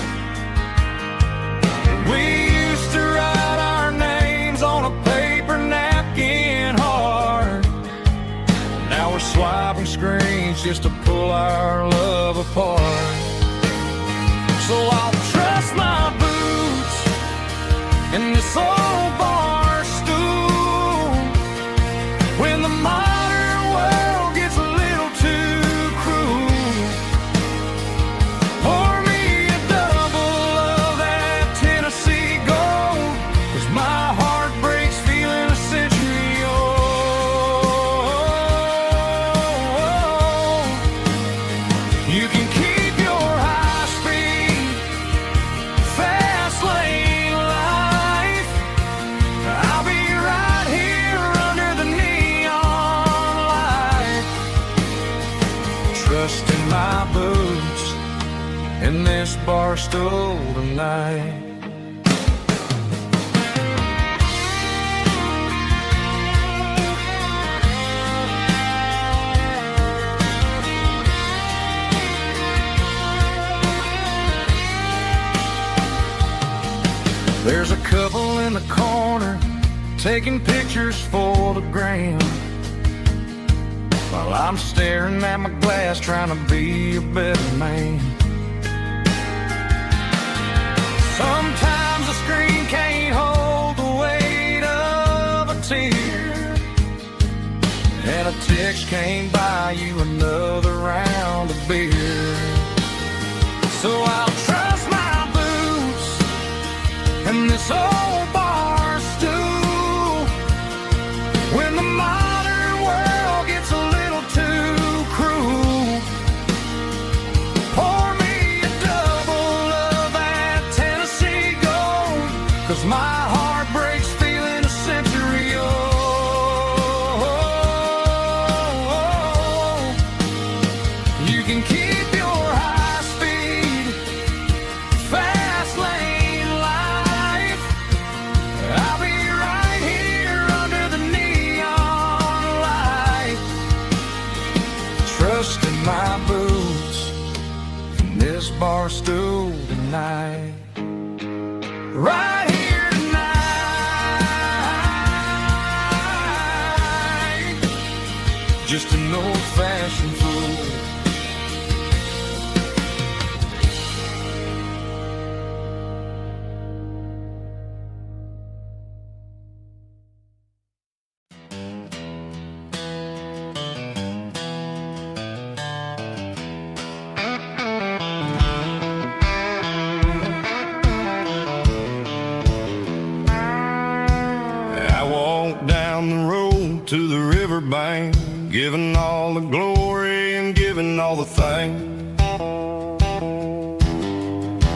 We used to write our names on a paper napkin hard. Now we're swiping screens just to pull our love apart. So I'll trust my boots in this old bar stool when the modern world gets a little too cruel. Pour me a double of that Tennessee Gold, 'cause my heart breaks feeling a century old. You can keep your high-speed, fast lane life. I'll be right here under the neon light, trusting my boots in this bar stool tonight. There's a couple in the corner taking pictures for the gram, while I'm staring at my glass trying to be a better man. Sometimes the screen can't hold the weight of a tear, and a text can't buy you another round of beer. So I'll trust my boots and this old bar stool when the modern world gets a little too cruel. Pour me a double of that Tennessee Gold, 'cause my heart breaks feeling a century old. You can keep your high speed, fast lane life. I'll be right here under the neon light, trusting my boots in this bar stool tonight. Right here tonight, just an old-fashioned fool. I walked down the road to the riverbank, giving all the glory and giving all the thanks.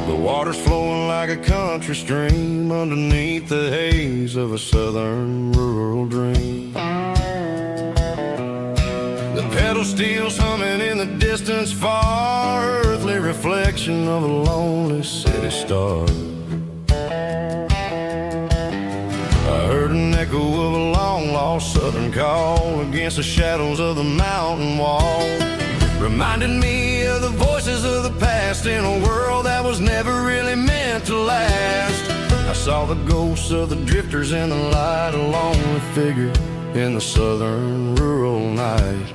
The water's flowing like a country stream underneath the haze of a southern rural dream. steel's humming in the distance far, earthly reflection of a lonely city star. I heard an echo of a long-lost southern call against the shadows of the mountain wall, reminded me of the voices of the past in a world that was never really meant to last. I saw the ghosts of the drifters in the light, a lonely figure in the southern rural night.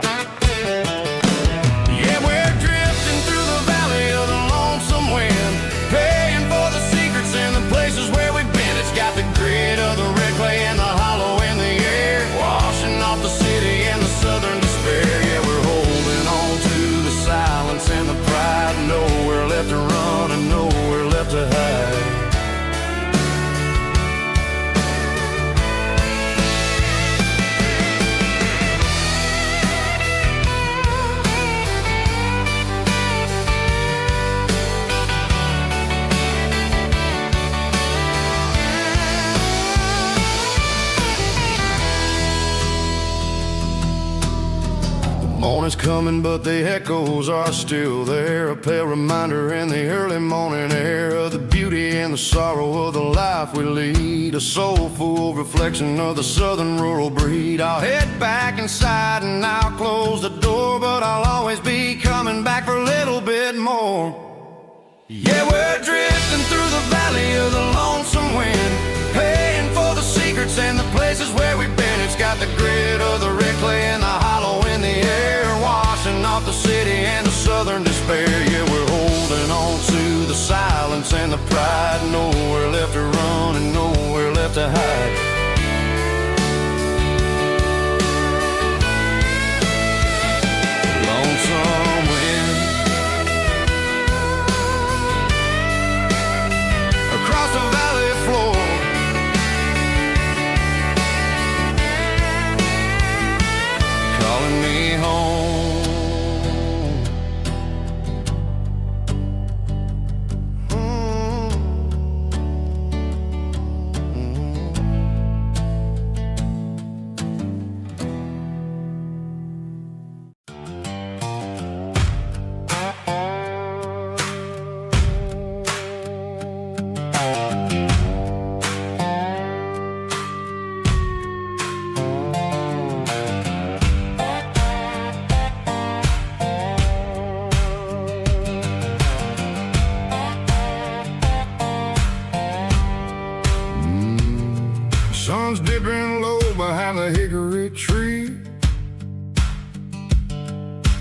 Yeah, we're drifting through the valley of the lonesome wind, paying for the secrets and the places where we've been. It's got the grit of the red clay and the hollow in the air, washing off the city and the southern despair. Yeah, we're holding on to the silence and the pride, nowhere left to run and nowhere left to hide. Morning's coming, but the echoes are still there, a pale reminder in the early morning air of the beauty and the sorrow of the life we lead, a soulful reflection of the southern rural breed. I'll head back inside and I'll close the door, but I'll always be coming back for a little bit more. Yeah, we're drifting through the valley of the lonesome wind, paying for the secrets and the places where we've been. It's got the grit of the red clay and the hollow in the air, washing off the city and the southern despair. Yeah, we're holding on to the silence and the pride, nowhere left to run and nowhere left to hide. Lonesome wind across the valley floor, calling me home. Sun's dipping low behind the hickory tree,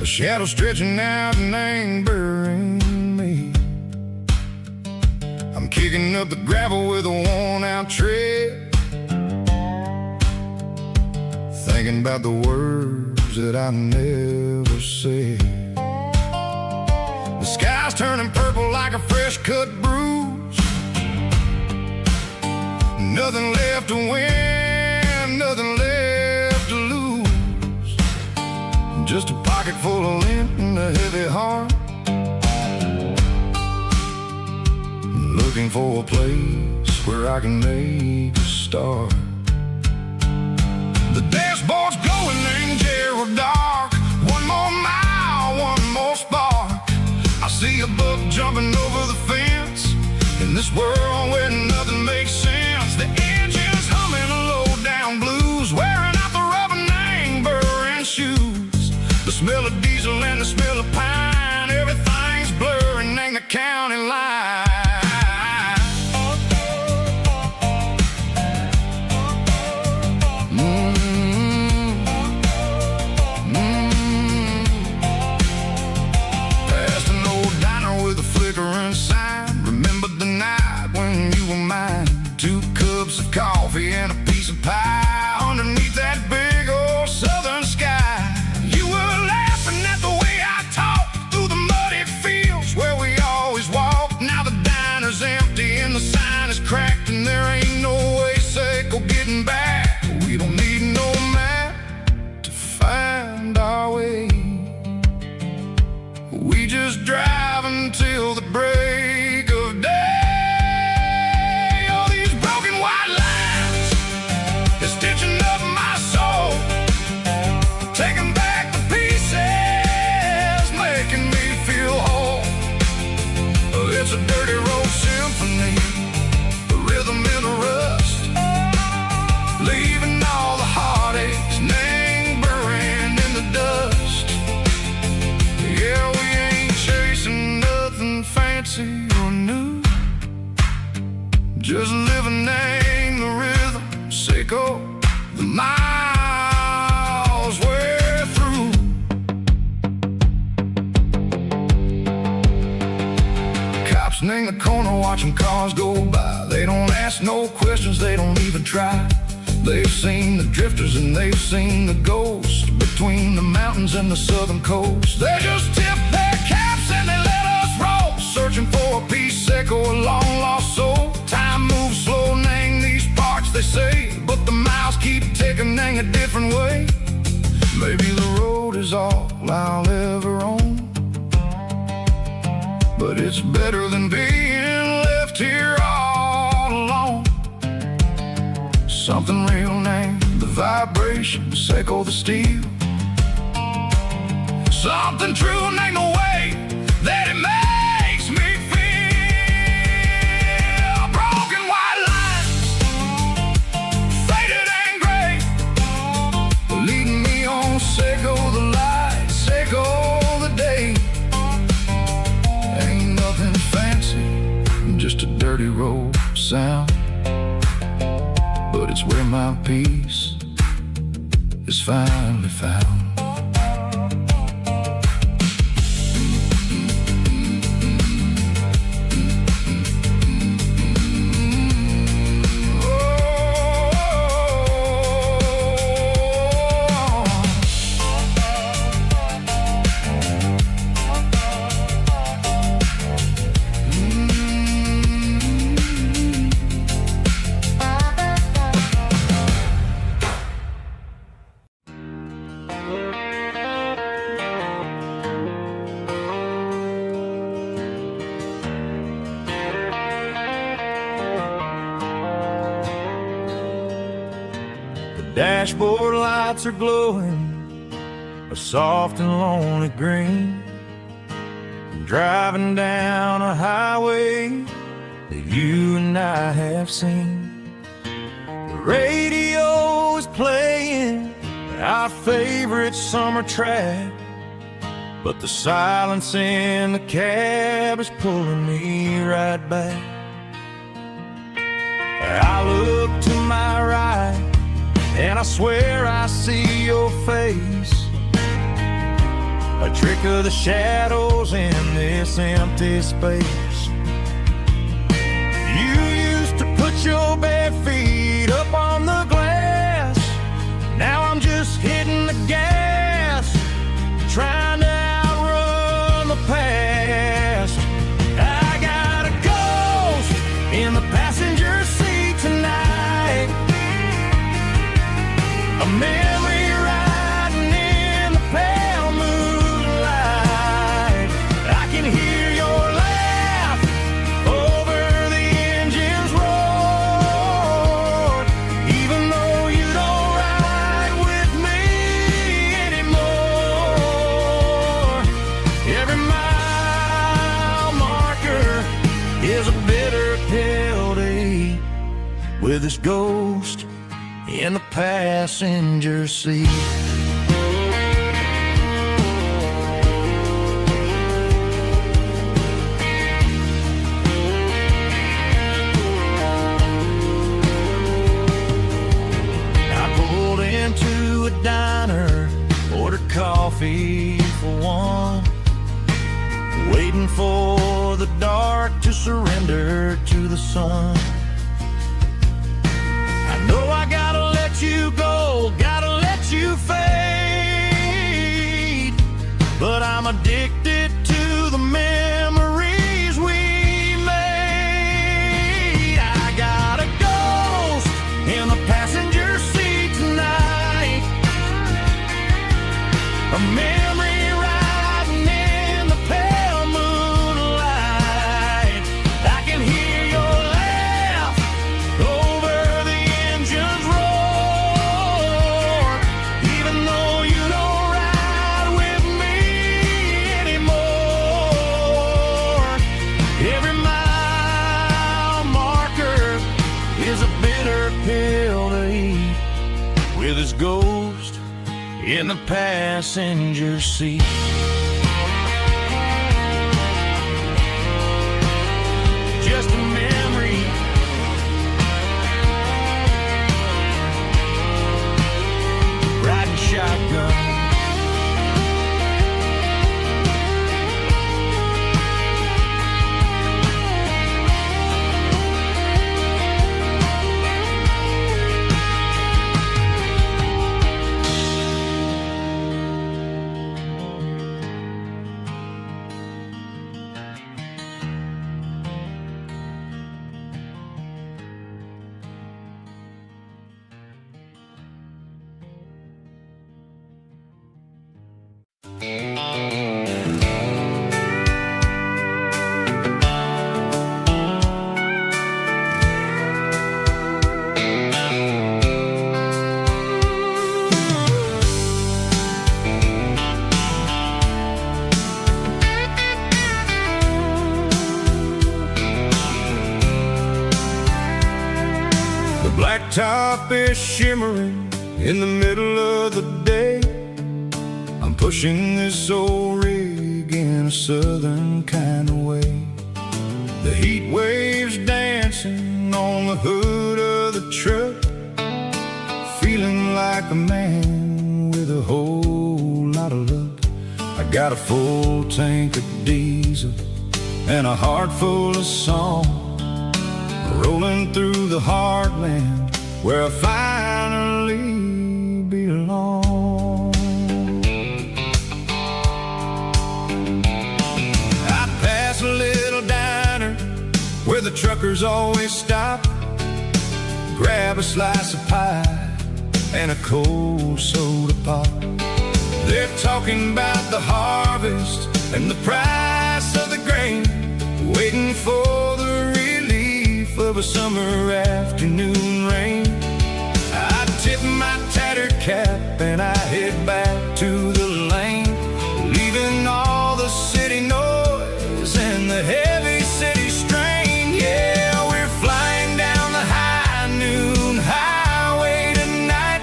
a shadow stretching out and angering me. I'm kicking up the gravel with a worn-out tread, thinking about the words that I never said. The sky's turning purple like a fresh-cut bruise, nothing left to win, nothing left to lose, just a pocket full of lint and a heavy heart, looking for a place where I can make a start. The dashboard's glowing in Gerald dark, one more mile, one more spark. I see a buck jumping over the fence, in this world where nothing makes sense. The engine's humming a low-down blues, wearing out the rubber name burring shoes. The smell of diesel and the smell of pine, everything's blurring, ain't the county line. Past an old diner with a flickering sign, remember the night when you were mine. 2 cups of coffee and a piece of pie underneath that big old southern sky. You were laughing at the way I talked through the muddy fields where we always walked. Now the diner's empty and the sign is cracked, and there ain't no way safe of getting back. We don't need no map to find our way, we just drive until the break of day. Stitching up my sickle, the miles wear through. Cops in the corner watching cars go by. They don't ask no questions, they don't even try. They've seen the drifters and they've seen the ghosts between the mountains and the southern coast. They just tip their caps and they let us roll, searching for a piece sickle, a long lost soul. Time moves slow, nang these parts they say, but the miles keep ticking, nang a different way. Maybe the road is all I'll ever own, but it's better than being left here all alone. Something real named the vibration, sickle the steel. Something true named the way that it makes me feel. Broken white lines, faded and gray, leading me on, sickle the light, sickle the day. Ain't nothing fancy, just a dirty road sound, but it's where my peace is finally found. Dashboard lights are glowing a soft and lonely green. I'm driving down a highway that you and I have seen. The radio is playing our favorite summer track, but the silence in the cab is pulling me right back. I look to my right and I swear I see your face, a trick of the shadows in this empty space. You used to put your bare feet up on the glass. Now I'm just hitting the gas, trying to outrun the past. I got a ghost in the passenger seat tonight, a memory riding in the pale moonlight. I can hear your laugh over the engine's roar, even though you don't ride with me anymore. Every mile marker is a bitter pill to eat, with this ghost in the passenger seat. I pulled into a diner, ordered coffee for one, waiting for the dark to surrender to the sun. I know I gotta let you go, gotta let you fade, but I'm addicted to the memories we made. I got a ghost in the passenger seat tonight, a memory riding in the pale moonlight. I can hear your laugh over the engine's roar, even though you don't ride with me anymore. Every mile marker is a bitter pill to eat, with his ghost in the passenger seat. Just a memory, blacktop is shimmering in the middle of the day. I'm pushing this old rig in a southern kind of way. The heat waves dancing on the hood of the truck, feeling like a man with a whole lot of luck. I got a full tank of diesel and a heart full of song, rolling through the heartland where I finally belong. I pass a little diner where the truckers always stop, grab a slice of pie and a cold soda pop. They're talking about the harvest and the price of the grain, waiting for the relief of a summer afternoon rain. I tip my tattered cap and I head back to the lane, leaving all the city noise and the heavy city strain. Yeah, we're flying down the high noon highway tonight,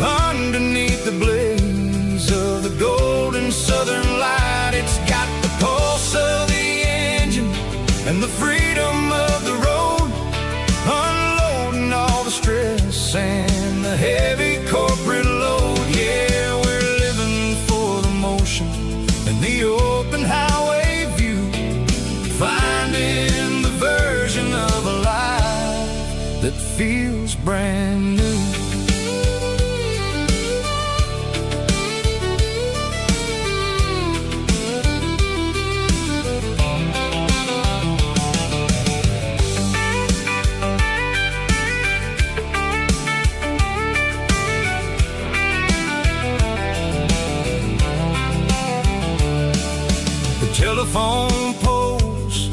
underneath the blaze of the golden southern light. It's got the pulse of the engine and the freedom of the road, unloading all the stress and the heavy corporate load. Yeah, we're living for the motion and the open highway view, finding the version of a life that feels brand new. Telephone poles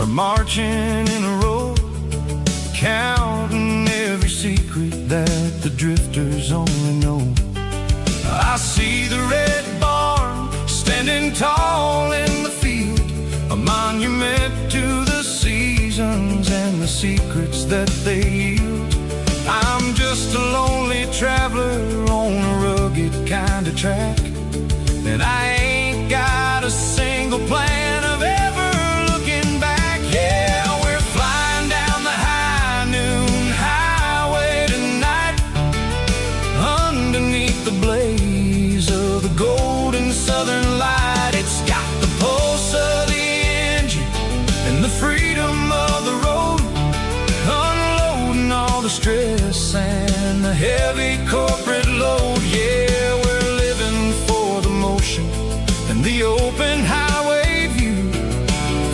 are marching in a row, counting every secret that the drifters only know. I see the red barn standing tall in the field, a monument to the seasons and the secrets that they yield. I'm just a lonely traveler on a rugged kind of track, and I ain't got a single plan of ever looking back. Yeah, we're flying down the high noon highway tonight, underneath the blaze of the golden southern light. It's got the pulse of the engine and the freedom of the road, unloading all the stress and the heavy corporate load. Yeah, we're living for the motion and the open highway view,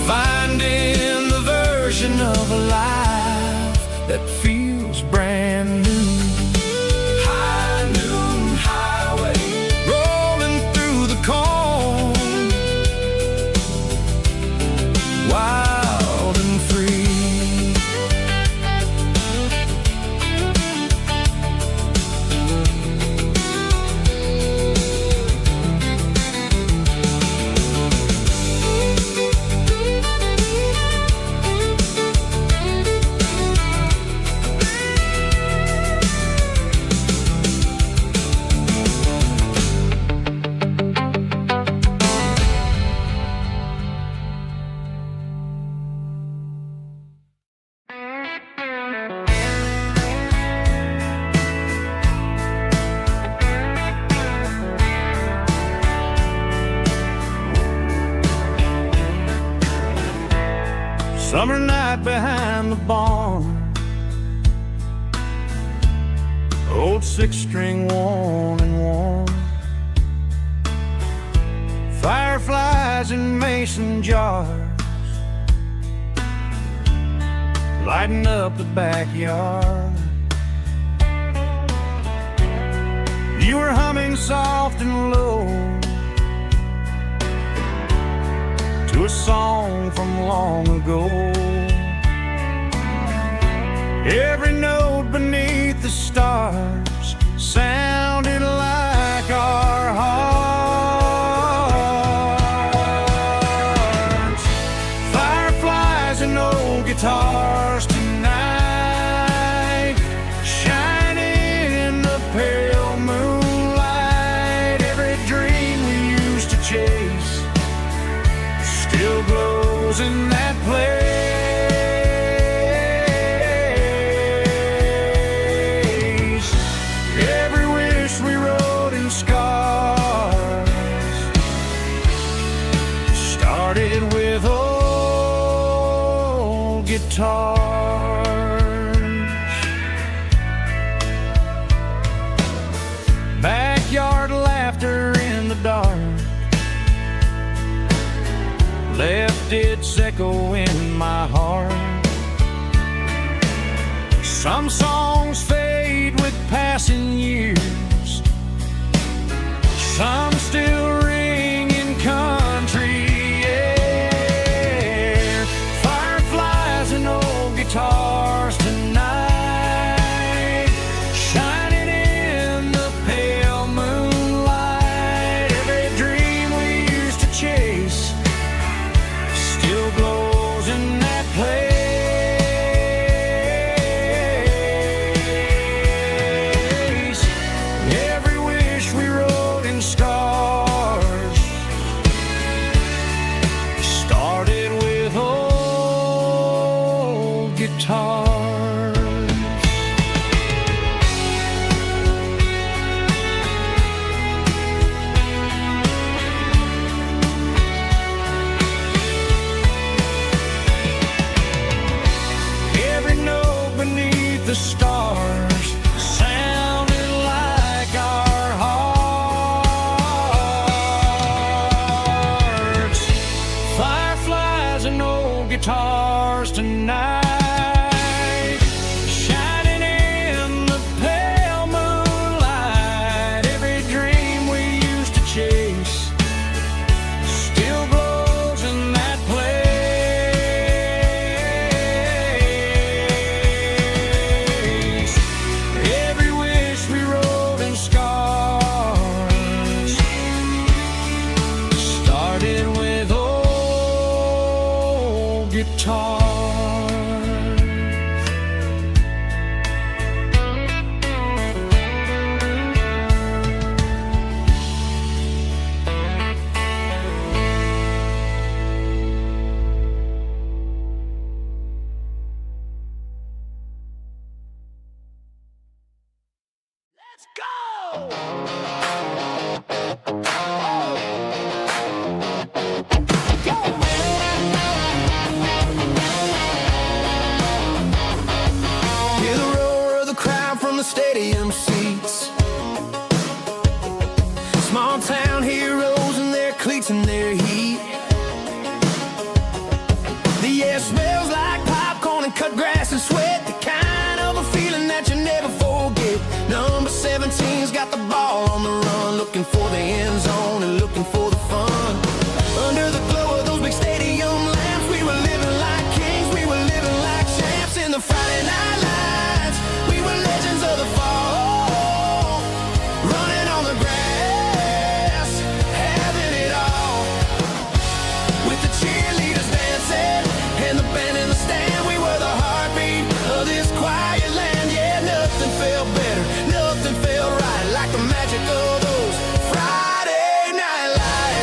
finding the version of a life that feels brand new. High noon highway, rolling through the corn, wild and free. Summer night behind the barn, old six-string worn and worn, fireflies in mason jars, lighting up the backyard. You were humming soft and low to a song from long ago. Every note beneath the stars sounded like our hearts. Fireflies and old guitars tonight. guitars. Backyard laughter in the dark left its echo in my heart. Some songs fade with passing years, some still ring in country air. Fireflies and old guitars tonight, shining in the pale moonlight. Every dream we used to chase still glows in that place. Every wish we wrote in stars started with old guitars. Every note beneath the stars sounded like our hearts. Fireflies and old guitars tonight, shining in the pale moonlight. Every dream we used to chase still glows in that place. Every wish we wrote in scars started with old guitars. Let's go! Hear the roar of the crowd from the stadium seats. Small town heroes in their cleats and their heat. The air smells like popcorn and cut grass and sweat. The kind of a feeling that you never forget. Number 17's got the ball on the run, looking for the end zone and looking for the fun. Under the glow of those big stadium lamps, we were living like kings, we were living like champs in the Friday night lights. We were legends of the fall, running on the grass, having it all. With the cheerleaders dancing and the band in the stand, we were the heartbeat of this quiet land. Yeah, nothing felt better, nothing felt right like the magic of those Friday night lights.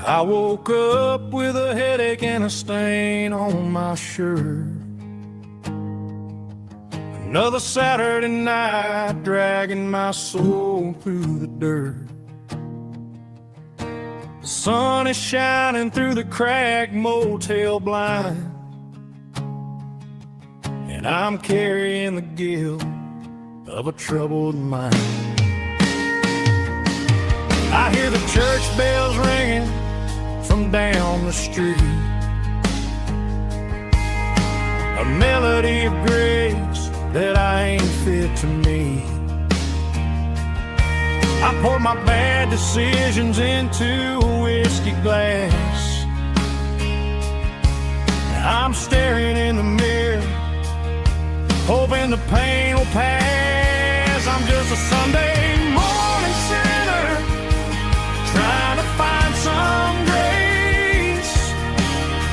I woke up with a headache and a stain on my shirt. Another Saturday night dragging my soul through the dirt. The sun is shining through the cracked motel blind, and I'm carrying the guilt of a troubled mind. I hear the church bells ringing from down the street, a melody of grace that I ain't fit to meet. I pour my bad decisions into a whiskey glass. I'm staring in the mirror, hoping the pain will pass. I'm just a Sunday morning sinner, trying to find some grace,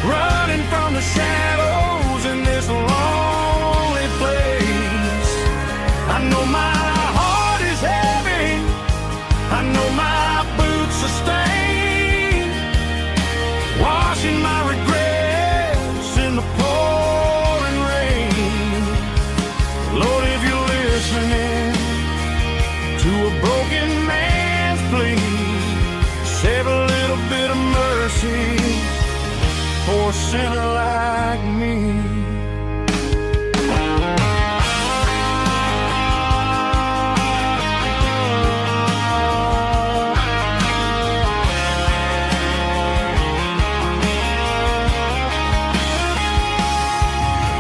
running from the shadows in this lonely place. I know my heart is heavy, I know my boots are stained, washing my regrets in the pouring rain. Lord, if you're listening to a broken man's plea, save a little bit of mercy for a sinner like me.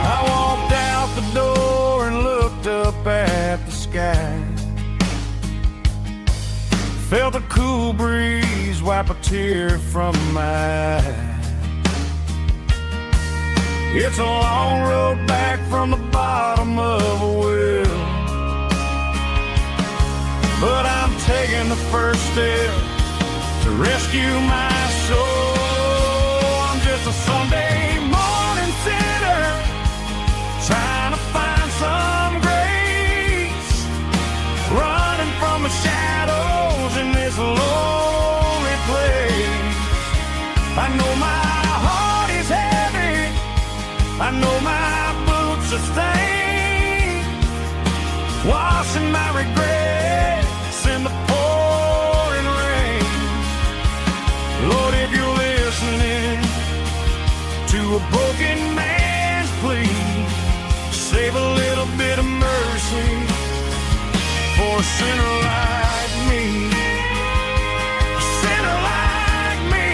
I walked out the door and looked up at the sky, felt a cool breeze wipe a tear from my eye. It's a long road back from the bottom of a well, but I'm taking the first step to rescue my soul. I'm just a Sunday morning sinner, trying to find some grace, running from the shadows in this lonely place. I know my heart is heavy, I know my boots are stained, washing my regrets in the pouring rain. Lord, if you're listening to a broken man's plea, save a little bit of mercy for a sinner like me. A sinner like me.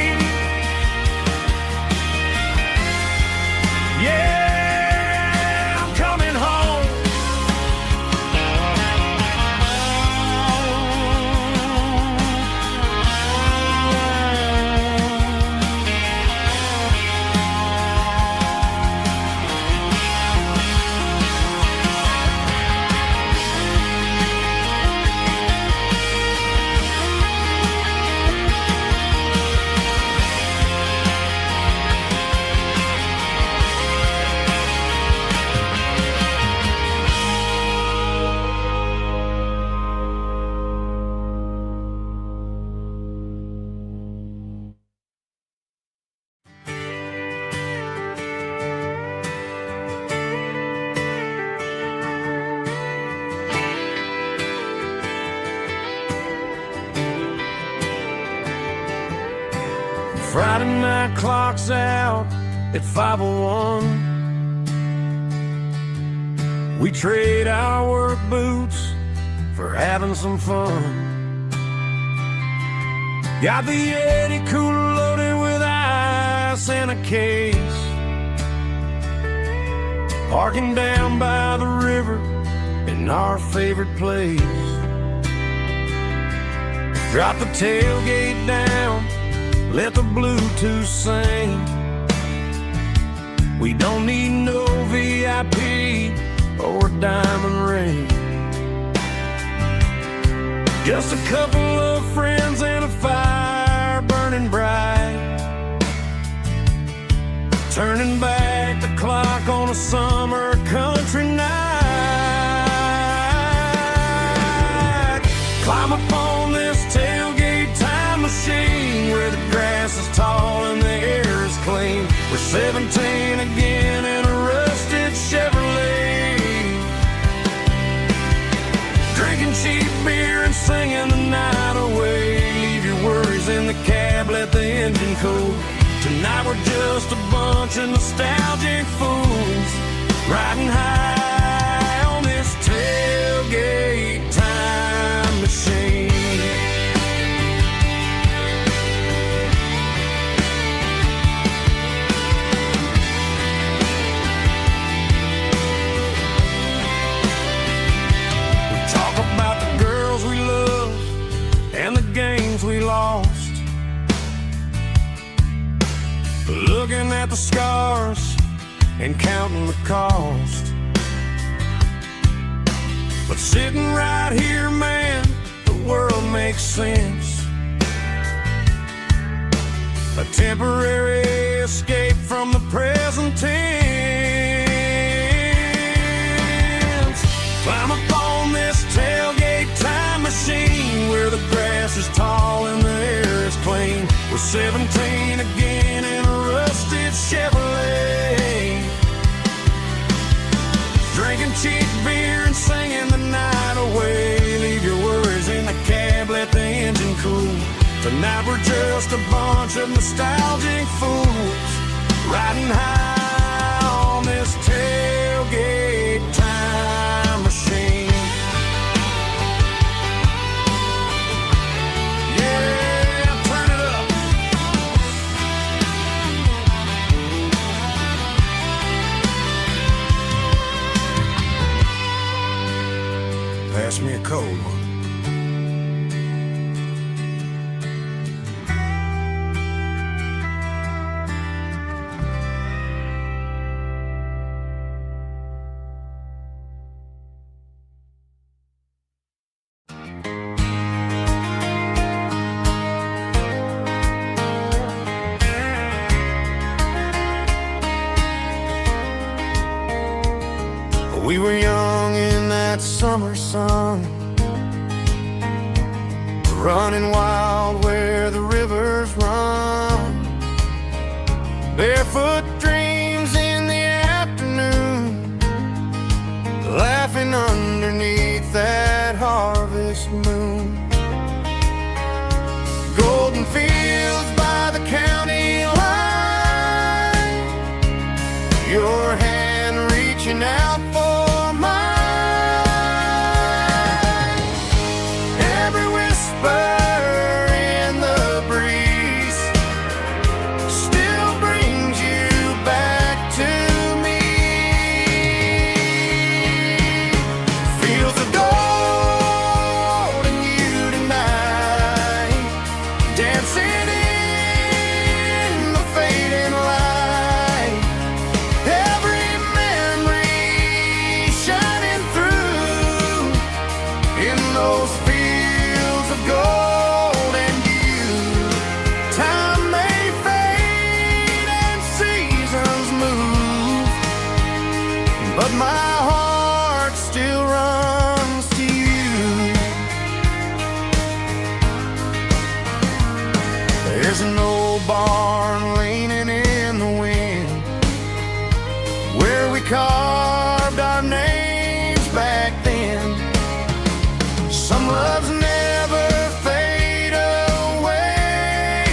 Yeah, I'm coming home. Friday night clock's out at 5:01. We trade our work boots for having some fun. Got the Yeti cooler loaded with ice and a case, parking down by the river in our favorite place. Drop the tailgate down, let the Bluetooth sing. We don't need no VIP or diamond ring, just a couple of friends and a fire burning bright, turning back the clock on a summer country night. Climb up on this tailgate time machine where the grass is 17 again in a rusted Chevrolet, drinking cheap beer and singing the night away. Leave your worries in the cab, let the engine cool. Tonight we're just a bunch of nostalgic fools, riding high on this tailgate time machine. We talk about the girls we love and the games we lost, looking at the scars and counting the cost. But sitting right here, man, the world makes sense. A temporary escape from the present tense. Climb up on this tailgate time machine, where the grass is tall and the air is clean. We're 17 again in a rusted Chevrolet, drinking cheap beer and singing the night away. Leave your worries in the cab, let the engine cool. Tonight we're just a bunch of nostalgic fools, riding high on this tailgate time machine. Yeah, turn it up. Pass me a cold one. We were young in that summer sun, running wild where the rivers run. Barefoot dreams in the afternoon, laughing underneath that harvest moon. Golden fields by the county line, your hand reaching out for carved our names back then. Some loves never fade away,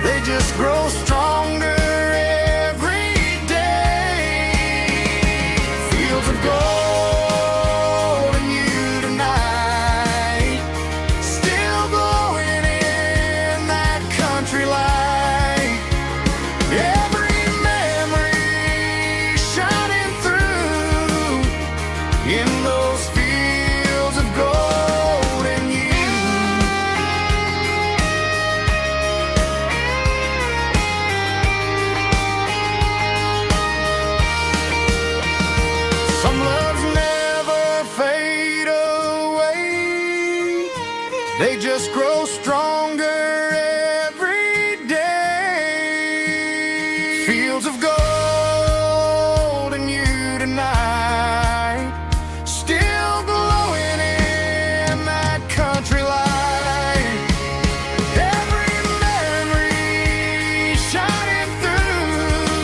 they just grow stronger every day. Fields of gold and you tonight, still glowing in that country light. They just grow stronger every day. Fields of gold and you tonight, still glowing in that country light. Every memory shining through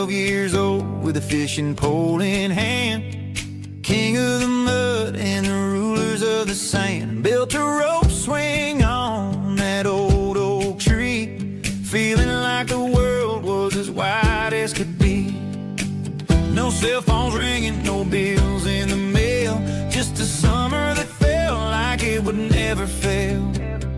12 years old with a fishing pole in hand, king of the mud and the rulers of the sand. Built a rope swing on that old oak tree, feeling like the world was as wide as could be. No cell phones ringing, no bills in the mail, just a summer that felt like it would never fail.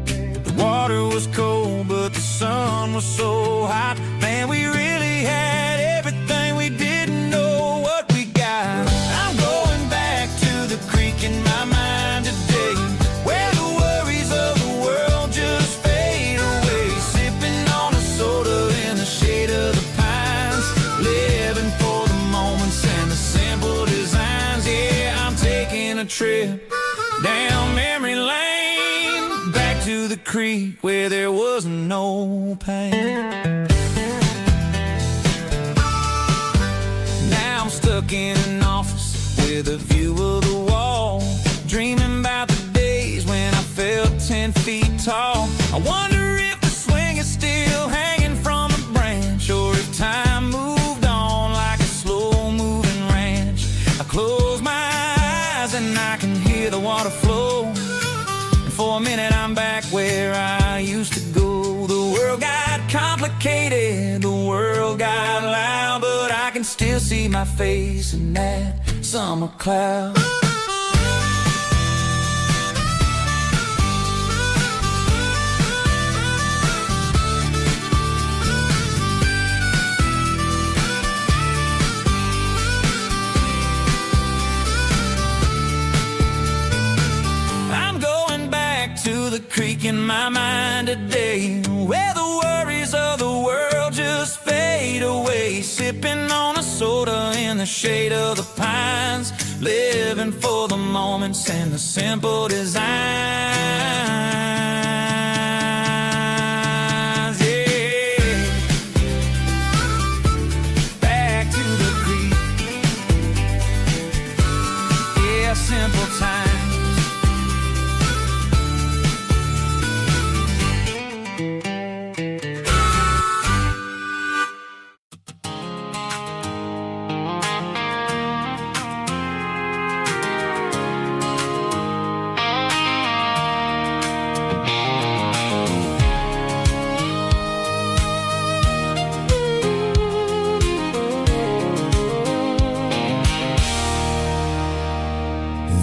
The water was cold, but the sun was so hot. Man, we really had everything, we didn't know what we got. I'm going back to the creek in my mind today, where the worries of the world just fade away. Sipping on a soda in the shade of the pines, living for the moments and the simple designs. Yeah, I'm taking a trip down memory lane, back to the creek where there was no pain. Now I'm stuck in an office with a view of the wall, dreaming about the days when I felt 10 feet tall. I wonder if the swing is still hanging from a branch, or if time moved on like a slow-moving ranch. I close my eyes and I can hear the water flow, and for a minute I'm back where I used to go. The world got complicated, the world got loud, but I can still see my face in that summer cloud. The creek in my mind today, where the worries of the world just fade away. Sipping on a soda in the shade of the pines, living for the moments and the simple designs. Yeah, back to the creek. Yeah, simple times.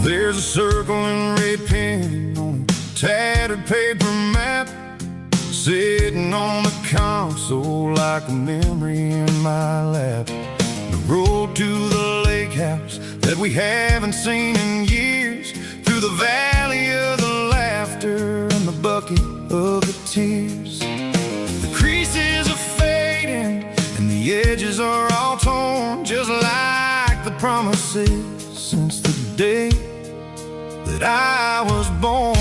There's a circle and red pen on a tattered paper map, sitting on the console like a memory in my lap. The road to the lake house that we haven't seen in years, through the valley of the laughter and the bucket of the tears. The creases are fading and the edges are all torn, just like the promises since the day that I was born.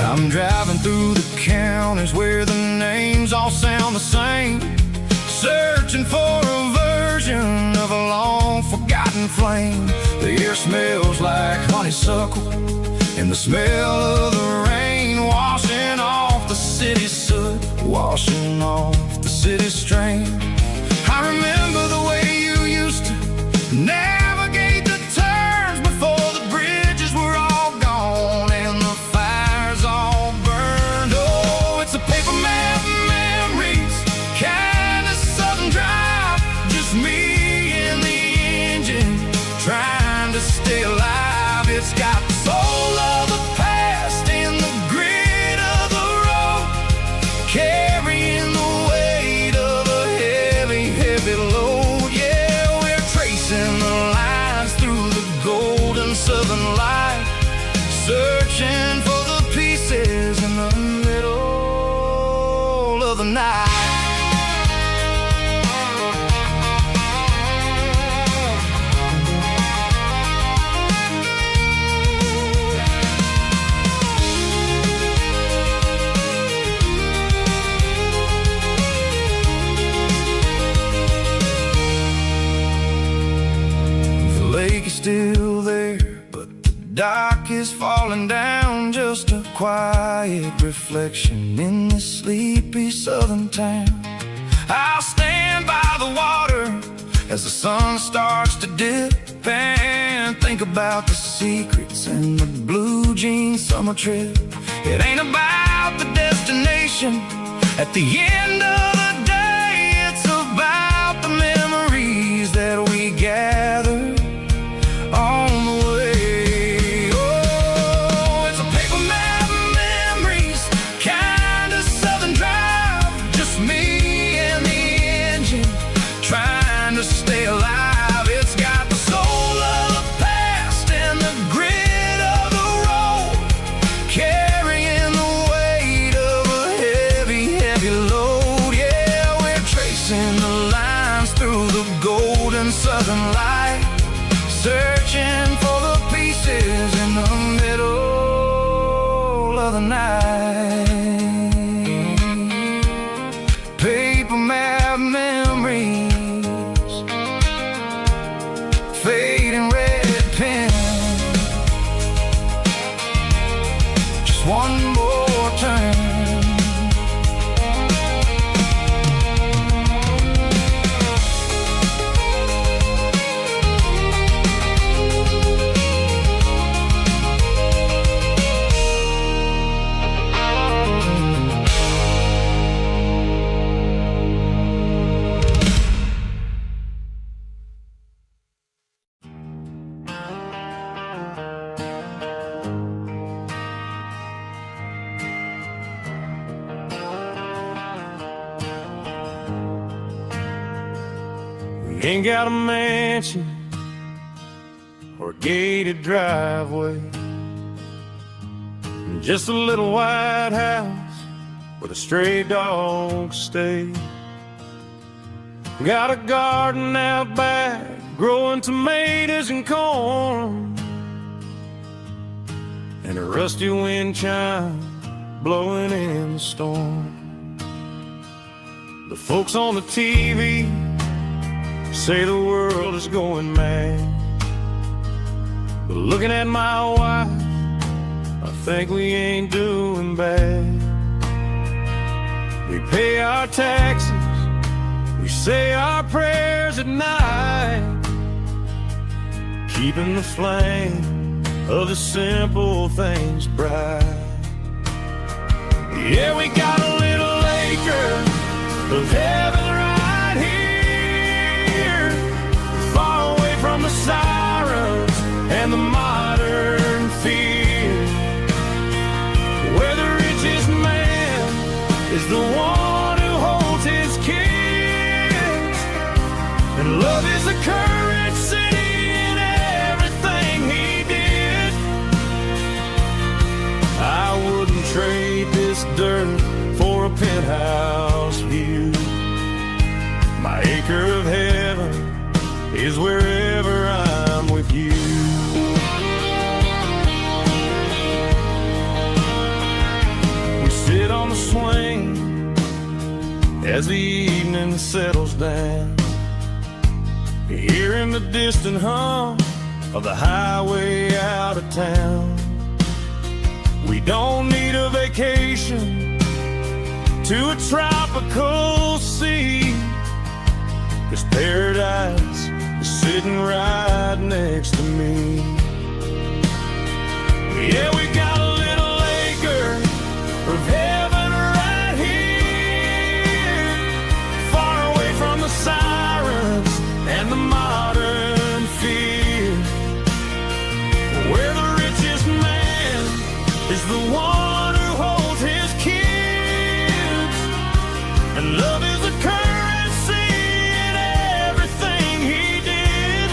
I'm driving through the counties where the names all sound the same, searching for a version of a long forgotten flame. The air smells like honeysuckle and the smell of the rain washing off the city soot, washing off the city strain. I remember the way you used to navigate the turns before the bridges were all gone and the fires all burned. Oh, it's a paper map memories, kind of sudden drive, just me and the engine trying to stay alive. It's got the soul of the past in the grit of the road, carrying the weight of a heavy, heavy load. Yeah, we're tracing the lines through the golden southern light, searching for the pieces in the middle of the night. Still there, but the dock is falling down, just a quiet reflection in this sleepy southern town. I'll stand by the water as the sun starts to dip and think about the secrets and the blue jean summer trip. It ain't about the destination at the end of the day, it's about the memories that we gather on the way. Oh, it's a paper map of memories, kind of southern drive, just me and the engine trying to stay alive. It's got the soul of the past and the grit of the road, carrying the weight of a heavy, heavy load. Yeah, we're tracing the lines through the golden southern light, searching for the pieces in the middle of the night. Paper map memories, fading red pen, just one more turn. Ain't got a mansion or a gated driveway, just a little white house where the stray dogs stay. Got a garden out back, growing tomatoes and corn, and a rusty wind chime blowing in the storm. The folks on the TV say the world is going mad, but looking at my wife, I think we ain't doing bad. We pay our taxes, we say our prayers at night, keeping the flame of the simple things bright. Yeah, we got a little acre of heaven right here, far away from the sirens and the modern fear, where the richest man is the one who holds his kids, and love is the currency in everything he did. I wouldn't trade this dirt for a penthouse view. My acre of heaven is wherever I'm with you. We sit on the swing as the evening settles down, hearing the distant hum of the highway out of town. We don't need a vacation to a tropical sea, 'cause paradise is sitting right next to me. Yeah, we got a little acre of heaven right here, far away from the sirens and the modern fear, where the richest man is the one who holds his kids, and love is a currency in everything he did.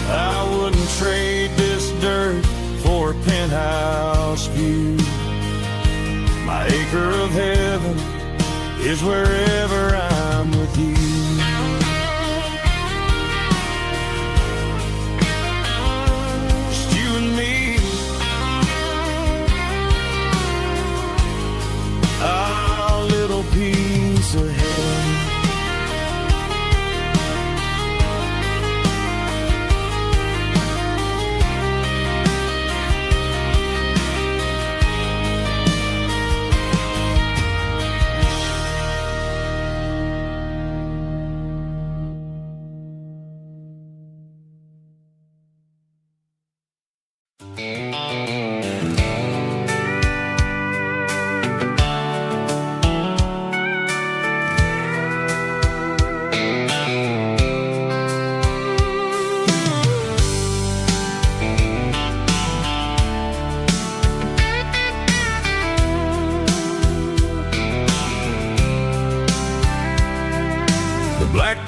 I wouldn't trade this dirt for a penthouse view. My acre of heaven is wherever I'm with you. Just you and me, our little piece of heaven.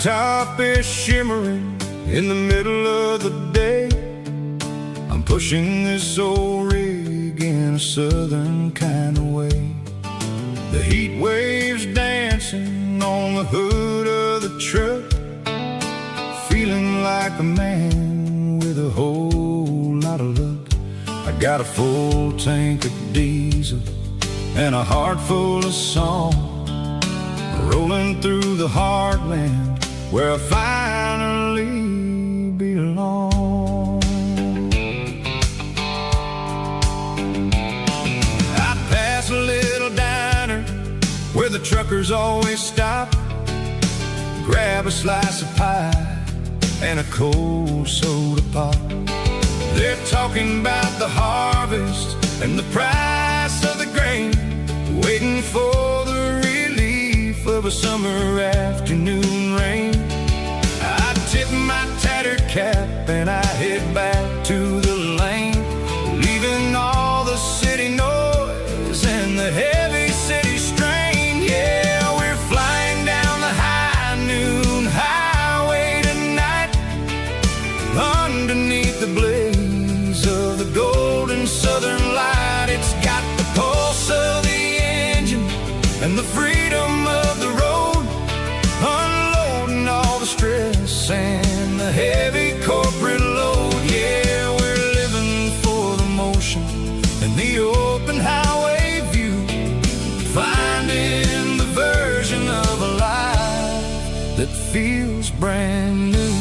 top is shimmering in the middle of the day. I'm pushing this old rig in a southern kind of way. The heat waves dancing on the hood of the truck, feeling like a man with a whole lot of luck. I got a full tank of diesel and a heart full of song, rolling through the heartland where I finally belong. I pass a little diner where the truckers always stop, grab a slice of pie and a cold soda pop. They're talking about the harvest and the price of the grain, waiting for the relief of a summer afternoon rain. I tip my tattered cap and I head back to the lane, leaving all the city noise and the heavy city strain. Yeah, we're flying down the high noon highway tonight, underneath the blaze of the golden southern light. It's got the pulse of the engine and the freedom of the road, unloading all the stress and the heavy corporate load. Yeah, we're living for the motion and the open highway view, finding the version of a life that feels brand new.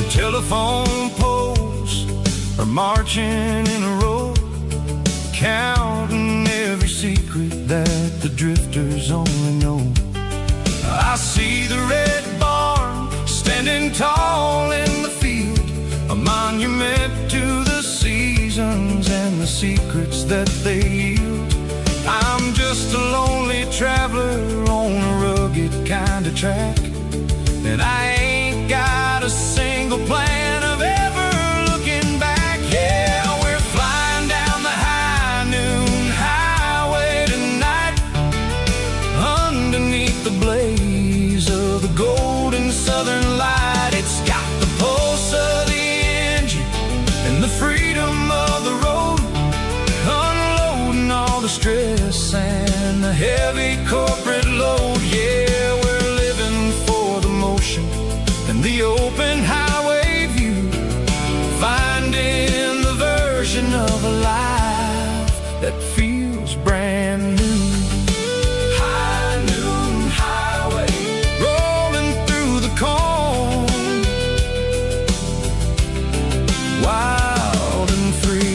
Telephone poles are marching in a row, counting every secret that the drifters only know. I see the red barn standing tall in the field, a monument to the seasons and the secrets that they yield. I'm just a lonely traveler on a rugged kind of track, and I ain't got a single plan of ever looking back. Yeah, we're flying down the high noon highway tonight, underneath the blaze of the golden southern light. It's got the pulse of the engine and the freedom of the road, unloading all the stress and the heavy corporate load. Yeah, we're living for the motion and the open highway view, finding the version of a life that feels brand new. High noon highway, rolling through the corn, wild and free.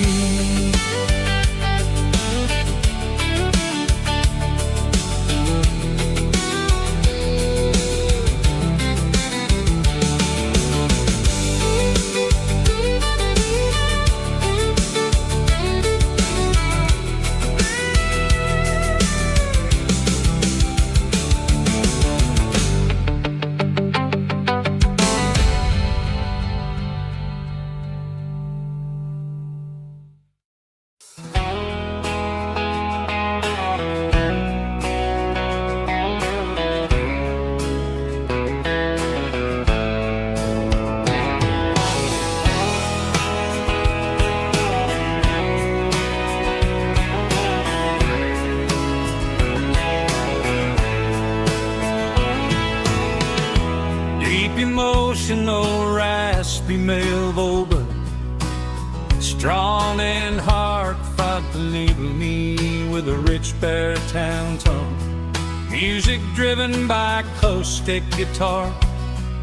Emotional, raspy male vocal, strong in heart, fight to leave me with a rich baritone tone. Music driven by acoustic guitar,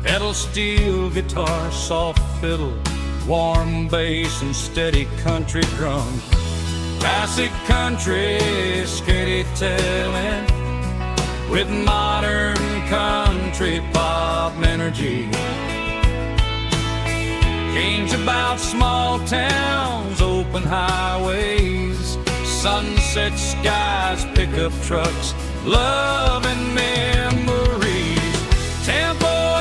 pedal steel guitar, soft fiddle, warm bass and steady country drum. Classic country, skitty telling, with modern country pop energy. Games about small towns, open highways, sunset skies, pickup trucks, love and memories. Tempo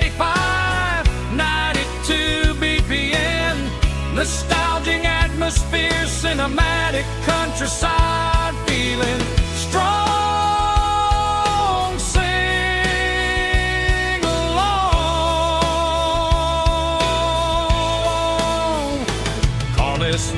85, 92 BPM, nostalgic atmosphere, cinematic countryside feeling strong. Sing along. Call this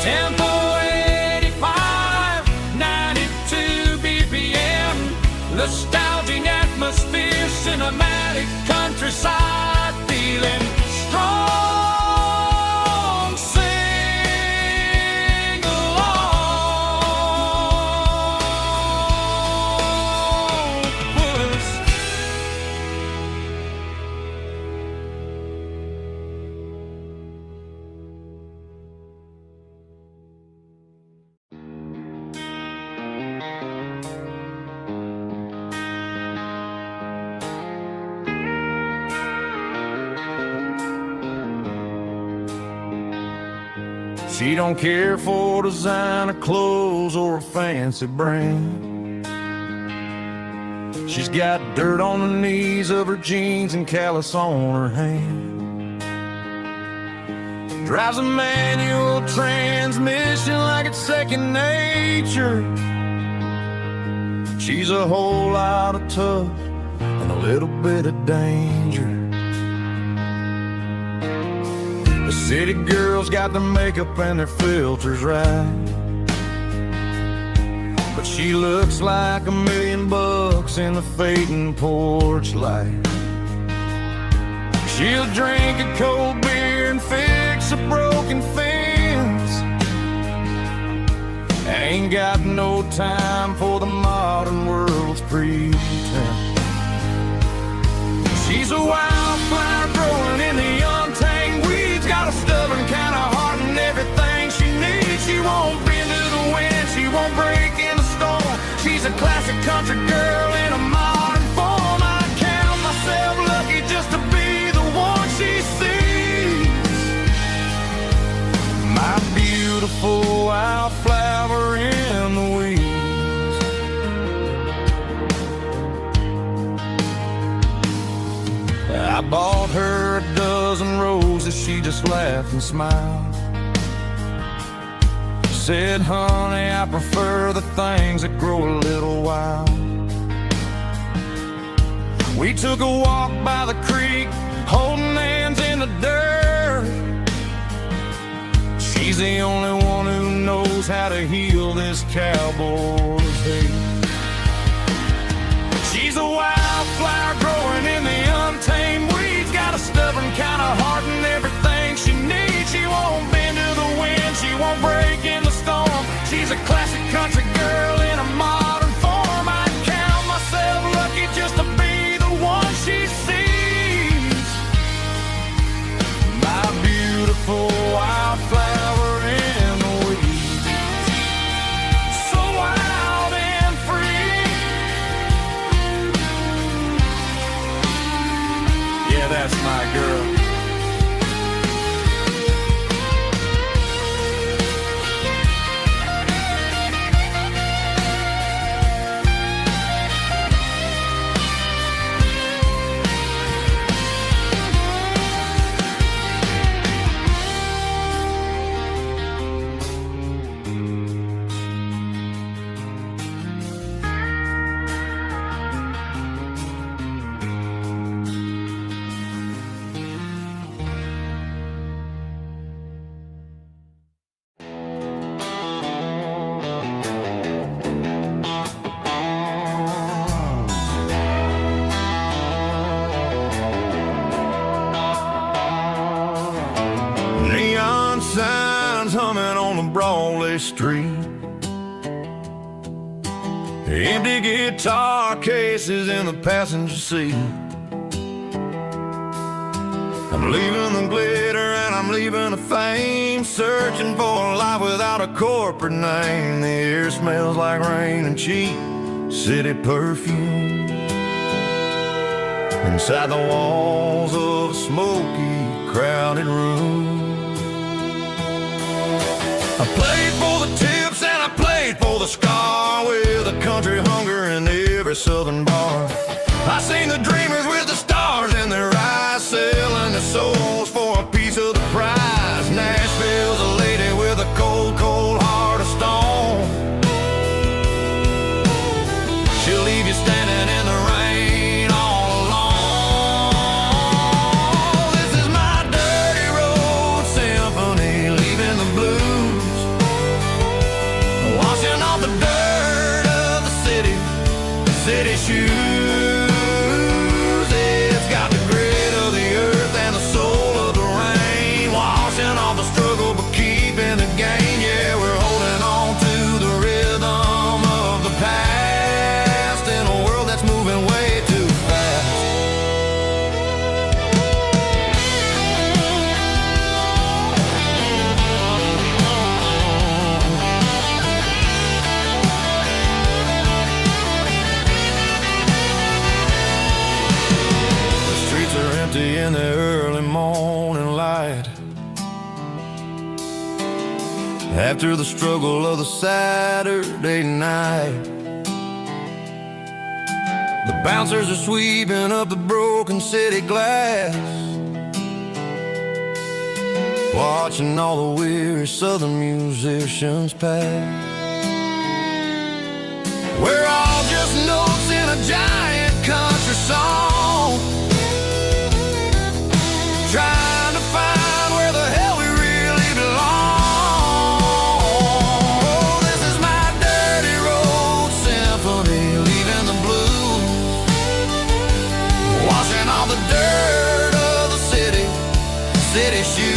Tempo 85, 92 BPM, nostalgic atmosphere, cinematic countryside feeling strong. Sing along with us. She don't care for designer clothes or a fancy brand. She's got dirt on the knees of her jeans and callus on her hand. Drives a manual transmission like it's second nature. She's a whole lot of tough and a little bit of danger. The city girls got their makeup and their filters right, but she looks like $1 million in the fading porch light. She'll drink a cold beer and fix a broken fence. Ain't got no time for the modern world's pretense. She's a wildflower growing in the untamed weeds. Got a stubborn kind of heart and everything she needs. She won't bend to the wind, she won't break in the storm. She's a classic country girl in a modern form. I count myself lucky just to be the one she sees. My beautiful wildflower in the weeds. I bought her a dozen roses, she just laughed and smiled. Said, honey, I prefer the things that grow a little wild. We took a walk by the creek, holding hands in the dirt. She's the only one who knows how to heal this cowboy's hate. She's a wildflower growing in the untamed weeds. Got a stubborn kind of heart and everything she needs. She won't bend to the wind, she won't break in the storm. She's a classic country girl in a modern form. I count myself lucky just to be the one she sees. My beautiful wildflower in the weeds. So wild and free. Yeah, that's my girl. Neon signs humming on the Broadway street. Empty guitar cases in the passenger seat. I'm leaving the glitter and I'm leaving the fame, searching for a life without a corporate name. The air smells like rain and cheap city perfume inside the walls of a smoky, crowded room. I played for the tips and I played for the scar, with a country hunger in every southern bar. I seen the dreamers with the stars in their eyes, selling their souls for a piece of the prize. Nashville's a lady with a cold, cold heart of stone. She'll leave you standing in the rain all alone. This is my dirty road symphony, leaving the blues, washing off the dirt of the city shoes. It's got the grit of the earth and the soul of the rain, washing off the struggle but keeping the gain. Yeah, we're holding on to the rhythm of the past in a world that's moving way too fast. The streets are empty in the early morning light, after the struggle of the Saturday night. The bouncers are sweeping up the broken city glass, watching all the weary southern musicians pass. We're all just notes in a giant country song, trying to find where the hell we really belong. Oh, this is my dirty road symphony, leaving the blues, washing all the dirt of the city shoes.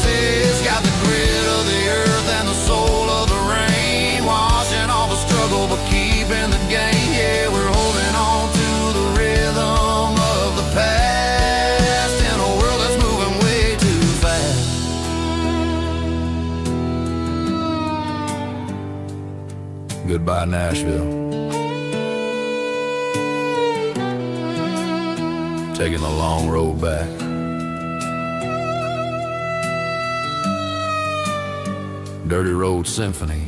It's got the grit of the earth and the soul of the rain, washing all the struggle but keeping the gain. Yeah, we're holding on to the rhythm of the past in a world that's moving way too fast. Goodbye, Nashville. Taking the long road back. Dirty Road Symphony.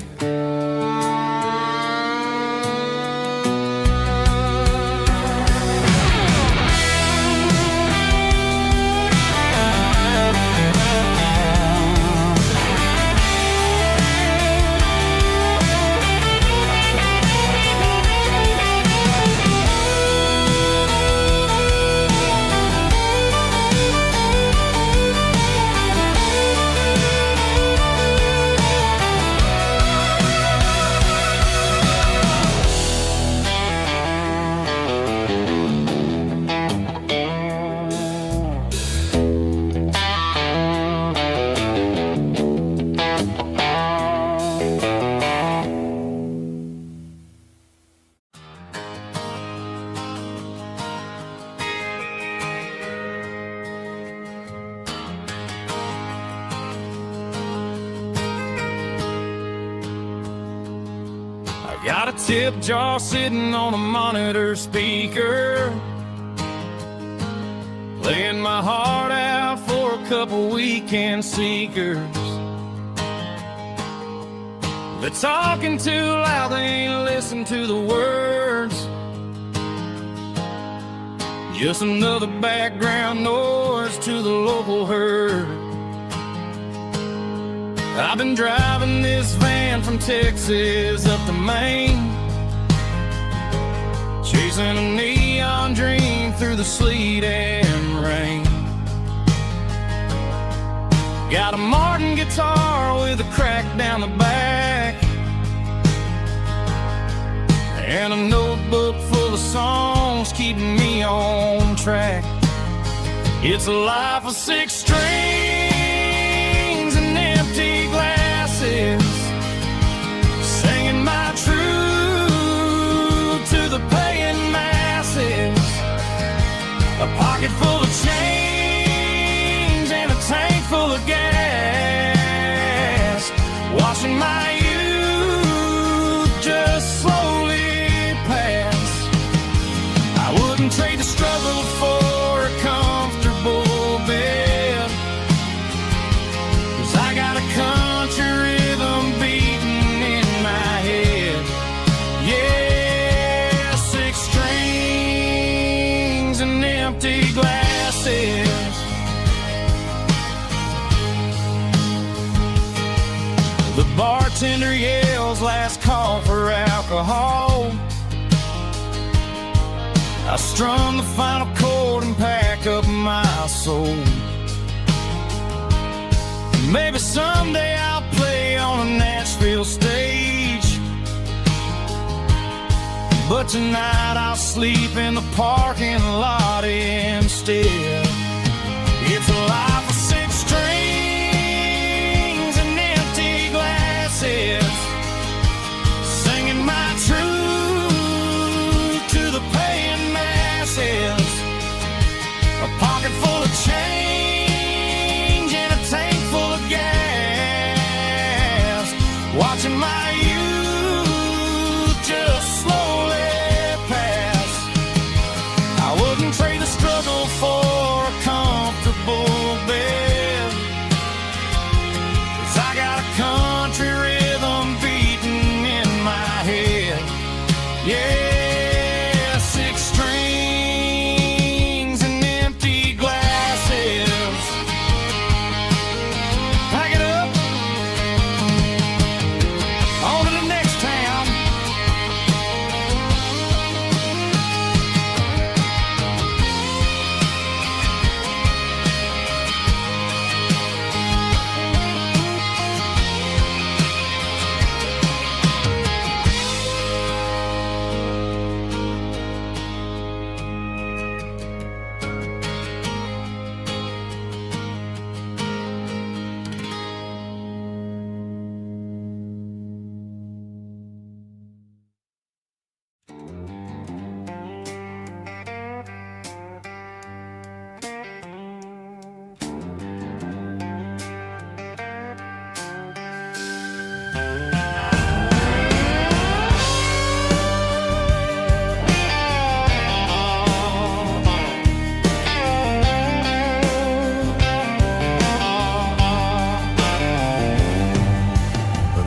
Got a tip jar sitting on a monitor speaker, playing my heart out for a couple weekend seekers. They're talking too loud, they ain't listen to the words. Just another background noise to the local herd. I've been driving this van from Texas up to Maine, chasing a neon dream through the sleet and rain. Got a Martin guitar with a crack down the back, and a notebook full of songs keeping me on track. It's a life of 6 strings and empty glasses, singing my truth to the paying masses. A pocket full of change and a tank full of gas, watching my youth just slow bartender yells last call for alcohol. I strummed the final chord and packed up my soul. Maybe someday I'll play on a Nashville stage, but tonight I'll sleep in the parking lot instead. It's a life of 6 strings and empty glasses, singing my truth to the paying masses. A pocket full of change and a tank full of gas, watching my youth just slowly pass. I wouldn't trade the struggle for a comfortable bed, 'cause I got a country rhythm beating in my head. Yeah, 6 strings and empty glasses. Pack it up, on to the next town.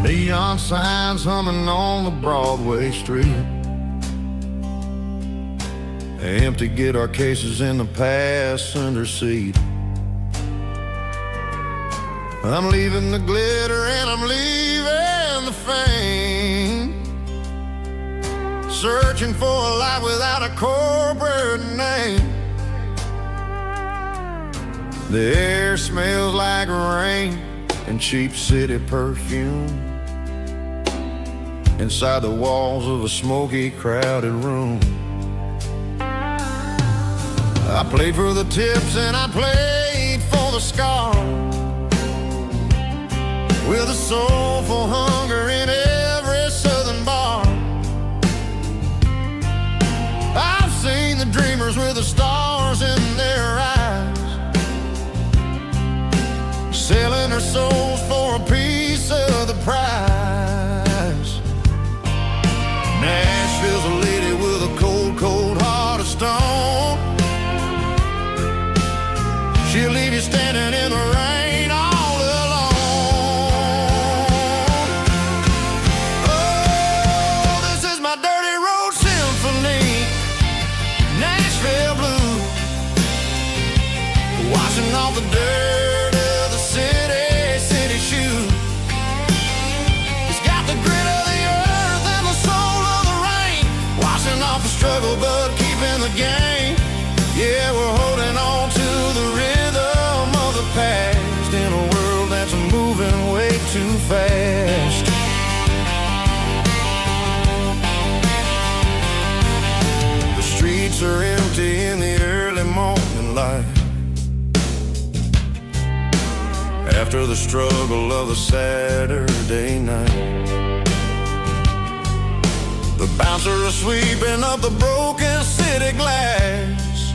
Neon signs humming on the Broadway street, empty guitar cases in the passenger seat. I'm leaving the glitter and I'm leaving the fame, searching for a life without a corporate name. The air smells like rain and cheap city perfume inside the walls of a smoky, crowded room. I played for the tips and I played for the scars, with a soulful hunger in every southern bar. I've seen the dreamers with the stars in their eyes, selling their souls for a piece of the prize. Nashville's a lady with a cold, cold heart of stone. She'll leave you standing in the rain all alone. Oh, this is my dirty road symphony, Nashville blues, washing off the dirt of the city shoes. It's got the grit of the earth and the soul of the rain, washing off the struggle but keeping the game. Yeah, we're holding on to the rhythm of the past in a world that's moving way too fast. The streets are empty in the early morning light, after the struggle of the Saturday night. The bouncers are sweeping up the broken city glass,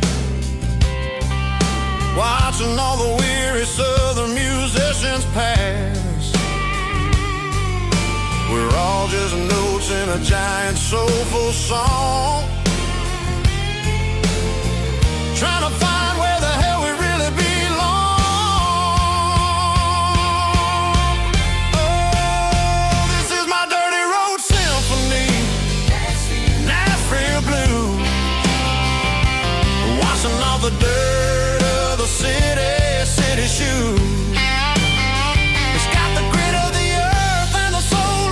watching all the weary southern musicians pass. We're all just notes in a giant soulful song, trying to find where the hell we really belong. Oh, this is my dirty road symphony, Nashville blues, washing off the dirt of the city shoes. It's got the grit of the earth and the soul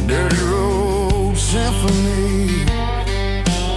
Dirty Road Symphony.